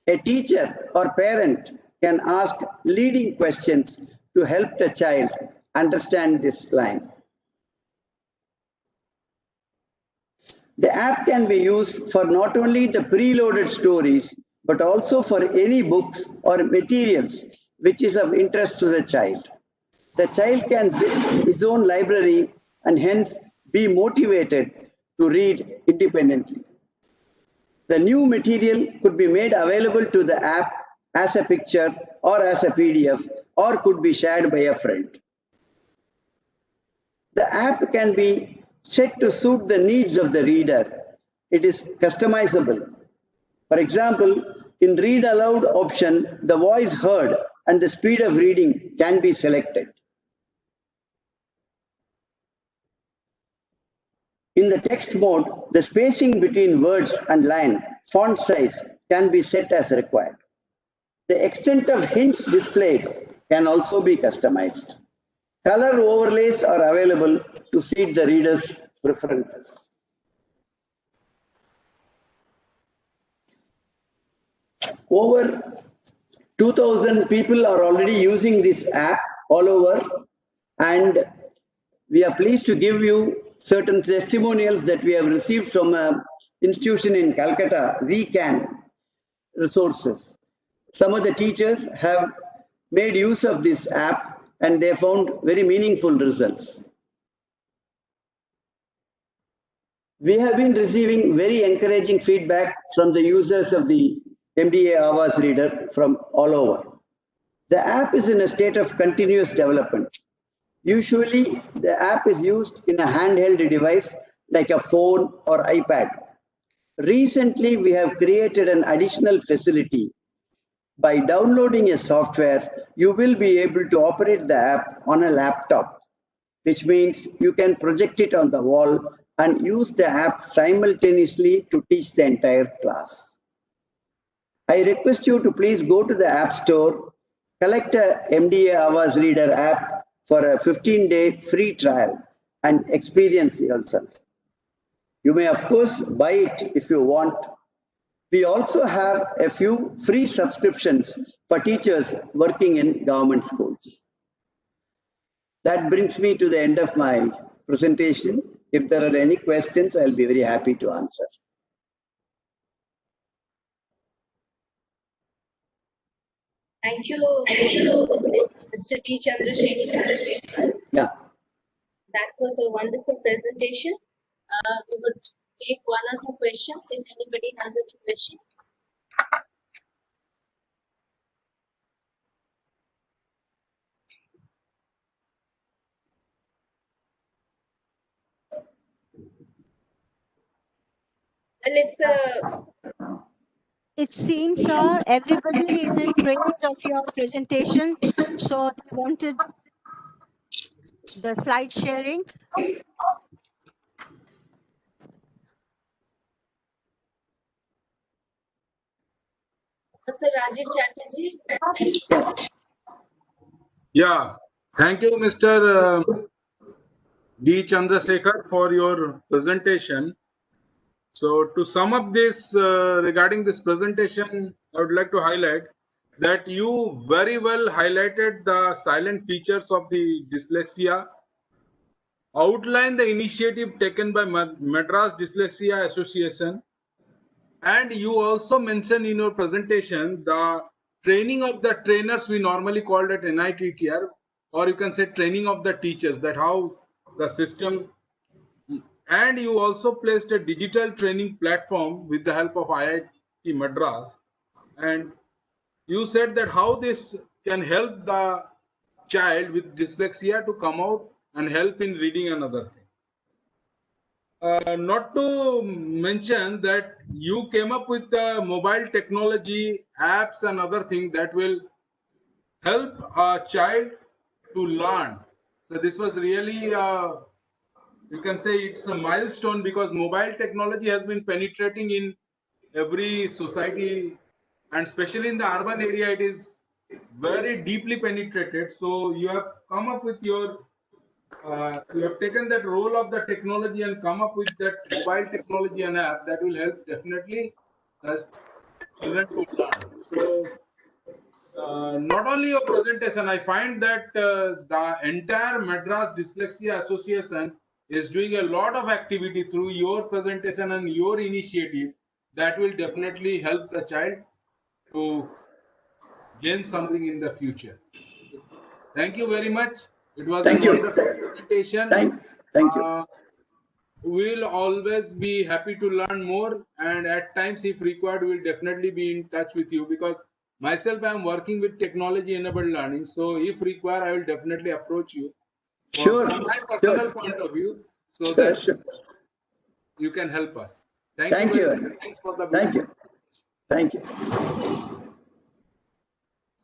A teacher or parent can ask leading questions to help the child understand this line. The app can be used for not only the preloaded stories, but also for any books or materials which is of interest to the child. The child can build his own library and hence be motivated to read independently. The new material could be made available to the app as a picture or as a PDF, or could be shared by a friend. The app can be set to suit the needs of the reader. It is customizable. For example, in read aloud option, the voice heard and the speed of reading can be selected. In the text mode, the spacing between words and line, font size can be set as required. The extent of hints displayed can also be customized. Color overlays are available to suit the reader's preferences. Over 2,000 people are already using this app all over, and we are pleased to give you certain testimonials that we have received from an institution in Calcutta, We Can Resources. Some of the teachers have made use of this app and they found very meaningful results. We have been receiving very encouraging feedback from the users of the MDA Awaaz Reader from all over. The app is in a state of continuous development. Usually, the app is used in a handheld device like a phone or iPad. Recently, we have created an additional facility. By downloading a software, you will be able to operate the app on a laptop, which means you can project it on the wall and use the app simultaneously to teach the entire class. I request you to please go to the App Store, collect a MDA Awaaz Reader app for a 15-day free trial and experience yourself. You may, of course, buy it if you want. We also have a few free subscriptions for teachers working in government schools. That brings me to the end of my presentation. If there are any questions, I'll be very happy to answer. Thank you, Mr. T. Chandrasekhar. Yeah. That was a wonderful presentation. We would take one or two questions if anybody has any question. Well, it seems, sir, everybody is in praise of your presentation. So they wanted the slide sharing. Sir Rajiv Chatterjee. Yeah, thank you, Mr. D. Chandrasekhar, for your presentation. So to sum up this regarding this presentation, I would like to highlight that you very well highlighted the silent features of the dyslexia, outlined the initiative taken by Madras Dyslexia Association, and you also mentioned in your presentation the training of the trainers, we normally called it NITTR, or you can say training of the teachers, that how the system. And you also placed a digital training platform with the help of IIT Madras. And you said that how this can help the child with dyslexia to come out and help in reading another thing. Not to mention that you came up with the mobile technology apps and other things that will help a child to learn. So this was really, you can say it's a milestone, because mobile technology has been penetrating in every society, and especially in the urban area, it is very deeply penetrated. So you have come up with your you have taken that role of the technology and come up with that mobile technology and app that will help definitely children to learn. So not only your presentation, I find that the entire Madras Dyslexia Association is doing a lot of activity through your presentation and your initiative that will definitely help the child to gain something in the future. Thank you very much. It was a wonderful presentation. Thank you. We'll always be happy to learn more, and at times, if required, we'll definitely be in touch with you, because myself, I'm working with technology enabled learning. So if required, I will definitely approach you from my personal point of view, so that you can help us. Thank you very much. Thanks for the Thank you.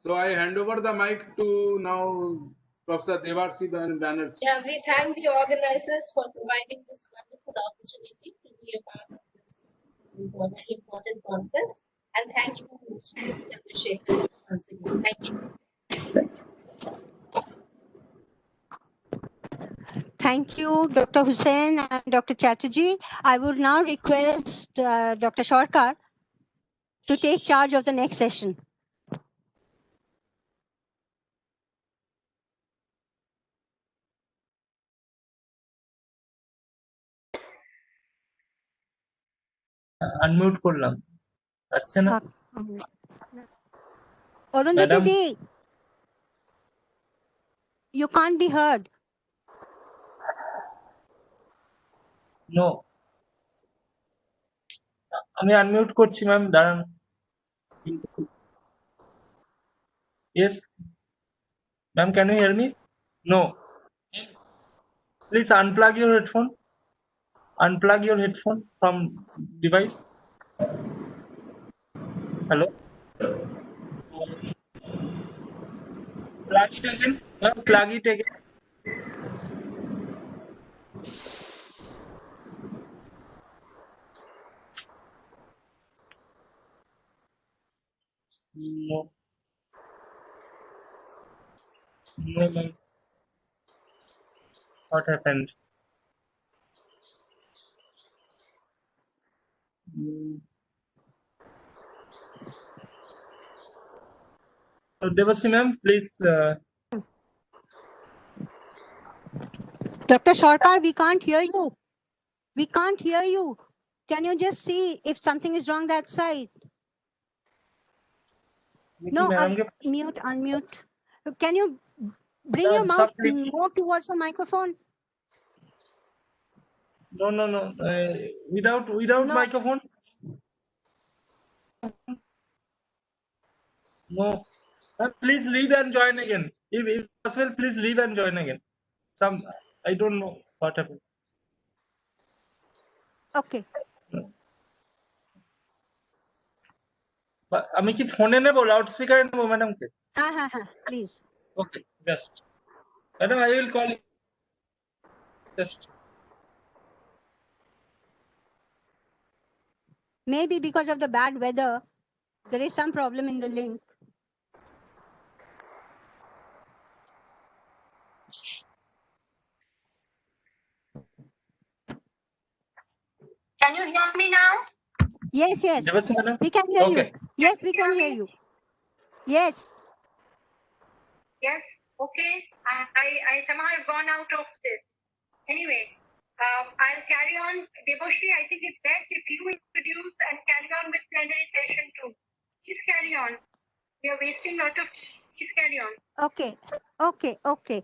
So I hand over the mic to now Professor Devarsi Banerjee. Yeah, we thank the organizers for providing this wonderful opportunity to be a part of this very important conference. And thank you, Chandrasekhar, once again. Thank you. Thank you, Dr. Hussain and Dr. Chatterjee. I would now request Dr. Sarkar to take charge of the next session. Unmute করলাম, আসছে না Arundhati, you can't be heard. No, আমি unmute করছি ma'am, দাঁড়ান। Yes, ma'am, can you hear me? No. Please unplug your headphone. Unplug your headphone from device. Hello. Plug it again. Plug it again. No. No, ma'am. What happened? So Devasi ma'am, please. Dr. Sarkar, we can't hear you. We can't hear you. Can you just see if something is wrong that side? No, mute, unmute. Can you bring your mouth more towards the microphone? No. Without microphone. No. Please leave and join again. If possible, please leave and join again. I don't know what happened. Okay. আমি কি ফোনে নেব, loud স্পিকারে নেব ম্যাডামকে? হ্যাঁ, please. Okay, just. Madam, I will call you. Just. Maybe because of the bad weather, there is some problem in the link. Can you hear me now? Yes. We can hear you. Yes, we can hear you. Yes. Yes. Okay. I somehow have gone out of this. Anyway, I'll carry on. Devoshi, I think it's best if you introduce and carry on with plenary session 2. Please carry on. We are wasting a lot of. Please carry on. Okay, okay.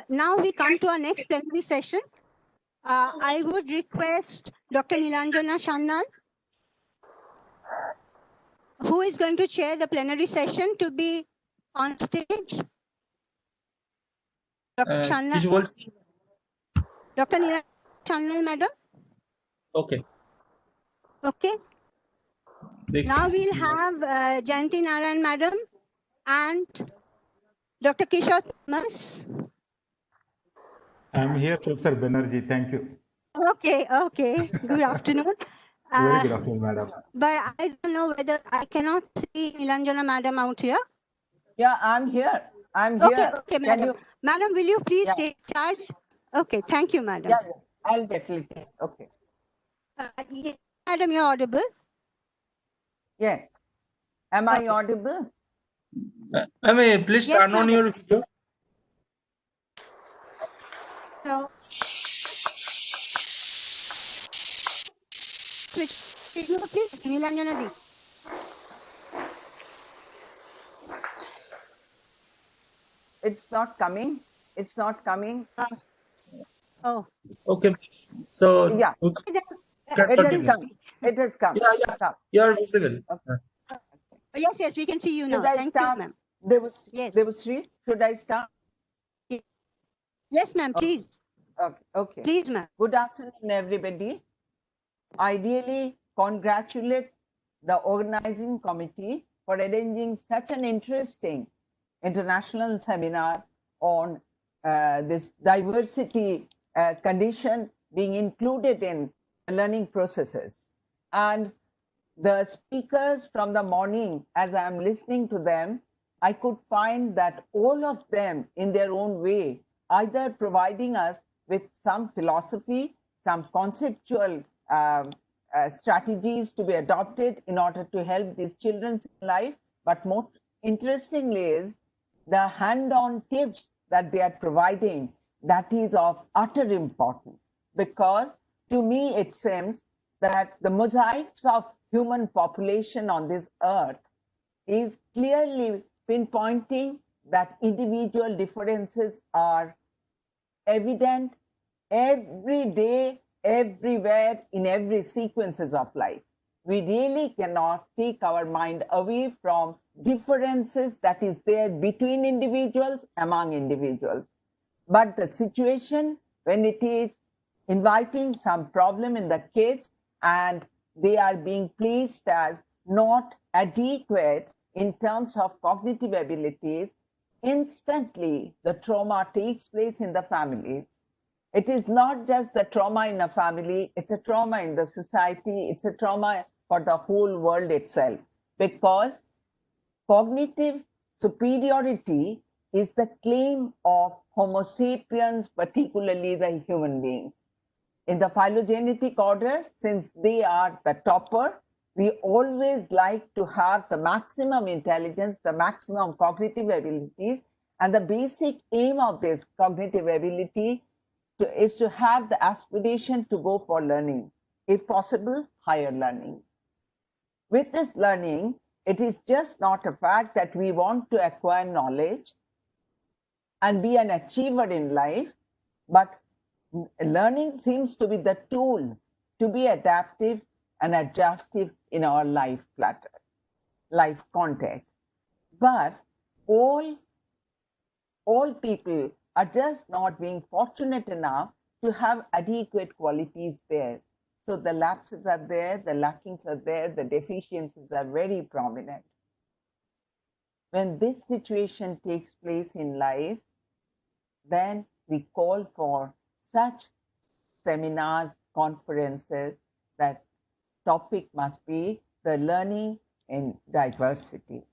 Now we come to our next plenary session. I would request Dr. Nilanjana Sannal, who is going to chair the plenary session, to be on stage. Dr. Sannal. Dr. Nilanjana Sannal, madam. Okay. Okay. Now we'll have Jayanti Narayan, madam, and Dr. Kishore Thomas. I'm here, Professor Banerjee. Thank you. Okay. Good afternoon. Very good afternoon, madam. But I don't know whether I cannot see Nilanjana madam out here. Yeah, I'm here. I'm here. Okay, madam. Madam, will you please take charge? Okay, thank you, madam. Yeah, I'll definitely. Okay. Yes, madam, you're audible. Yes. Am I audible? Please turn on your video. So, switch video, please, Nilanjana di. It's not coming. It's not coming. Oh. Okay. So yeah, it has come. It has come. Yeah. You are visible. Okay. Yes, we can see you now. Should I Thank start? you, ma'am. There was three. Should I start? Yes, ma'am, please. Okay. Please, ma'am. Good afternoon, everybody. I really congratulate the organizing committee for arranging such an interesting international seminar on this diversity condition being included in learning processes. And the speakers from the morning, as I'm listening to them, I could find that all of them in their own way, either providing us with some philosophy, some conceptual strategies to be adopted in order to help these children's life, but more interestingly is the hand-on tips that they are providing that is of utter importance, because to me it seems that the mosaics of human population on this earth is clearly pinpointing that individual differences are evident every day, everywhere, in every sequences of life. We really cannot take our mind away from differences that is there between individuals, among individuals. But the situation when it is inviting some problem in the kids and they are being placed as not adequate in terms of cognitive abilities, instantly the trauma takes place in the families. It is not just the trauma in a family, it's a trauma in the society, it's a trauma for the whole world itself, because cognitive superiority is the claim of Homo sapiens, particularly the human beings. In the phylogenetic order, since they are the topper, we always like to have the maximum intelligence, the maximum cognitive abilities, and the basic aim of this cognitive ability is to have the aspiration to go for learning, if possible, higher learning. With this learning, it is just not a fact that we want to acquire knowledge and be an achiever in life, but learning seems to be the tool to be adaptive and adjustive in our life context. But all people are just not being fortunate enough to have adequate qualities there. So the lapses are there, the lackings are there, the deficiencies are very prominent. When this situation takes place in life, then we call for such seminars, conferences, that topic must be the learning in diversity.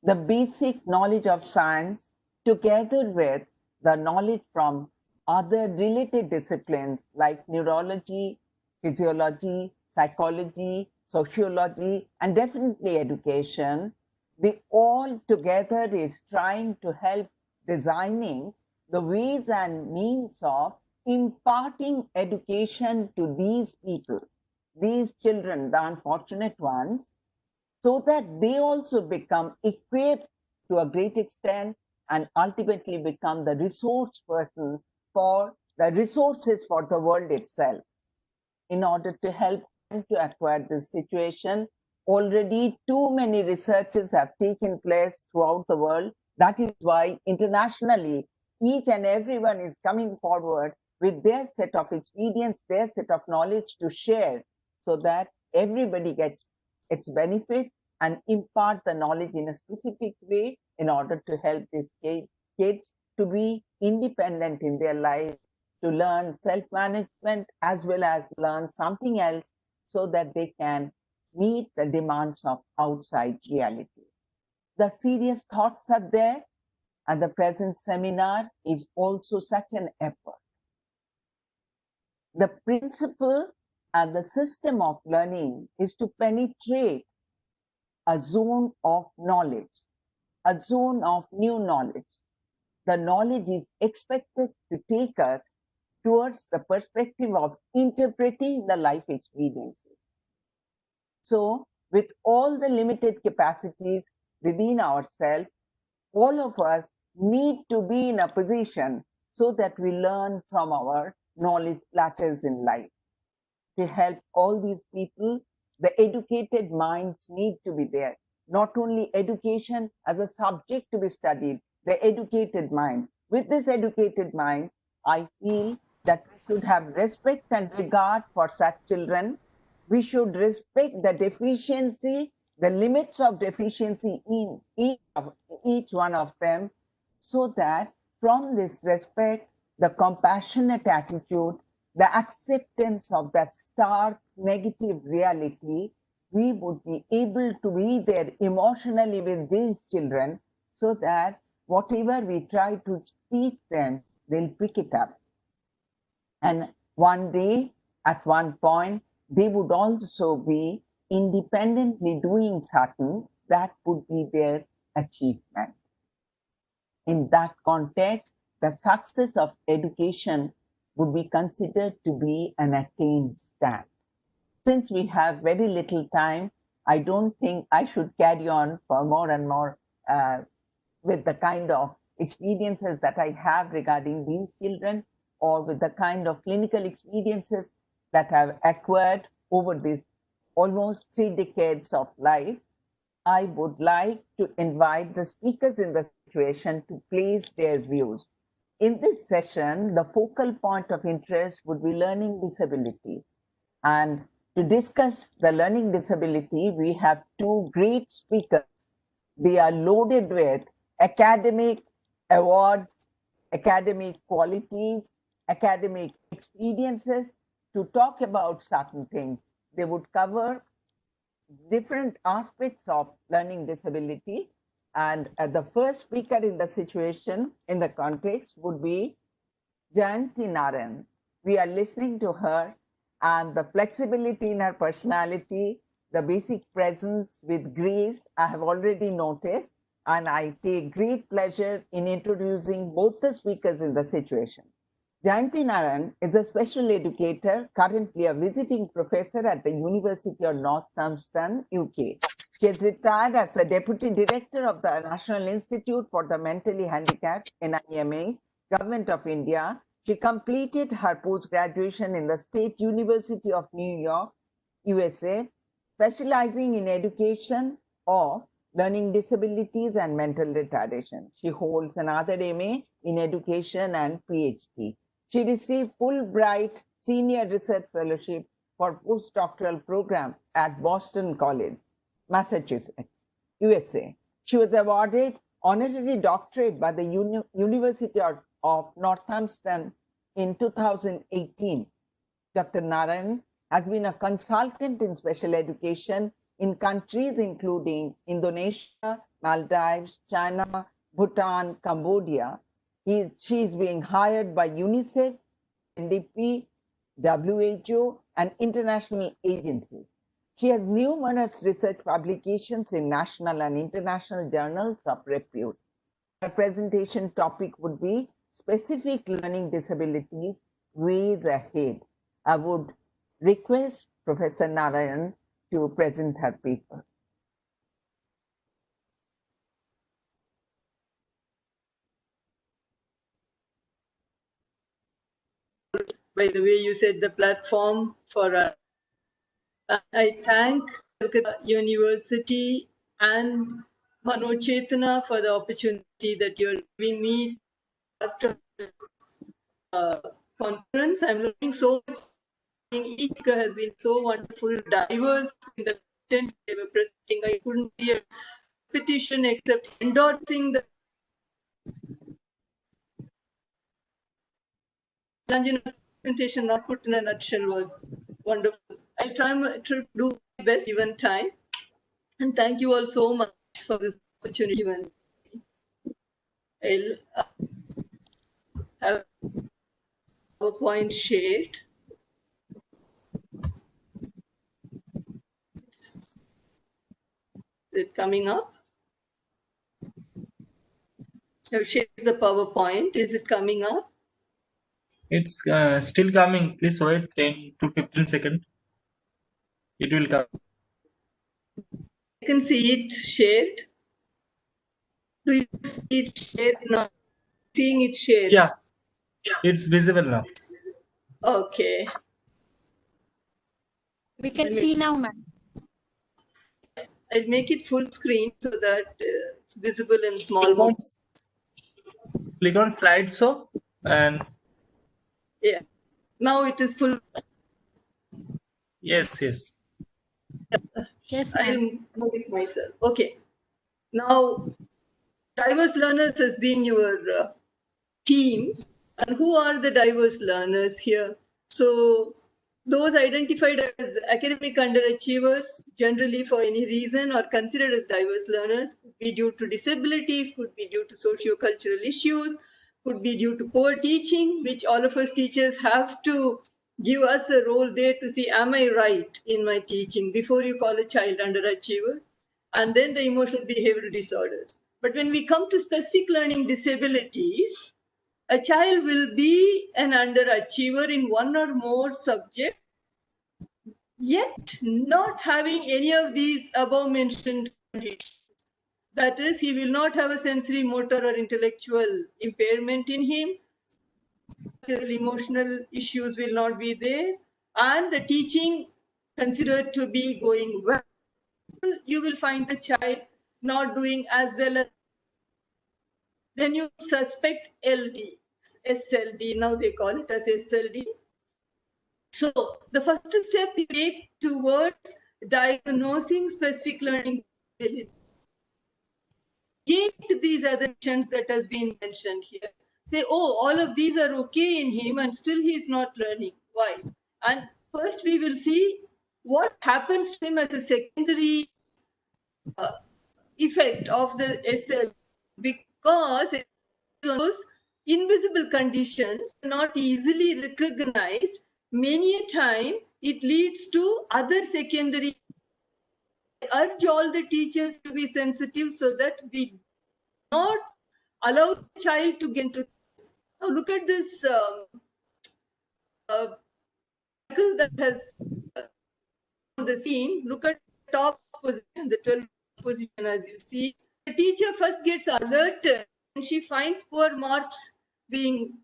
The basic knowledge of science, together with the knowledge from other related disciplines like neurology, physiology, psychology, sociology, and definitely education, they all together is trying to help designing the ways and means of imparting education to these people, these children, the unfortunate ones, so that they also become equipped to a great extent and ultimately become the resource person for the resources for the world itself. In order to help them to acquire this situation, already too many researches have taken place throughout the world. That is why internationally, each and everyone is coming forward with their set of experience, their set of knowledge to share, so that everybody gets its benefit and impart the knowledge in a specific way in order to help these kids to be independent in their life, to learn self-management as well as learn something else so that they can meet the demands of outside reality. The serious thoughts are there, and the present seminar is also such an effort. The principle and the system of learning is to penetrate a zone of knowledge, a zone of new knowledge. The knowledge is expected to take us towards the perspective of interpreting the life experiences. So, with all the limited capacities within ourselves, all of us need to be in a position so that we learn from our knowledge plateaus in life. To help all these people, the educated minds need to be there. Not only education as a subject to be studied, the educated mind. With this educated mind, I feel that we should have respect and regard for such children. We should respect the deficiency, the limits of deficiency in each one of them, so that from this respect, the compassionate attitude, the acceptance of that stark negative reality, we would be able to be there emotionally with these children so that whatever we try to teach them, they'll pick it up. And one day, at one point, they would also be independently doing something that would be their achievement. In that context, the success of education would be considered to be an attained stat. Since we have very little time, I don't think I should carry on for more and more with the kind of experiences that I have regarding these children, or with the kind of clinical experiences that I've acquired over these almost 3 decades of life. I would like to invite the speakers in the situation to place their views. In this session, the focal point of interest would be learning disability. And to discuss the learning disability, we have 2 great speakers. They are loaded with academic awards, academic qualities, academic experiences to talk about certain things. They would cover different aspects of learning disability. And the first speaker in the situation, in the context, would be Jayanti Narayan. We are listening to her, and the flexibility in her personality, the basic presence with grace, I have already noticed, and I take great pleasure in introducing both the speakers in the situation. Jayanti Narayan is a special educator, currently a visiting professor at the University of Northampton, UK. She has retired as the Deputy Director of the National Institute for the Mentally Handicapped, NIMH, Government of India. She completed her post-graduation in the State University of New York, USA, specializing in education of learning disabilities and mental retardation. She holds another MA in education and PhD. She received Fulbright Senior Research Fellowship for postdoctoral program at Boston College, Massachusetts, USA. She was awarded honorary doctorate by the University of Northampton in 2018. Dr. Narayan has been a consultant in special education in countries including Indonesia, Maldives, China, Bhutan, Cambodia. She is being hired by UNICEF, NDP, WHO, and international agencies. She has numerous research publications in national and international journals of repute. Her presentation topic would be specific learning disabilities, ways ahead. I would request Professor Narayan to present her paper. by the way you said, the platform for us. I thank Kolkata University and Manochetna for the opportunity that you're giving me part of this conference. I'm learning so much. Each speaker has been so wonderful, diverse in the content they were presenting. I couldn't see a petition except endorsing the Lanjana's presentation, not put in a nutshell, was wonderful. I'll try to do my best given time. And thank you all so much for this opportunity. I'll have PowerPoint shared. Is it coming up? I've shared the PowerPoint. Is it coming up? It's still coming. Please wait 10 to 15 seconds. It will come. I can see it shared. Do you see it shared now? Seeing it shared? Yeah, it's visible now. Okay. We can see now, ma'am. I'll make it full screen so that it's visible in small. Click on slideshow and yeah. Now it is full. Yes. Yes, I'll move it myself. Okay. Now, diverse learners has been your team. And who are the diverse learners here? So, those identified as academic underachievers, generally for any reason, are considered as diverse learners. Could be due to disabilities, could be due to socio-cultural issues, could be due to poor teaching, which all of us teachers have to give us a role there to see, am I right in my teaching before you call a child underachiever? And then the emotional behavioral disorders. But when we come to specific learning disabilities, a child will be an underachiever in one or more subjects, yet not having any of these above mentioned conditions. That is, he will not have a sensory, motor, or intellectual impairment in him. Emotional issues will not be there, and the teaching considered to be going well. You will find the child not doing as well as. Then you suspect LD, SLD, now they call it as SLD. So the first step we take towards diagnosing specific learning disability. Get these other conditions that has been mentioned here. Say, oh, all of these are okay in him and still he is not learning. Why? And first we will see what happens to him as a secondary effect of the SL, because those invisible conditions are not easily recognized. Many a time it leads to other secondary. I urge all the teachers to be sensitive so that we not allow the child to get into this. Now look at this cycle that has on the scene. Look at the top position, the 12th position, as you see. The teacher first gets alerted and she finds poor marks being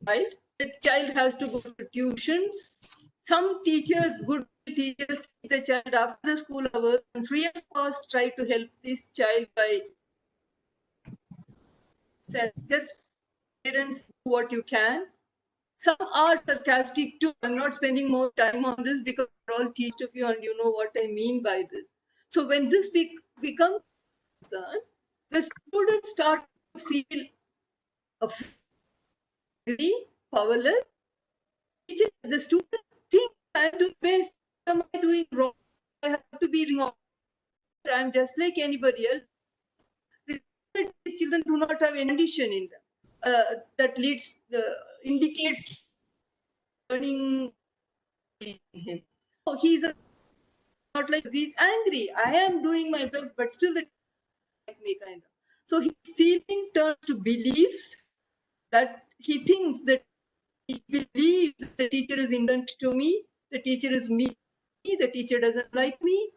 right. The child has to go to tuitions. Some teachers, good teachers, take the child after the school hours and free of cost try to help this child by just parents do what you can. Some are sarcastic too. I'm not spending more time on this because we're all teached of you and you know what I mean by this. So when this becomes concern, the students start to feel very powerless. The student thinks I'm doing best. What am I doing wrong? I have to be wrong. I'm just like anybody else. These children do not have any condition in them that indicates learning in him. So he's not like he's angry. I am doing my best, but still the like me kind of. So his feeling turns to beliefs that he thinks that he believes the teacher is indifferent to me, the teacher is mean, the teacher doesn't like me.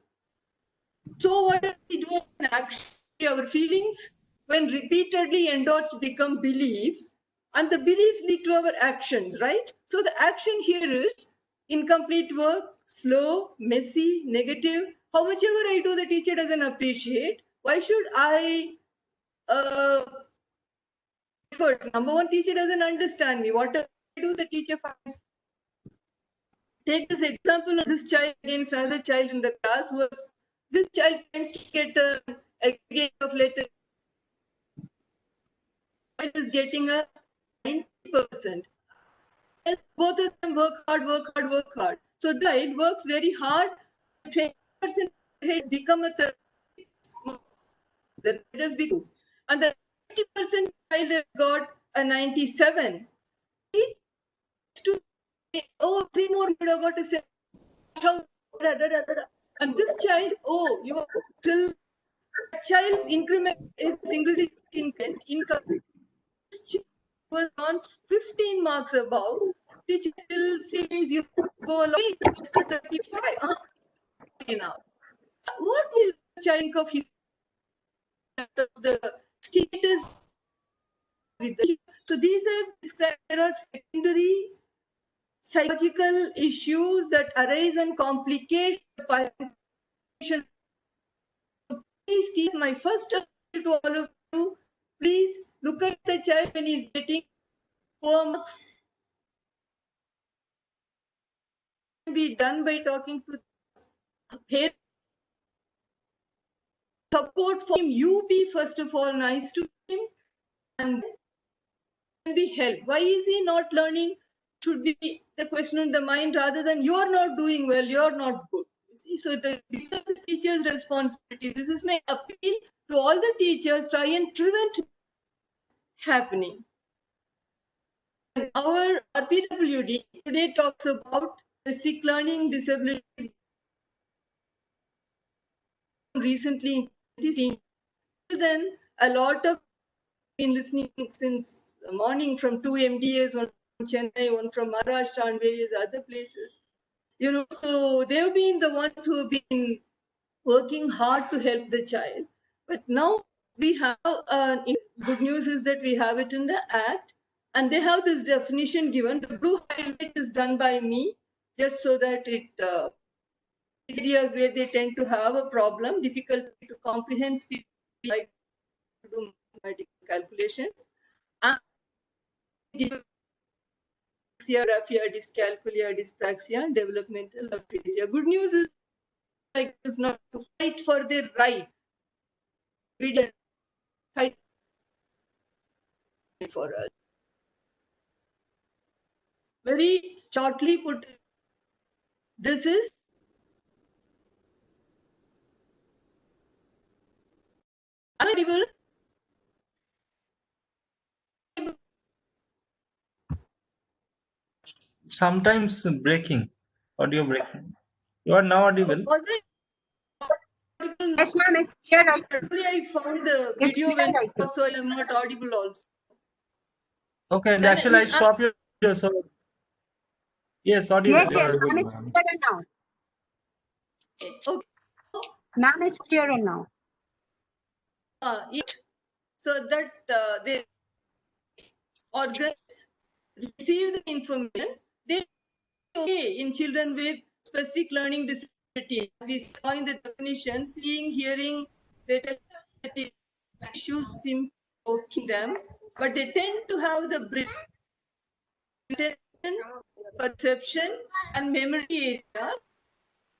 So what does he do? Actually, our feelings, when repeatedly endorsed, become beliefs. And the beliefs lead to our actions, right? So the action here is incomplete work, slow, messy, negative. How much ever I do, the teacher doesn't appreciate. Why should I effort? Number one, teacher doesn't understand me. Whatever I do, the teacher finds. Take this example of this child against another child in the class. This child tends to get a aggregate of letters. Child is getting a 90%. Both of them work hard, work hard, work hard. So the child works very hard. 20% has become a 36. The has become, and the 90% child has got a 97. To oh, 3 more you have got to say. And this child, oh, you are still child's increment is single digit income. Was on 15 marks above. Teacher still says you go along to 35. Now, what will the child think of his the status with the, so these are described. There are secondary psychological issues that arise and complicate the participation. Please teach my first appeal to all of you. Please look at the child when he is getting 4 marks. Be done by talking to parents. Support for him. You be first of all nice to him and be helped. Why is he not learning? Should be the question in the mind rather than you're not doing well, you're not good. You see, so because the teacher's responsibility. This is my appeal to all the teachers. Try and prevent happening. And our RPWD today talks about specific learning disabilities. Recently, then a lot of been listening since morning from 2 MDAs, one from Chennai, one from Maharashtra and various other places. You know, so they've been the ones who have been working hard to help the child. But now we have, good news is that we have it in the Act and they have this definition given. The blue highlight is done by me just so that it, areas where they tend to have a problem, difficulty to comprehend speech, like to do mathematical calculations. And dyslexia, dyscalculia, dyspraxia, and developmental aphasia. Good news is like is not to fight for their right. We didn't fight for us. Very shortly put, this is available. Sometimes breaking, audio breaking. You are now audible. Was it? Yes, ma'am, it's clear. I found the video when so I am not audible also. Okay, and actually I stop your video. So yes, audible. Yes, yes, ma'am, it's clearer now. Okay. Ma'am, it's clearer now. So that they organs receive the information, they okay in children with specific learning disability. As we saw in the definition, seeing, hearing, they issues seem to them, but they tend to have the brain, perception, and memory area,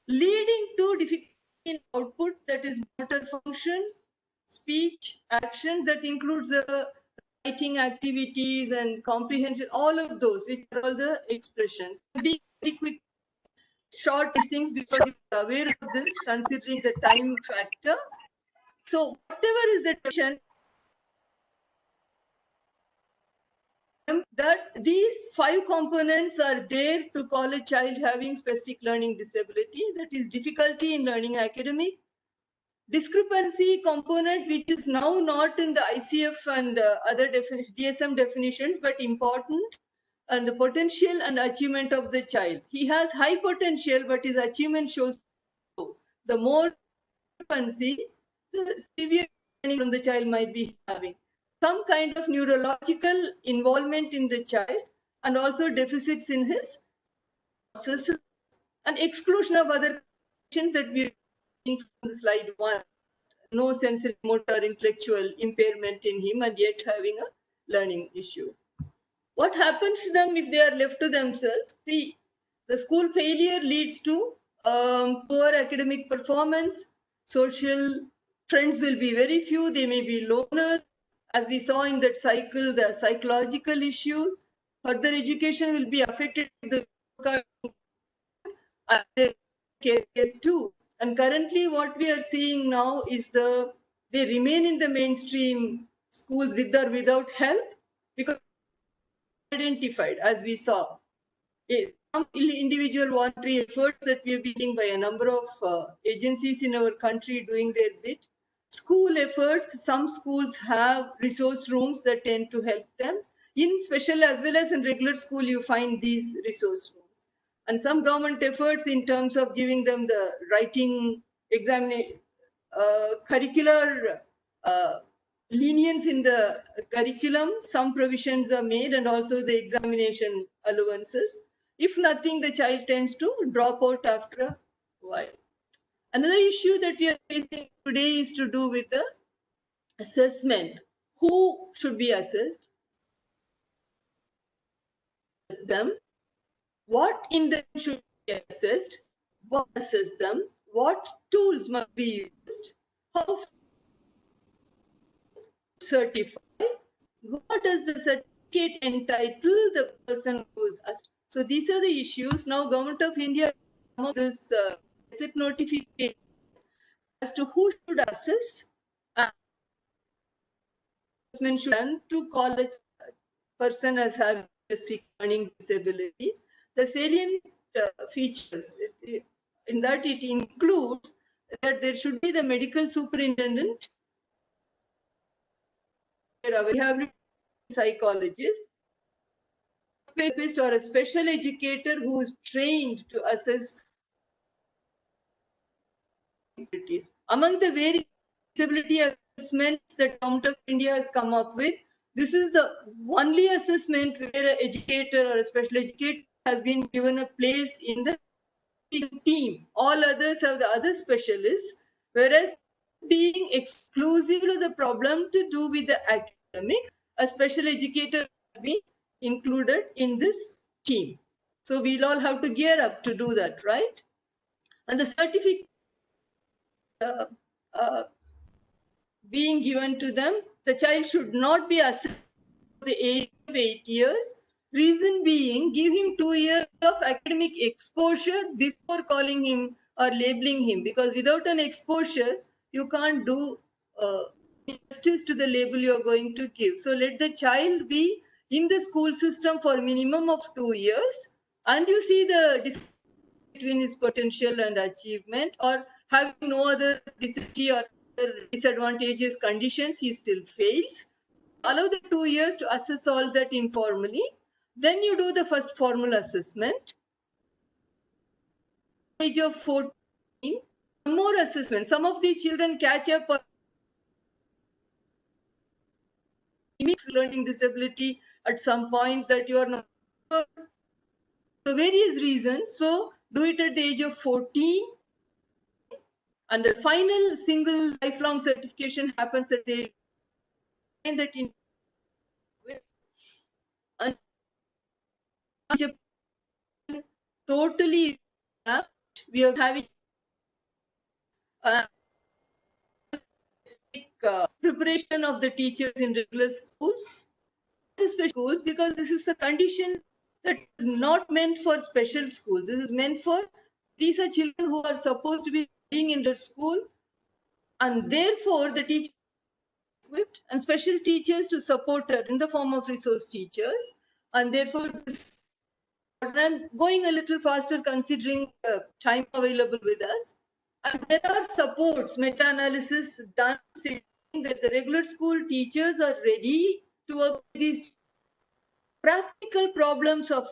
leading to difficulty in output, that is motor function, speech, action, that includes the writing activities and comprehension, all of those, which are all the expressions. Be very quick, short these things because you are aware of this, considering the time factor. So whatever is the question, that these 5 components are there to call a child having specific learning disability, that is difficulty in learning academic, discrepancy component, which is now not in the ICF and other DSM definitions, but important, and the potential and achievement of the child. He has high potential, but his achievement shows low. The more discrepancy, the severe learning the child might be having. some kind of neurological involvement in the child and also deficits in his processes and exclusion of other conditions that we are seeing from the slide 1. No sensory motor intellectual impairment in him and yet having a learning issue. What happens to them if they are left to themselves? See, the school failure leads to poor academic performance, social friends will be very few, they may be loners. As we saw in that cycle, the psychological issues, further education will be affected with the career too. And currently what we are seeing now is they remain in the mainstream schools with or without help because identified, as we saw. Some individual voluntary efforts that we have been seeing by a number of agencies in our country doing their bit. School efforts, some schools have resource rooms that tend to help them. In special as well as in regular school, you find these resource rooms. And some government efforts in terms of giving them the writing examination, curricular lenience in the curriculum, some provisions are made and also the examination allowances. If nothing, the child tends to drop out after a while. Another issue that we are facing today is to do with the assessment. Who should be assessed? Them. What in them should be assessed? What assess them? What tools must be used? How certify? What does the certificate entitle the person who is asked? So these are the issues. Now Government of India come up with this Gazette notification as to who should assess. Assessment should be done to call a person as having specific learning disability. The salient features in that it includes that there should be the medical superintendent, a rehabilitation psychologist, therapist or a special educator who is trained to assess disabilities. Among the various disability assessments that Government of India has come up with, this is the only assessment where an educator or a special educator has been given a place in the team. All others have the other specialists, whereas being exclusive to the problem to do with the academic, a special educator has been included in this team. So we'll all have to gear up to do that, right? And the certificate being given to them, the child should not be assessed at the age of 8 years. Reason being, give him 2 years of academic exposure before calling him or labeling him, because without an exposure, you can't do justice to the label you're going to give. So let the child be in the school system for a minimum of 2 years, and you see the difference between his potential and achievement, or having no other disability or disadvantageous conditions, he still fails. Allow the 2 years to assess all that informally. Then you do the first formal assessment. Age of 14, more assessment. Some of these children catch up or mix learning disability at some point that you are not sure. So various reasons. So do it at the age of 14. And the final single lifelong certification happens at the age that in totally we are having preparation of the teachers in regular schools, special schools, because this is a condition that is not meant for special schools. This is meant for, these are children who are supposed to be being in the school, and therefore the teacher equipped and special teachers to support her in the form of resource teachers, and therefore I'm going a little faster considering the time available with us. And there are supports, meta-analysis done saying that the regular school teachers are ready to work with these practical problems of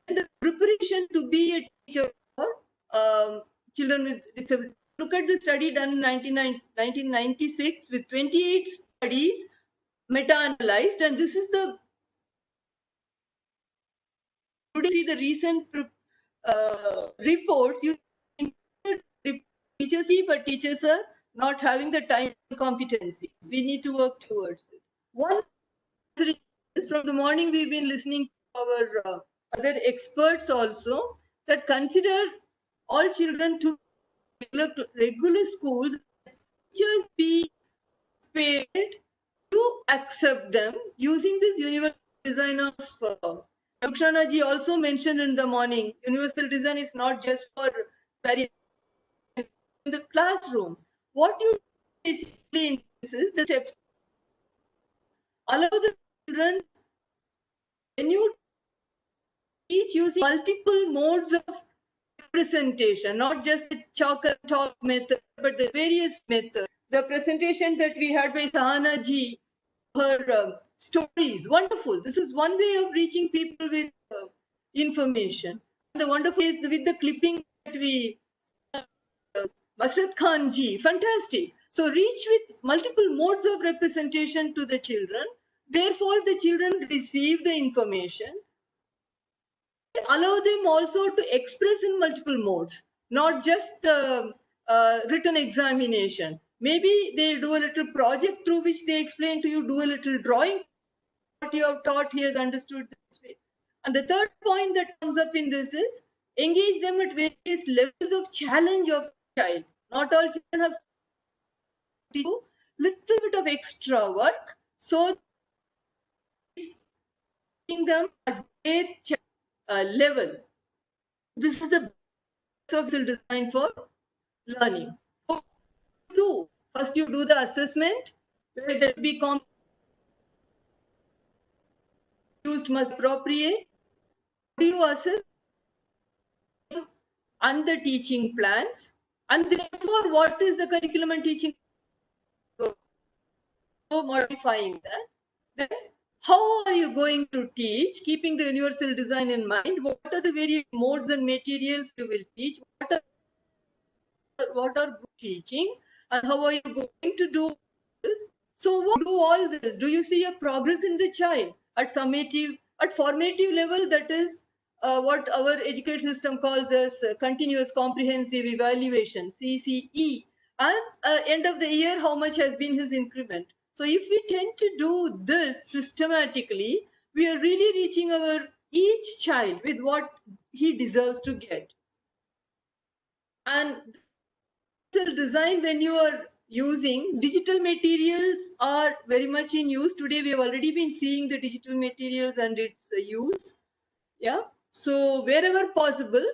the preparation to be a teacher for children with disabilities Look at the study done in 1996 with 28 studies meta-analyzed, and this is the see the recent reports. You teachers see, but teachers are not having the time and competencies. We need to work towards it. One is from the morning we've been listening to our other experts also, that consider all children to regular schools, teachers be paid to accept them using this universal design of Rukhsana ji also mentioned in the morning, universal design is not just for very in the classroom. What you basically in this is the steps. Allow the children, when you teach using multiple modes of presentation, not just the chalk and talk method, but the various methods. The presentation that we had by Sahana ji, her stories, wonderful. This is one way of reaching people with information. The wonderful is with the clipping that we Masrat Khan ji, fantastic. So reach with multiple modes of representation to the children. Therefore, the children receive the information. Allow them also to express in multiple modes, not just written examination. Maybe they do a little project through which they explain to you, do a little drawing. What you have taught, he has understood this way. And the third point that comes up in this is engage them at various levels of challenge of child. Not all children have to do little bit of extra work, so teaching them at their level. This is the social design for learning. So first you do the assessment, where there will be used must appropriate. Do you assess and the teaching plans, and therefore what is the curriculum and teaching? So modifying that. Then how are you going to teach, keeping the universal design in mind? What are the various modes and materials you will teach? What are good teaching, and how are you going to do this? So what do all this? Do you see a progress in the child at summative, at formative level? That is what our education system calls as continuous comprehensive evaluation, CCE. And end of the year, how much has been his increment? So if we tend to do this systematically, we are really reaching our each child with what he deserves to get. And design, when you are using digital materials, are very much in use today. We have already been seeing the digital materials and its use. Yeah. So wherever possible,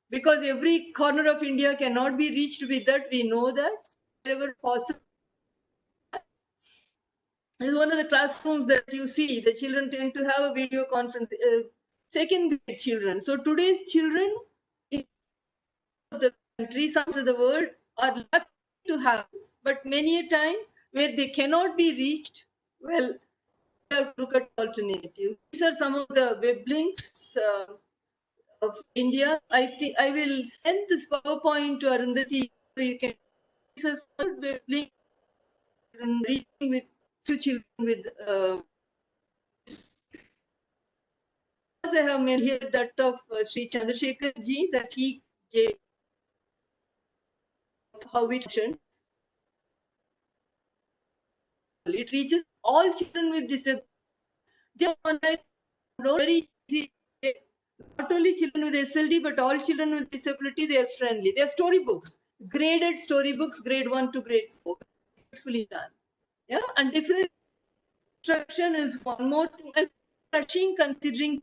because every corner of India cannot be reached with that, we know that. So wherever possible, this is one of the classrooms that you see. The children tend to have a video conference. Second grade children. So today's children in the country, some of the world, are lucky to have this, but many a time where they cannot be reached, well, we have to look at alternatives. These are some of the web links of India. I think I will send this PowerPoint to Arundhati so you can. This is a web link reaching with to children with. I have mentioned here that of Sri Chandrasekhar ji, that he gave how it functioned. It reaches all children with disability. Very easy. Not only children with SLD, but all children with disability, they are friendly. They are storybooks, graded storybooks, grade 1 to grade 4. Beautifully done. Yeah, and different instruction is one more thing. I'm touching, considering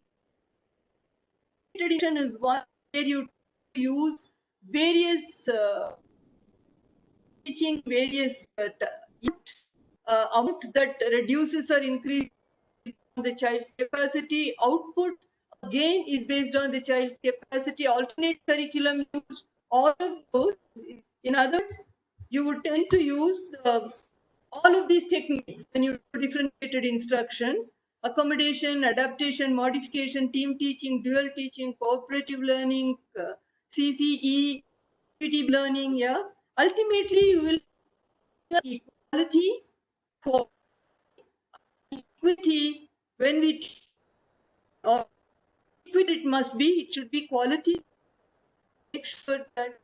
edition is one where you use various teaching various out that reduces or increases the child's capacity. Output again is based on the child's capacity. Alternate curriculum used, all of those. In other words, you would tend to use all of these techniques when you do differentiated instructions: accommodation, adaptation, modification, team teaching, dual teaching, cooperative learning, CCE, learning, yeah. Ultimately, you will have equality for equity when we or equity it must be, it should be quality. Make sure that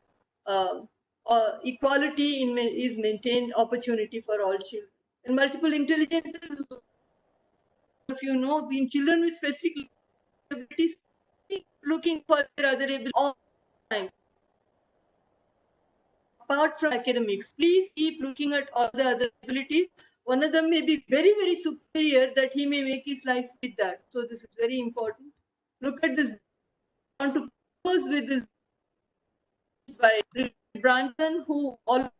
equality is maintained, opportunity for all children. And multiple intelligences, if you know, in children with specific abilities, looking for their other abilities all the time. Apart from academics, please keep looking at all the other abilities. One of them may be very, very superior that he may make his life with that. So this is very important. Look at this. I want to close with this by Branson, who all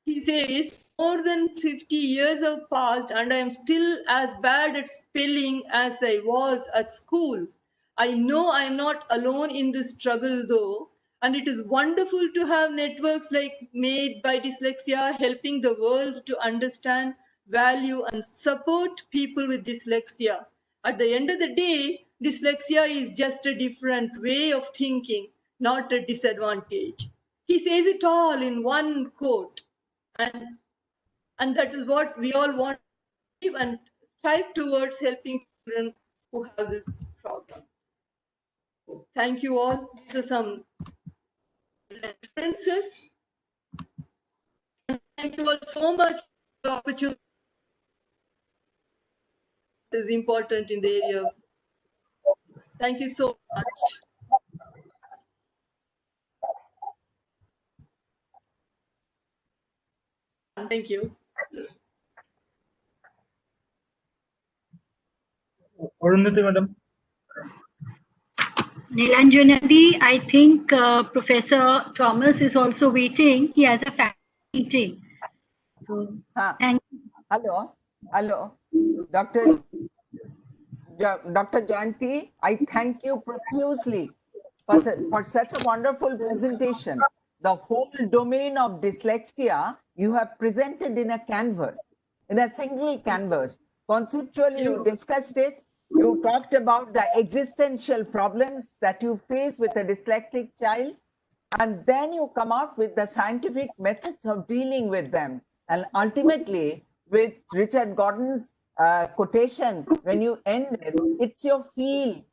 he says, more than 50 years have passed and I am still as bad at spelling as I was at school. I know I am not alone in this struggle though, and it is wonderful to have networks like Made by Dyslexia helping the world to understand, value and support people with dyslexia. At the end of the day, dyslexia is just a different way of thinking, not a disadvantage. He says it all in one quote. And that is what we all want to live and strive towards helping children who have this problem. Thank you all. These are some references. And thank you all so much for the opportunity. It is important in the area. Thank you so much. Thank you. Arundhati, madam. Nilanjanadi, I think Professor Thomas is also waiting. He has a faculty meeting. So, thank you. Hello, Dr. Jayanti, I thank you profusely for such a wonderful presentation. The whole domain of dyslexia you have presented in a canvas, in a single canvas. Conceptually, you discussed it. You talked about the existential problems that you face with a dyslexic child, and then you come out with the scientific methods of dealing with them. And ultimately, with Richard Gordon's quotation, when you ended, it's your feel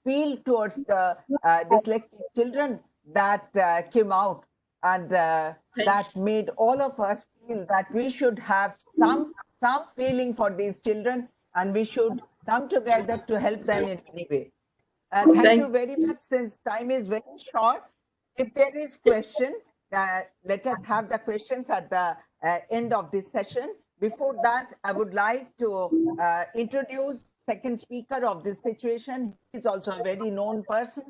towards the dyslexic children that came out, and that made all of us feel that we should have some feeling for these children, and we should come together to help them in any way. Thank you very much. Since time is very short, if there is question, let us have the questions at the end of this session. Before that, I would like to introduce second speaker of this situation. He is also a very known person.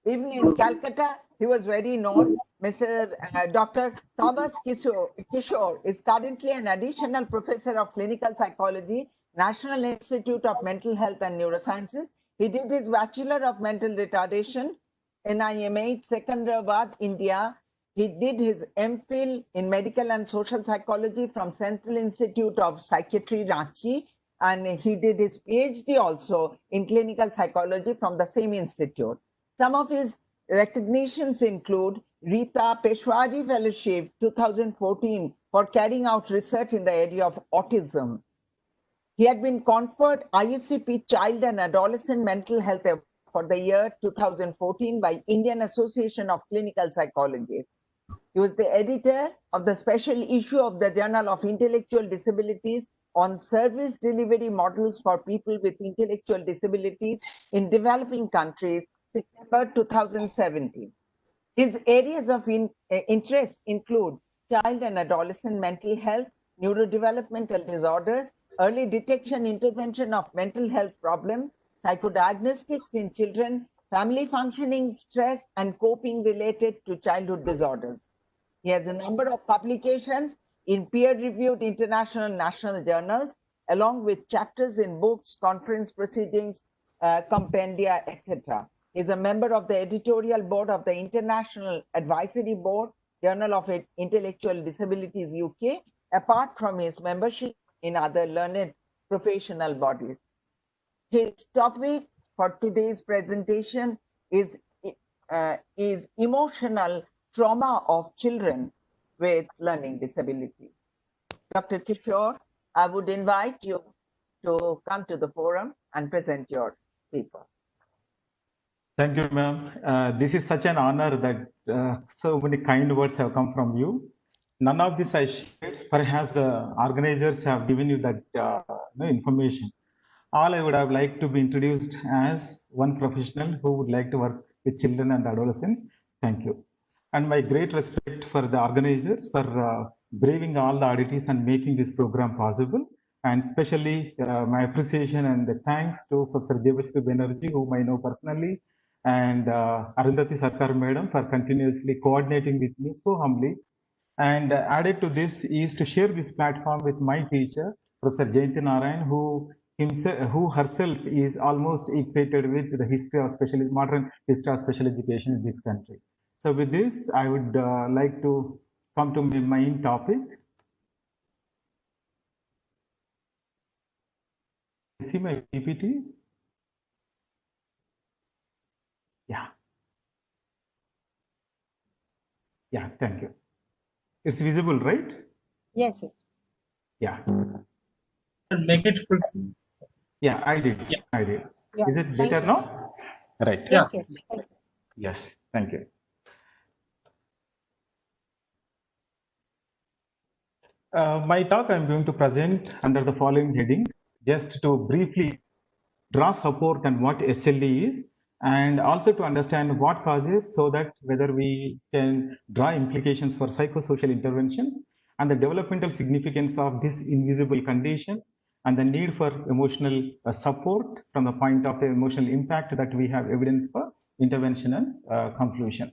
Even in Calcutta, he was very known. Dr. Thomas Kishore is currently an additional professor of clinical psychology, National Institute of Mental Health and Neurosciences. He did his Bachelor of Mental Retardation, NIMH, Secunderabad, India. He did his MPhil in Medical and Social Psychology from Central Institute of Psychiatry, Ranchi, and he did his PhD also in Clinical Psychology from the same institute. Some of his recognitions include Rita Peshwari Fellowship 2014 for carrying out research in the area of autism. He had been conferred ISCP Child and Adolescent Mental Health Award for the year 2014 by Indian Association of Clinical Psychologists. He was the editor of the special issue of the Journal of Intellectual Disabilities on service delivery models for people with intellectual disabilities in developing countries, September 2017. His areas of interest include child and adolescent mental health, neurodevelopmental disorders, early detection intervention of mental health problems, psychodiagnostics in children, family functioning, stress, and coping related to childhood disorders. He has a number of publications in peer-reviewed international national journals, along with chapters in books, conference proceedings, compendia, etc. He is a member of the editorial board of the International Advisory Board, Journal of Intellectual Disabilities UK, apart from his membership in other learned professional bodies. His topic for today's presentation is is emotional trauma of children with learning disability. Dr. Kishore, I would invite you to come to the forum and present your paper. Thank you, ma'am. This is such an honor that so many kind words have come from you. None of this I shared. Perhaps the organizers have given you that information. All I would have liked to be introduced as one professional who would like to work with children and adolescents. Thank you. And my great respect for the organizers for braving all the oddities and making this program possible. And especially my appreciation and the thanks to Professor Dept Banerjee, whom I know personally, and Arundhati Sarkar Madam for continuously coordinating with me so humbly. And added to this is to share this platform with my teacher, Professor Jayanti Narayan, who herself is almost equated with the history of modern history of special education in this country. So with this, I would like to come to my main topic. See my PPT? Yeah. Yeah, thank you. It's visible, right? Yes, yes. Yeah. Make it full screen. Yeah, I did. Yeah. I did. Yeah. Is it better now? Right. Yes, yes. Thank you. Yes, thank you. My talk I'm going to present under the following headings, just to briefly draw support on what SLE is, and also to understand what causes, so that whether we can draw implications for psychosocial interventions and the developmental significance of this invisible condition and the need for emotional support from the point of the emotional impact that we have evidence for intervention and conclusion.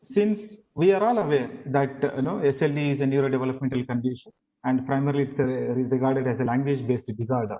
Since we are all aware that SLE is a neurodevelopmental condition and primarily it's regarded as a language-based disorder,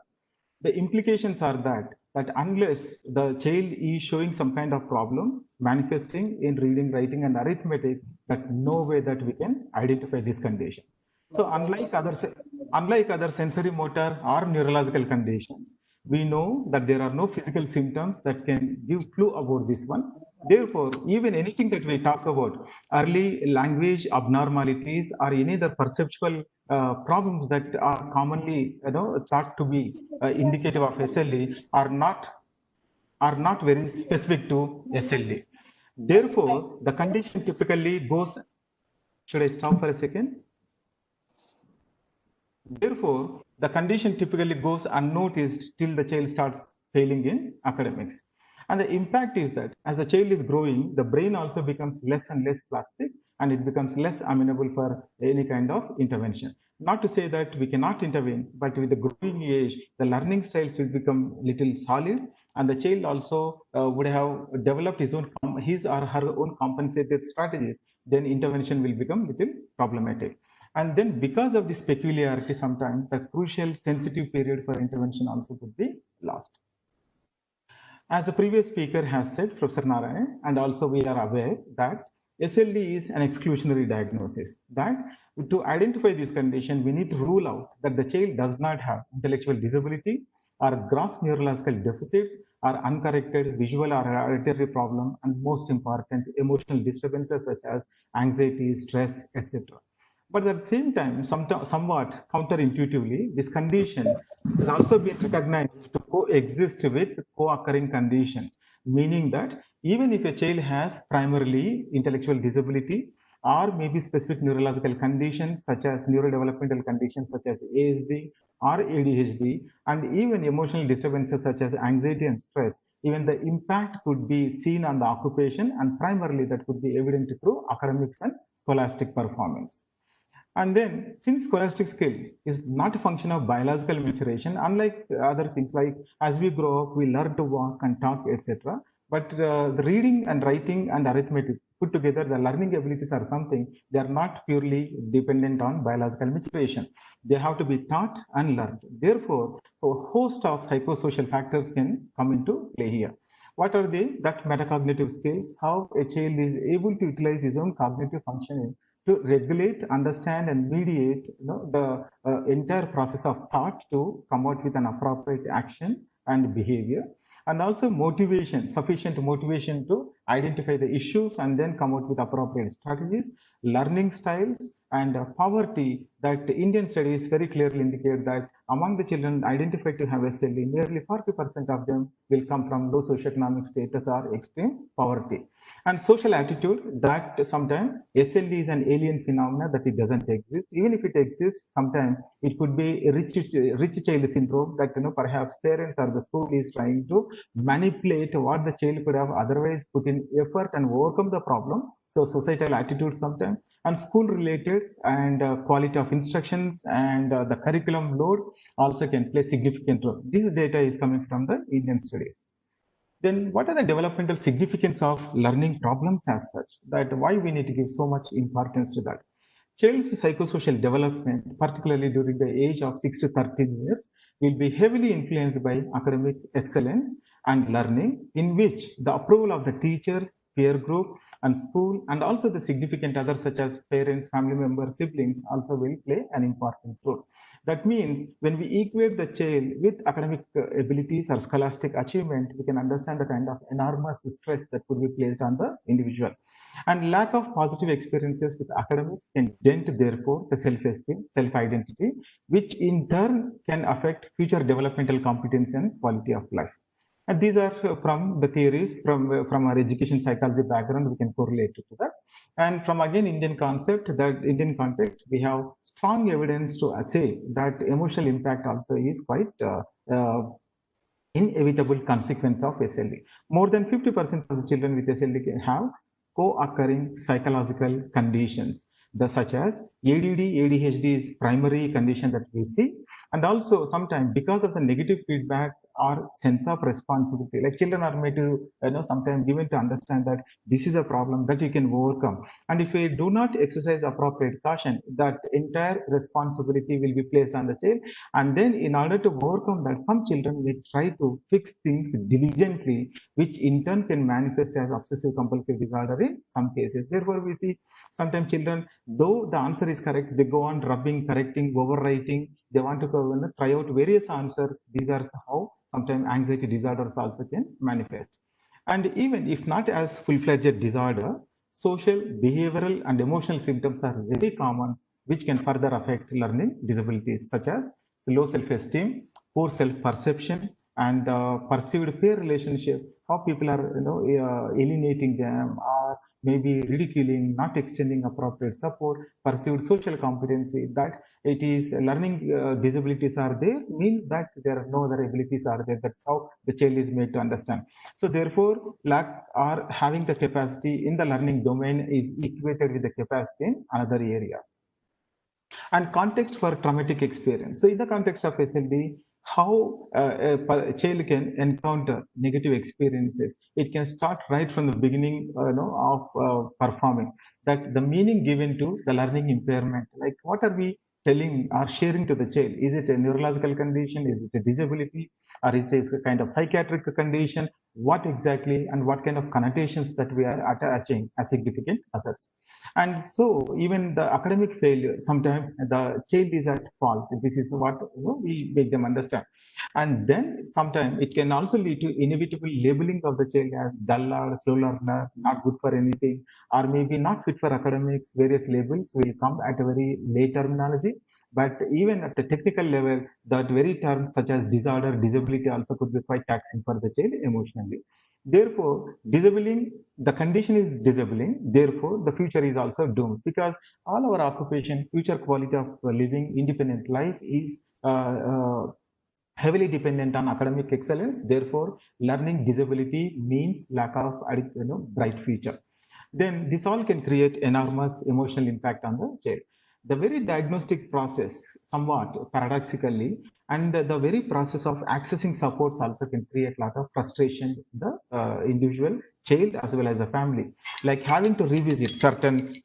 the implications are that unless the child is showing some kind of problem manifesting in reading, writing, and arithmetic, that no way that we can identify this condition. So unlike other sensory motor or neurological conditions, we know that there are no physical symptoms that can give clue about this one. Therefore, even anything that we talk about, early language abnormalities or any other perceptual problems that are commonly thought to be indicative of SLE are not very specific to SLE. Therefore, the condition typically goes. Should I stop for a second? Therefore, the condition typically goes unnoticed till the child starts failing in academics. And the impact is that as the child is growing, the brain also becomes less and less plastic, and it becomes less amenable for any kind of intervention. Not to say that we cannot intervene, but with the growing age, the learning styles will become little solid, and the child also would have developed his or her own compensated strategies. Then intervention will become little problematic. And then because of this peculiarity, sometimes the crucial sensitive period for intervention also could be lost. As the previous speaker has said, Professor Narayan, and also we are aware that SLE is an exclusionary diagnosis, that to identify this condition, we need to rule out that the child does not have intellectual disability or gross neurological deficits or uncorrected visual or auditory problem, and most important, emotional disturbances such as anxiety, stress, etc. But at the same time, somewhat counterintuitively, this condition has also been recognized to coexist with co-occurring conditions, meaning that even if a child has primarily intellectual disability or maybe specific neurological conditions such as neurodevelopmental conditions such as ASD or ADHD, and even emotional disturbances such as anxiety and stress, even the impact could be seen on the occupation, and primarily that could be evident through academics and scholastic performance. And then, since scholastic skills is not a function of biological maturation, unlike other things like as we grow up, we learn to walk and talk, etc. But the reading and writing and arithmetic put together, the learning abilities are something, they are not purely dependent on biological maturation. They have to be taught and learned. Therefore, a host of psychosocial factors can come into play here. What are they? That metacognitive skills, how a child is able to utilize his own cognitive functioning to regulate, understand, and mediate the entire process of thought to come out with an appropriate action and behavior. and also motivation, sufficient motivation to identify the issues and then come out with appropriate strategies, learning styles, and poverty. That Indian studies very clearly indicate that among the children identified to have SLE, nearly 40% of them will come from low socioeconomic status or extreme poverty. And social attitude, that sometimes SLE is an alien phenomena, that it doesn't exist. Even if it exists, sometimes it could be a rich child syndrome, that perhaps parents or the school is trying to manipulate what the child could have otherwise put in effort and overcome the problem. So societal attitude sometimes, and school related and quality of instructions and the curriculum load also can play significant role. This data is coming from the Indian studies. Then what are the developmental significance of learning problems as such? That why we need to give so much importance to that. Child's psychosocial development, particularly during the age of 6 to 13 years, will be heavily influenced by academic excellence and learning, in which the approval of the teachers, peer group, and school, and also the significant others such as parents, family members, siblings also will play an important role. That means when we equate the child with academic abilities or scholastic achievement, we can understand the kind of enormous stress that could be placed on the individual. And lack of positive experiences with academics can dent, therefore, the self-esteem, self-identity, which in turn can affect future developmental competence and quality of life. And these are from the theories from our education psychology background, we can correlate to that. And from again Indian concept, that Indian context, we have strong evidence to say that emotional impact also is quite inevitable consequence of SLE. More than 50% of the children with SLE can have co-occurring psychological conditions, such as ADD, ADHD is primary condition that we see, and also sometimes because of the negative feedback or sense of responsibility, like children are made to sometimes given to understand that this is a problem that you can overcome, and if we do not exercise appropriate caution, that entire responsibility will be placed on the child. And then in order to overcome that, some children may try to fix things diligently, which in turn can manifest as obsessive compulsive disorder in some cases. Therefore we see sometimes children, though the answer is correct, they go on rubbing, correcting, overwriting, they want to try out various answers. These are how sometimes anxiety disorders also can manifest. And even if not as full-fledged disorder, social, behavioral, and emotional symptoms are very common, which can further affect learning disabilities, such as low self-esteem, poor self-perception, and perceived peer relationship, how people are alienating them, or maybe ridiculing, not extending appropriate support, perceived social competency, that it is learning disabilities are there, means that there are no other abilities are there. That's how the child is made to understand. So therefore, lack or having the capacity in the learning domain is equated with the capacity in other areas. And context for traumatic experience. So in the context of SLD, how a child can encounter negative experiences. It can start right from the beginning of performing. That the meaning given to the learning impairment, like what are we telling or sharing to the child? Is it a neurological condition? Is it a disability? Or is it a kind of psychiatric condition? What exactly, and what kind of connotations that we are attaching as significant others? And so even the academic failure, sometimes the child is at fault. This is what we make them understand. And then sometimes it can also lead to inevitable labeling of the child as dull or slow learner, not good for anything, or maybe not fit for academics. Various labels will come at a very late terminology. But even at the technical level, that very term such as disorder, disability also could be quite taxing for the child emotionally. Therefore, disabling, the condition is disabling, therefore the future is also doomed, because all our occupation, future quality of living, independent life is heavily dependent on academic excellence. Therefore, learning disability means lack of bright future. Then this all can create enormous emotional impact on the child. The very diagnostic process, somewhat paradoxically, and the very process of accessing supports also can create a lot of frustration in the individual child as well as the family, like having to revisit certain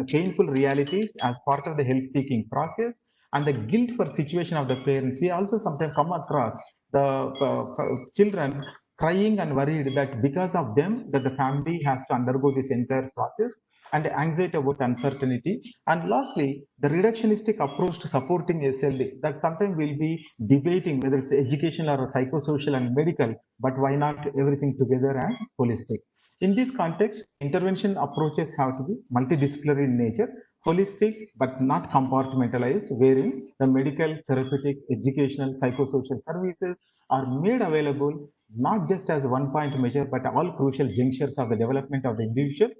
painful realities as part of the health seeking process, and the guilt for situation of the parents. We also sometimes come across the children crying and worried that because of them that the family has to undergo this entire process, and anxiety about uncertainty. And lastly, the reductionistic approach to supporting SLD, that sometimes we'll be debating whether it's educational or psychosocial and medical, but why not everything together as holistic? In this context, intervention approaches have to be multidisciplinary in nature, holistic but not compartmentalized, wherein the medical, therapeutic, educational, psychosocial services are made available not just as one point measure, but all crucial junctures of the development of the individual.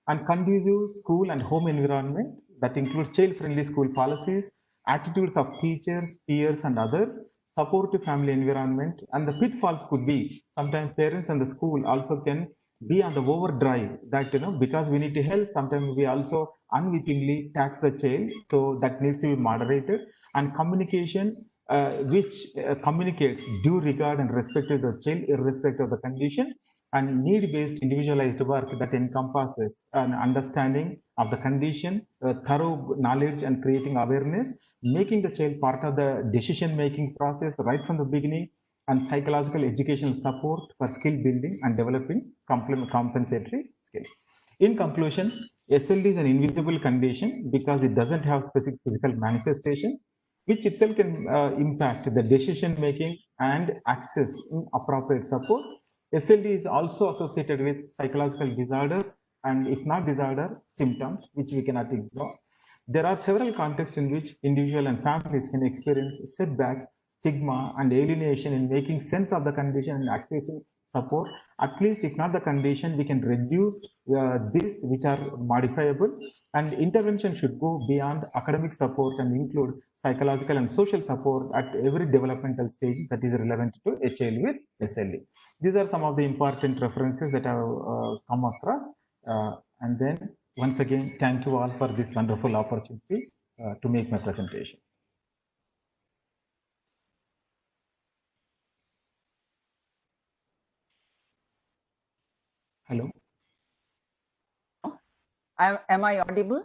And conducive school and home environment that includes child-friendly school policies, attitudes of teachers, peers, and others, supportive family environment. And the pitfalls could be sometimes parents and the school also can be on the overdrive that, because we need to help, sometimes we also unwittingly tax the child. So that needs to be moderated. And communication, which communicates due regard and respect to the child, irrespective of the condition, and need-based individualized work that encompasses an understanding of the condition, thorough knowledge and creating awareness, making the child part of the decision-making process right from the beginning, and psychological educational support for skill building and developing compensatory skills. In conclusion, SLD is an invisible condition because it doesn't have specific physical manifestation, which itself can impact the decision making and access in appropriate support. SLD is also associated with psychological disorders and, if not disorder, symptoms, which we cannot ignore. There are several contexts in which individuals and families can experience setbacks, stigma, and alienation in making sense of the condition and accessing support. At least, if not the condition, we can reduce this, which are modifiable. And intervention should go beyond academic support and include psychological and social support at every developmental stage that is relevant to a child with SLD. These are some of the important references that I've come across. And then once again, thank you all for this wonderful opportunity to make my presentation. Hello. Am I audible?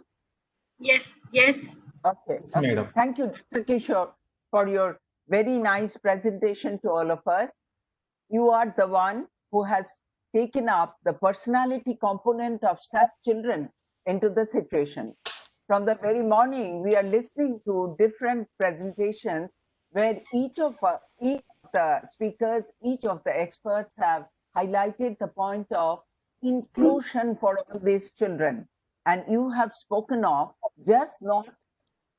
Yes, yes. Okay. Okay. Thank you, Dr. Kishore, for your very nice presentation to all of us. You are the one who has taken up the personality component of such children into the situation. From the very morning, we are listening to different presentations where each of the speakers, each of the experts have highlighted the point of inclusion for all these children. And you have spoken of just not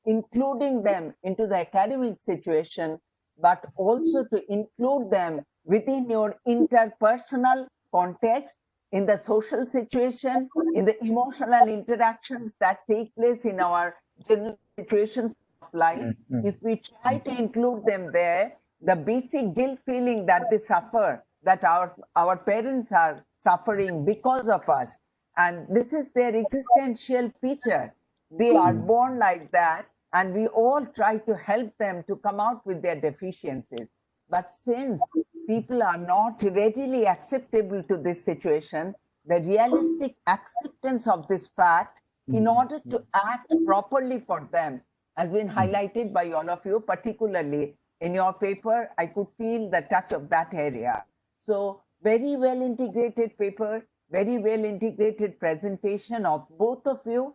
including them into the academic situation, but also to include them within your interpersonal context, in the social situation, in the emotional interactions that take place in our general situations of life. If we try to include them there, the basic guilt feeling that they suffer, that our parents are suffering because of us, and this is their existential feature. They are born like that, and we all try to help them to come out with their deficiencies. But since people are not readily acceptable to this situation, the realistic acceptance of this fact in order to act properly for them has been highlighted by all of you, particularly in your paper. I could feel the touch of that area. So very well integrated paper, very well integrated presentation of both of you.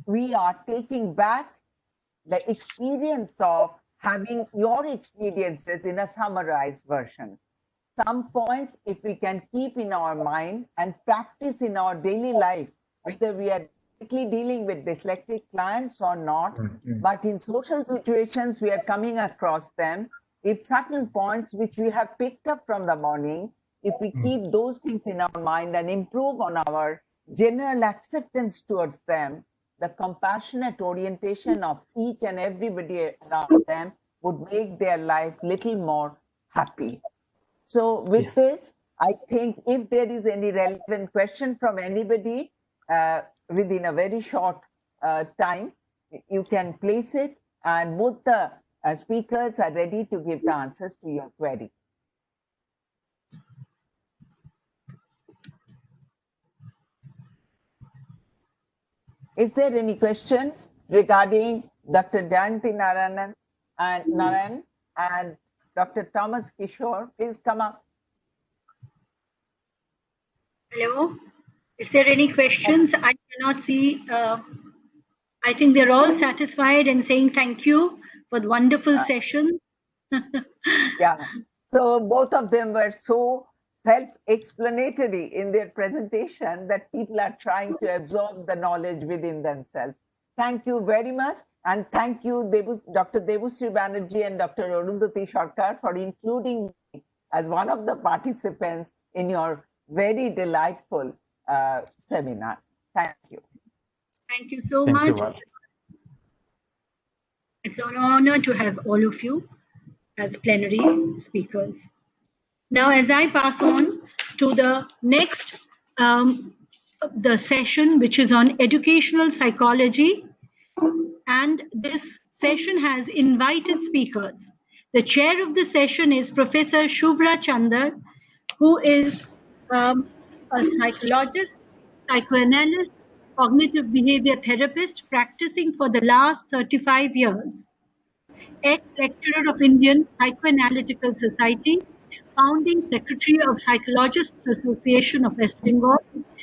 We are taking back the experience of having your experiences in a summarized version. Some points, if we can keep in our mind and practice in our daily life, whether we are directly dealing with dyslexic clients or not, but in social situations, we are coming across them. If certain points which we have picked up from the morning, if we keep those things in our mind and improve on our general acceptance towards them, the compassionate orientation of each and everybody around them would make their life little more happy. So with this, I think if there is any relevant question from anybody within a very short time, you can place it, and both the speakers are ready to give the answers to your query. Is there any question regarding Dr. Jayanti Narayan and Dr. Thomas Kishore? Please come up. Hello. Is there any questions? I cannot see. I think they're all satisfied and saying thank you for the wonderful session. Yeah. So both of them were so self-explanatory in their presentation that people are trying to absorb the knowledge within themselves. Thank you very much. And thank you, Dr. Debushree Banerjee and Dr. Arundhati Sarkar for including me as one of the participants in your very delightful seminar. Thank you. Thank you so Thank you, much. Val. It's an honor to have all of you as plenary speakers. Now, as I pass on to the next the session, which is on educational psychology, and this session has invited speakers. The chair of the session is Professor Shuvra Chandar, who is a psychologist, psychoanalyst, cognitive behavior therapist practicing for the last 35 years. Ex-lecturer of Indian Psychoanalytical Society, founding secretary of Psychologists Association of West Bengal.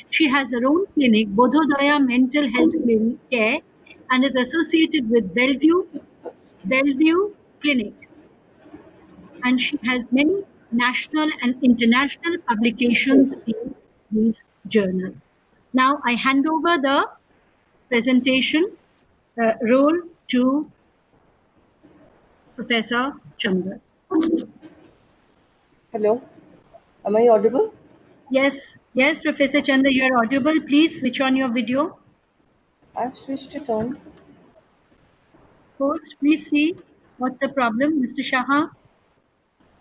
She has her own clinic, Bodhodaya Mental Health Care, and is associated with Bellevue Clinic. And she has many national and international publications in these journals. Now I hand over the presentation role to Professor Chandra. Hello, am I audible? Yes, yes, Professor Chandra, you are audible. Please switch on your video. I've switched it on. Host, please see what's the problem, Mr. Shaha.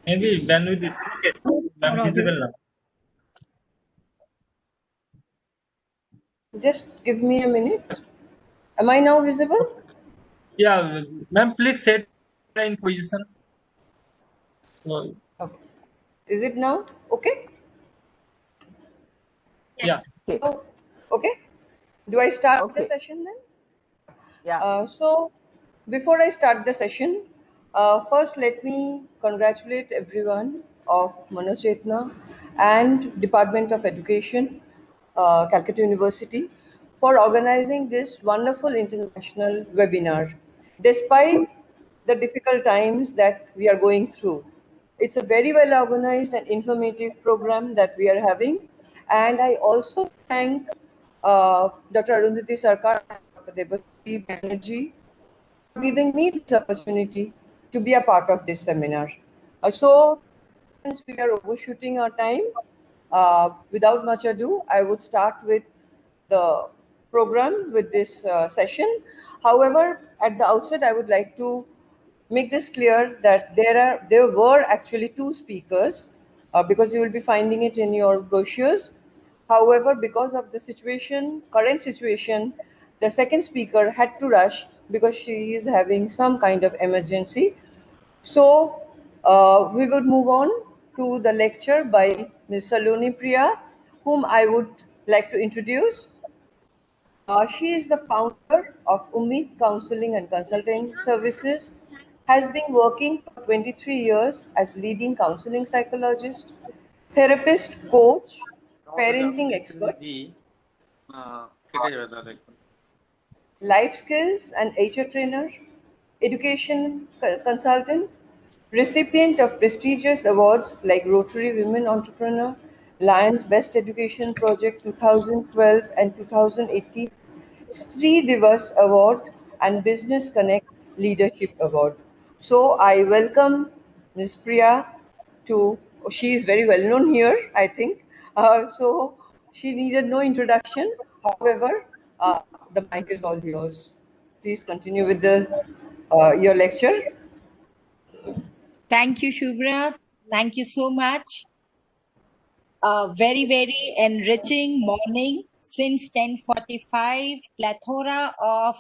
Maybe bandwidth is okay. I'm visible now. Just give me a minute. Am I now visible? Yeah, ma'am, please set in position. So. Okay. Is it now okay? Yes. Yeah. Oh, okay. Do I start the session then? Yeah. So before I start the session, first let me congratulate everyone of Manochetna and Department of Education, Calcutta University, for organizing this wonderful international webinar. Despite the difficult times that we are going through, it's a very well organized and informative program that we are having. And I also thank Dr. Arundhati Sarkar and Dr. Debashree Banerjee for giving me this opportunity to be a part of this seminar. So, since we are overshooting our time, without much ado, I would start with the program with this session. However, at the outset, I would like to make this clear that there were actually two speakers because you will be finding it in your brochures. However, because of the current situation, the second speaker had to rush because she is having some kind of emergency. So we would move on to the lecture by Ms. Saloni Priya, whom I would like to introduce. She is the founder of Umid Counseling and Consulting Services, has been working for 23 years as leading counseling psychologist, therapist, coach, parenting expert, life skills and HR trainer, education consultant, recipient of prestigious awards like Rotary Women Entrepreneur, Lions Best Education Project 2012 and 2018, Sri Divas Award, and Business Connect Leadership Award. So I welcome Ms. Priya she is very well known here, I think. So she needed no introduction. However, the mic is all yours. Please continue with your lecture. Thank you, Shuvra. Thank you so much. Very, very enriching morning since 10:45. Plethora of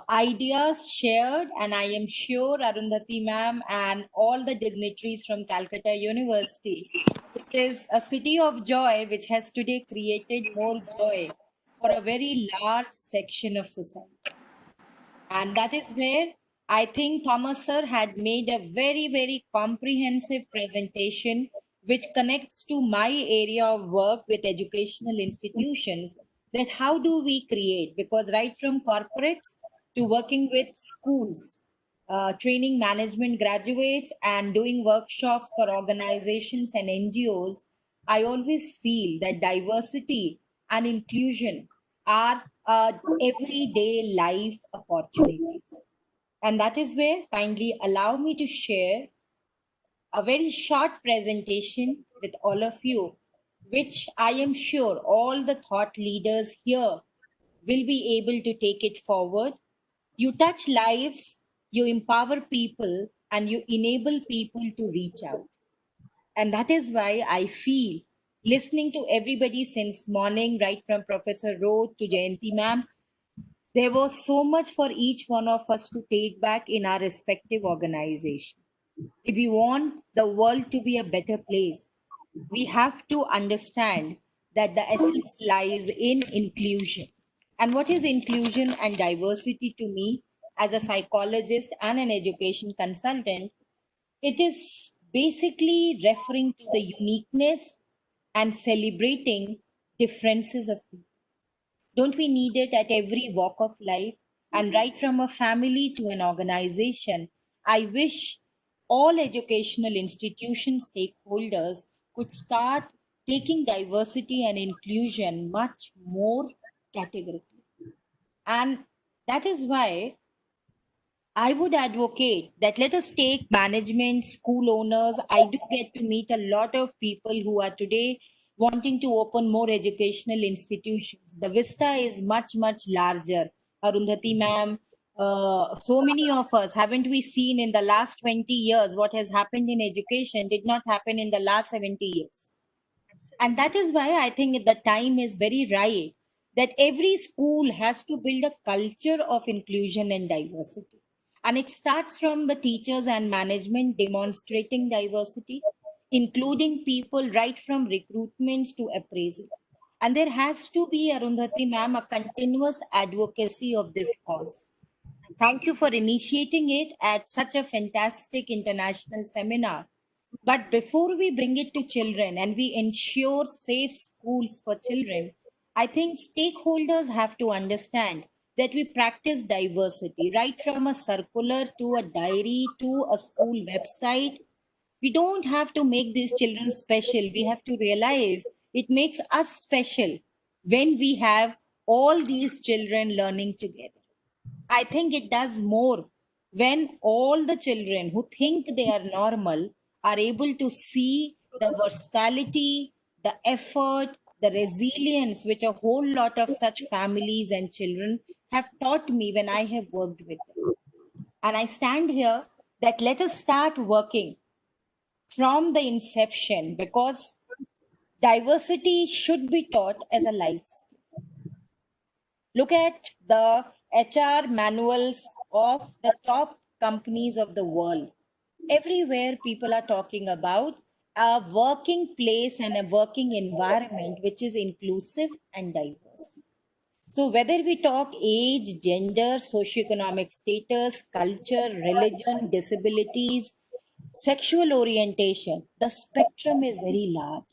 ideas shared, and I am sure Arundhati ma'am and all the dignitaries from Calcutta University. It is a city of joy which has today created more joy for a very large section of society. And that is where I think Thomas sir had made a very, very comprehensive presentation which connects to my area of work with educational institutions, that how do we create, because right from corporates to working with schools, training management graduates and doing workshops for organizations and NGOs, I always feel that diversity and inclusion are everyday life opportunities. And that is where kindly allow me to share a very short presentation with all of you, which I am sure all the thought leaders here will be able to take it forward. You touch lives, you empower people, and you enable people to reach out. And that is why I feel, listening to everybody since morning, right from Professor Roth to Jayanti ma'am, there was so much for each one of us to take back in our respective organization. If we want the world to be a better place, we have to understand that the essence lies in inclusion. And what is inclusion and diversity to me as a psychologist and an education consultant? It is basically referring to the uniqueness and celebrating differences of people. Don't we need it at every walk of life? And right from a family to an organization, I wish all educational institution stakeholders could start taking diversity and inclusion much more categorically. And that is why I would advocate that let us take management, school owners. I do get to meet a lot of people who are today wanting to open more educational institutions. The vista is much, much larger. Arundhati ma'am, so many of us, haven't we seen in the last 20 years what has happened in education did not happen in the last 70 years. And that is why I think the time is very right that every school has to build a culture of inclusion and diversity. And it starts from the teachers and management demonstrating diversity, including people right from recruitments to appraisal. And there has to be, Arundhati ma'am, a continuous advocacy of this cause. Thank you for initiating it at such a fantastic international seminar. But before we bring it to children and we ensure safe schools for children, I think stakeholders have to understand that we practice diversity, right from a circular to a diary to a school website. We don't have to make these children special. We have to realize it makes us special when we have all these children learning together. I think it does more when all the children who think they are normal are able to see the versatility, the effort, the resilience which a whole lot of such families and children have taught me when I have worked with them. And I stand here that let us start working from the inception, because diversity should be taught as a life skill. Look at the HR manuals of the top companies of the world. Everywhere people are talking about a working place and a working environment which is inclusive and diverse. So whether we talk age, gender, socioeconomic status, culture, religion, disabilities, sexual orientation, the spectrum is very large.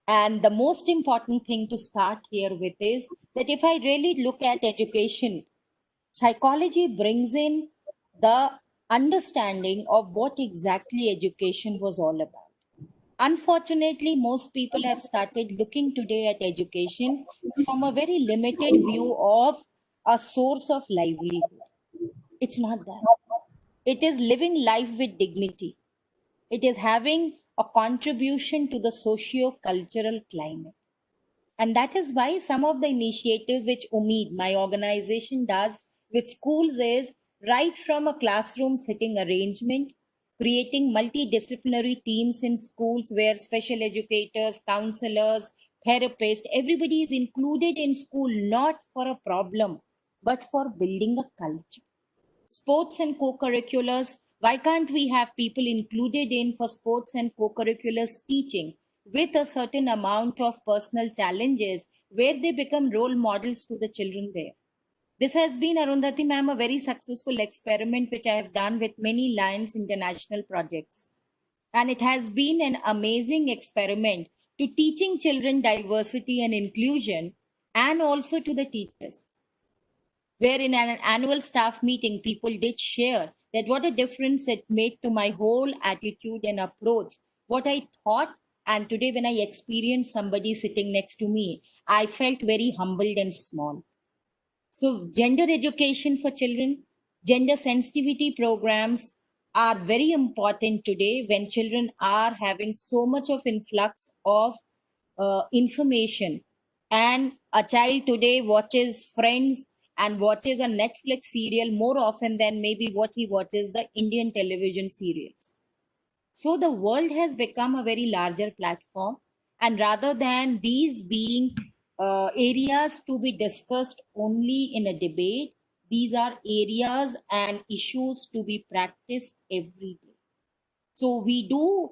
And the most important thing to start here with is that if I really look at education, psychology brings in the understanding of what exactly education was all about. Unfortunately, most people have started looking today at education from a very limited view of a source of livelihood. It's not that. It is living life with dignity. It is having a contribution to the socio-cultural climate. And that is why some of the initiatives which Umeed, my organization, does with schools is right from a classroom sitting arrangement, creating multidisciplinary teams in schools where special educators, counselors, therapists, everybody is included in school, not for a problem, but for building a culture. Sports and co-curriculars, why can't we have people included in for sports and co-curriculars teaching with a certain amount of personal challenges where they become role models to the children there? This has been, Arundhati ma'am, a very successful experiment which I have done with many Lions International projects. And it has been an amazing experiment to teaching children diversity and inclusion, and also to the teachers, where in an annual staff meeting, people did share that what a difference it made to my whole attitude and approach, what I thought. And today, when I experienced somebody sitting next to me, I felt very humbled and small. So, gender education for children, gender sensitivity programs are very important today when children are having so much of influx of information. And a child today watches Friends and watches a Netflix serial more often than maybe what he watches the Indian television serials. So the world has become a very larger platform, and rather than these being areas to be discussed only in a debate, these are areas and issues to be practiced every day. So we do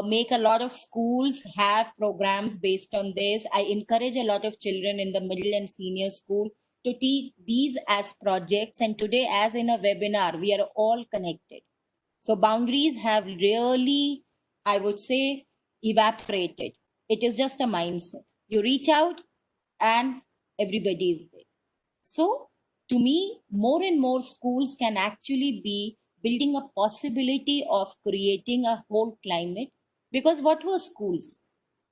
make a lot of schools have programs based on this. I encourage a lot of children in the middle and senior school to teach these as projects. And today, as in a webinar, we are all connected. So boundaries have really, I would say, evaporated. It is just a mindset. You reach out and everybody is there. So to me, more and more schools can actually be building a possibility of creating a whole climate. Because what were schools?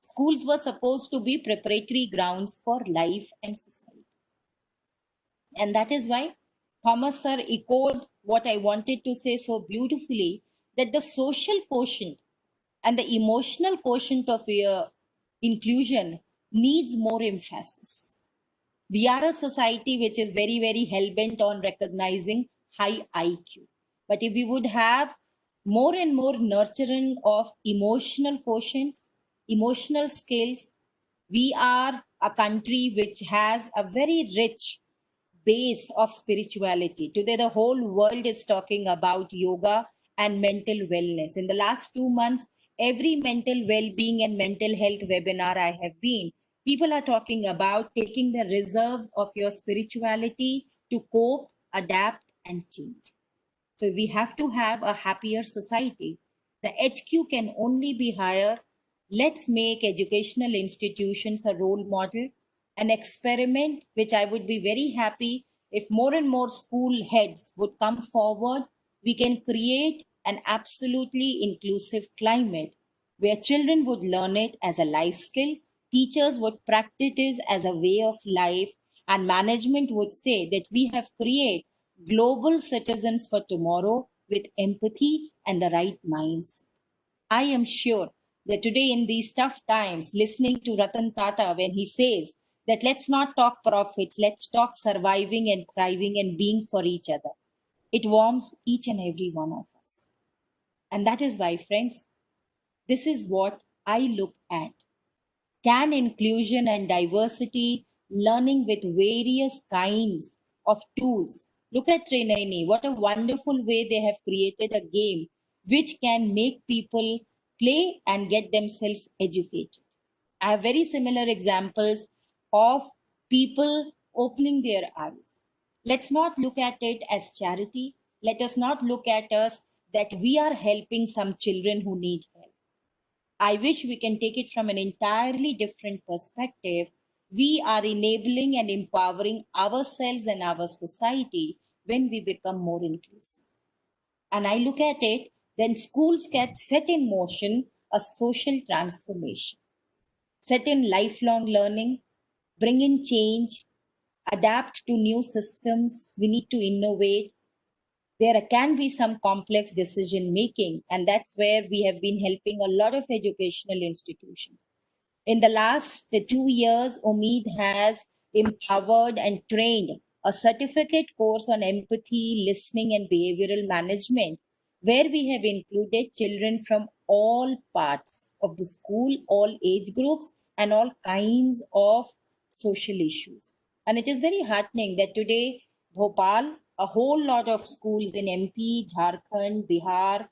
Schools were supposed to be preparatory grounds for life and society. And that is why Thomas sir echoed what I wanted to say so beautifully, that the social quotient and the emotional quotient of inclusion needs more emphasis. We are a society which is very, very hell-bent on recognizing high IQ. But if we would have more and more nurturing of emotional quotients, emotional skills, we are a country which has a very rich base of spirituality. Today, the whole world is talking about yoga and mental wellness. In the last 2 months, every mental well-being and mental health webinar I have been, people are talking about taking the reserves of your spirituality to cope, adapt, and change. So we have to have a happier society. The HQ can only be higher. Let's make educational institutions a role model, an experiment, which I would be very happy if more and more school heads would come forward. We can create an absolutely inclusive climate where children would learn it as a life skill, teachers would practice it as a way of life, and management would say that we have created global citizens for tomorrow with empathy and the right minds. I am sure that today in these tough times, listening to Ratan Tata when he says that let's not talk profits, let's talk surviving and thriving and being for each other, it warms each and every one of us. And that is why, friends, this is what I look at. Can inclusion and diversity, learning with various kinds of tools. Look at Trainini, what a wonderful way they have created a game which can make people play and get themselves educated. I have very similar examples of people opening their eyes. Let's not look at it as charity. Let us not look at us that we are helping some children who need help. I wish we can take it from an entirely different perspective. We are enabling and empowering ourselves and our society when we become more inclusive. And I look at it, then schools get set in motion a social transformation, set in lifelong learning, bring in change, adapt to new systems. We need to innovate. There can be some complex decision making, and that's where we have been helping a lot of educational institutions. In the last 2 years, Umeed has empowered and trained a certificate course on empathy, listening, and behavioral management, where we have included children from all parts of the school, all age groups, and all kinds of social issues. And it is very heartening that today, Bhopal, a whole lot of schools in MP, Jharkhand, Bihar,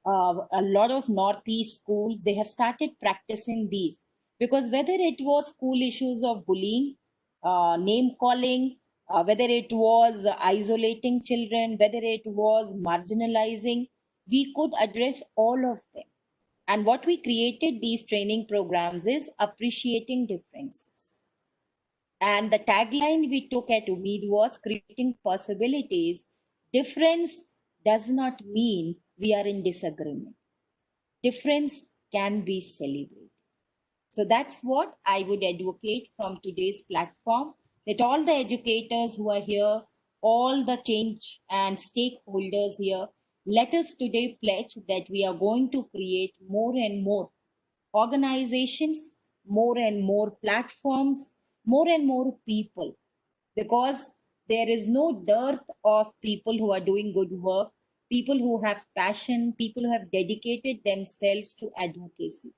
a lot of Northeast schools, they have started practicing these. Because whether it was school issues of bullying, name calling, whether it was isolating children, whether it was marginalizing, we could address all of them. And what we created these training programs is appreciating differences. And the tagline we took at Umeed was creating possibilities. Difference does not mean we are in disagreement. Difference can be celebrated. So that's what I would advocate from today's platform, that all the educators who are here, all the change and stakeholders here, let us today pledge that we are going to create more and more organizations, more and more platforms, more and more people, because there is no dearth of people who are doing good work, people who have passion, people who have dedicated themselves to advocacy.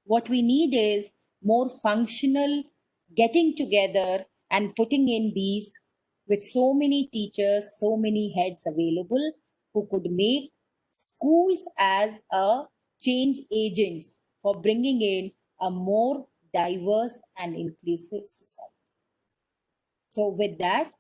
What we need is more functional getting together and putting in these with so many teachers, so many heads available who could make schools as a change agents for bringing in a more diverse and inclusive society. So with that,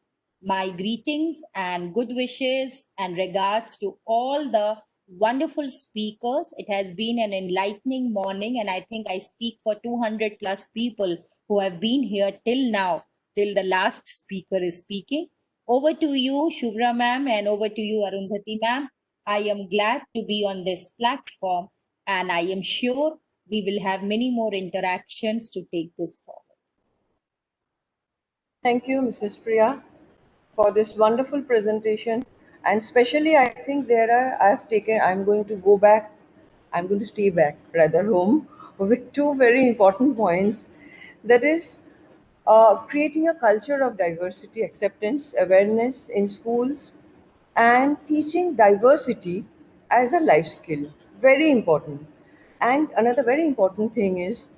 my greetings and good wishes and regards to all the wonderful speakers. It has been an enlightening morning, and I think I speak for 200 plus people who have been here till now, till the last speaker is speaking. Over to you, Shubhra ma'am, and over to you, Arundhati ma'am. I am glad to be on this platform, and I am sure we will have many more interactions to take this forward. Thank you, Mrs. Priya, for this wonderful presentation. And especially, I think I'm going to go back, I'm going to stay back, rather home, with two very important points. That is, creating a culture of diversity, acceptance, awareness in schools, and teaching diversity as a life skill. Very important. And another very important thing is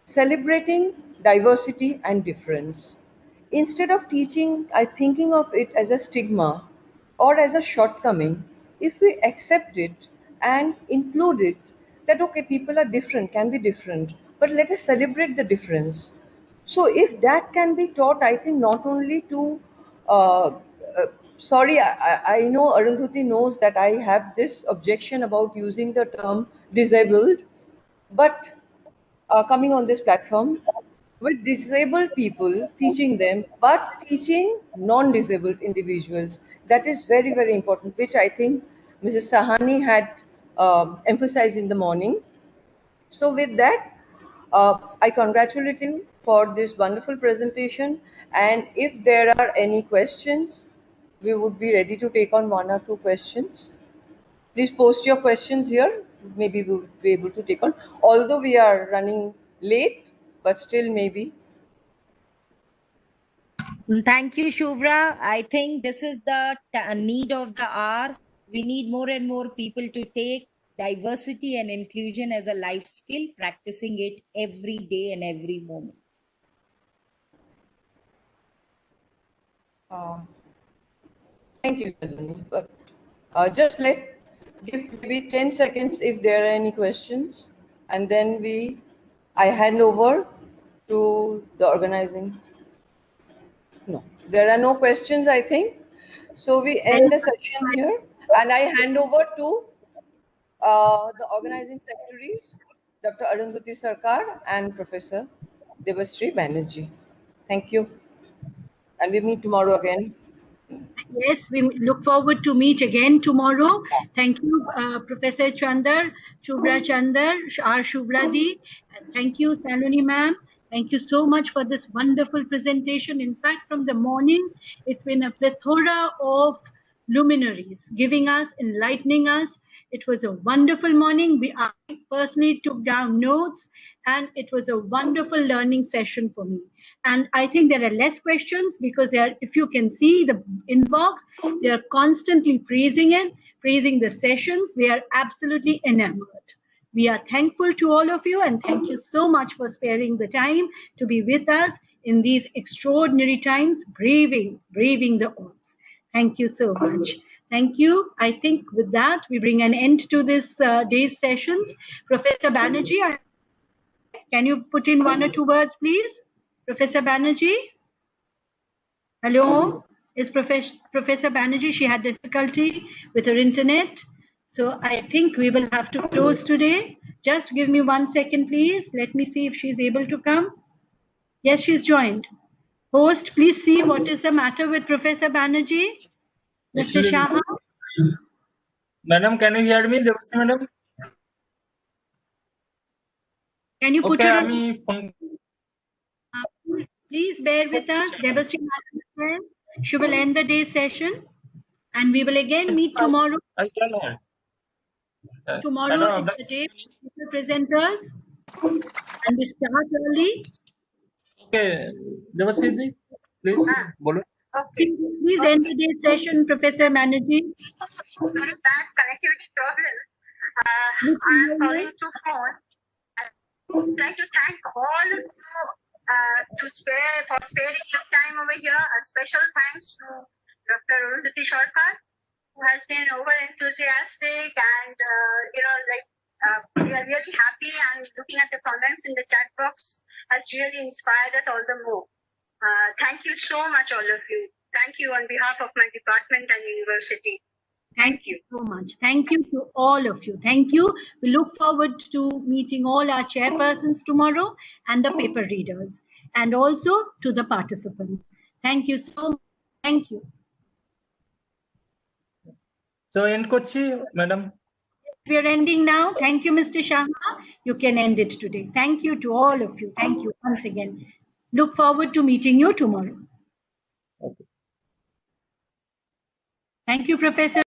celebrating diversity and difference. Instead of teaching, I thinking of it as a stigma or as a shortcoming, if we accept it and include it, that okay, people are different, can be different, but let us celebrate the difference. So if that can be taught, I think not only to, uh, sorry, I know Arundhati knows that I have this objection about using the term disabled, but coming on this platform with disabled people, teaching them, but teaching non-disabled individuals. That is very, very important, which I think Mrs. Sahani had emphasized in the morning. So with that, I congratulate you for this wonderful presentation. And if there are any questions, we would be ready to take on one or two questions. Please post your questions here. Maybe we will be able to take on. Although we are running late, but still maybe. Thank you, Shubhra. I think this is the need of the hour. We need more and more people to take diversity and inclusion as a life skill, practicing it every day and every moment. Thank you, Shalini. But just give maybe 10 seconds if there are any questions, and then I hand over to the organizing. No, there are no questions, I think. So we end the session here, and I hand over to the organizing secretaries, Dr. Arundhati Sarkar and Professor Debashree Banerjee. Thank you. And we meet tomorrow again. Yes, we look forward to meet again tomorrow. Thank you, Professor Chandar, Shubhra Chandar, R. Shubhradi. Thank you, Saloni ma'am. Thank you so much for this wonderful presentation. In fact, from the morning, it's been a plethora of luminaries giving us, enlightening us. It was a wonderful morning. I personally took down notes, and it was a wonderful learning session for me. And I think there are less questions because if you can see the inbox, they are constantly praising it, praising the sessions. They are absolutely enamored. We are thankful to all of you, and thank you so much for sparing the time to be with us in these extraordinary times, braving the odds. Thank you so much. Thank you. I think with that, we bring an end to this day's sessions. Professor Banerjee, can you put in one or two words, please? Professor Banerjee? Hello? Is Professor Banerjee? She had difficulty with her internet. So I think we will have to close today. Just give me 1 second, please. Let me see if she's able to come. Yes, she's joined. Host, please see what is the matter with Professor Banerjee. Mr. Actually, Shah. Madam, can you hear me, Devasi Madam? Can you put her on? Please bear with us. Devasi Madam, she will end the day session, and we will again meet tomorrow. I'll tell her. Tomorrow is the day of the presenters, and we start early. Okay, Devasi, please. Okay. Please end the day session, Professor Banerjee. Very bad connectivity problem. I am calling to phone. I would like to thank all of you for sparing your time over here. A special thanks to Dr. Arundhati Sarkar, who has been over enthusiastic, and we are really happy, and looking at the comments in the chat box has really inspired us all the more. Thank you so much, all of you. Thank you on behalf of my department and university. Thank you so much. Thank you to all of you. Thank you. We look forward to meeting all our chairpersons tomorrow and the paper readers, and also to the participants. Thank you so much. Thank you. So, end Kochi, Madam. We are ending now. Thank you, Mr. Shah. You can end it today. Thank you to all of you. Thank you once again. Look forward to meeting you tomorrow. Okay. Thank you, Professor.